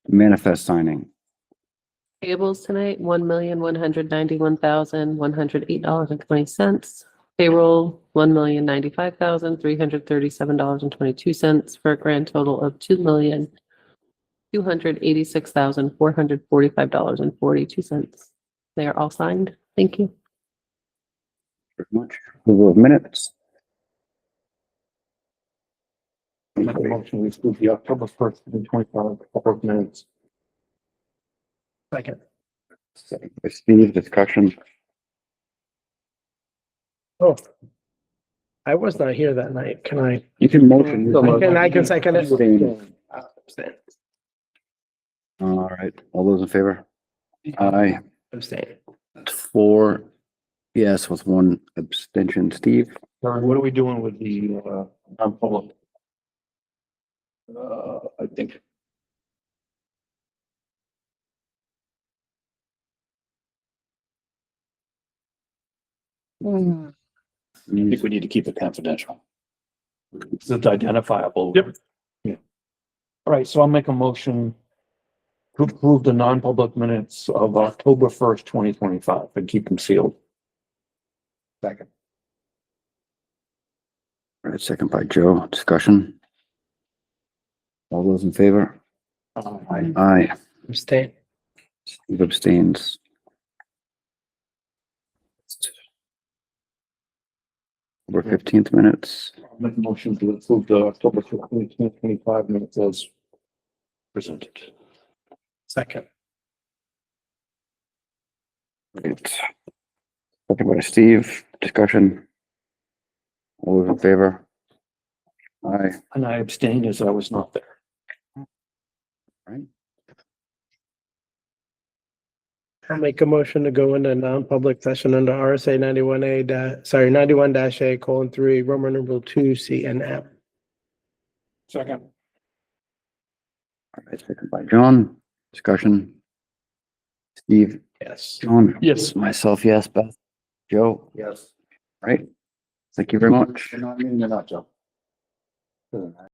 Speaker 1: Manifest signing.
Speaker 13: Payables tonight, $1,191,108.20. Payroll, $1,095,337.22 for a grand total of $2,286,445.42. They are all signed. Thank you.
Speaker 1: Very much. Approval of minutes.
Speaker 11: Make a motion, we approve the October 1st, 2025 public minutes.
Speaker 8: Second.
Speaker 1: Second by Steve, discussion.
Speaker 8: Oh. I was not here that night. Can I?
Speaker 1: You can motion.
Speaker 8: I can second it.
Speaker 1: Abstain. All right, all those in favor? Aye.
Speaker 8: Abstain.
Speaker 1: 4 yes with 1 abstention. Steve?
Speaker 11: Karen, what are we doing with the, non-public?
Speaker 7: I think. I think we need to keep it confidential.
Speaker 11: It's identifiable.
Speaker 7: Yep.
Speaker 11: Yeah. All right, so I'll make a motion to approve the non-public minutes of October 1st, 2025 and keep them sealed.
Speaker 1: Second. All right, second by Joe, discussion. All those in favor? Aye.
Speaker 8: Abstain.
Speaker 1: Steve abstains. October 15th minutes.
Speaker 11: I'll make a motion to approve the October 15th, 2025 minutes as presented.
Speaker 8: Second.
Speaker 1: Right. Second by Steve, discussion. All those in favor? Aye.
Speaker 11: And I abstained as I was not there.
Speaker 1: Right.
Speaker 8: I'll make a motion to go into non-public session under RSA 91A, 3, Roman numeral 2, C and M.
Speaker 11: Second.
Speaker 1: All right, second by John, discussion. Steve,
Speaker 8: Yes.
Speaker 1: John?
Speaker 11: Yes.
Speaker 1: Myself, yes. Beth? Joe?
Speaker 14: Yes.
Speaker 1: Right. Thank you very much.
Speaker 12: You're not meaning you're not, Joe.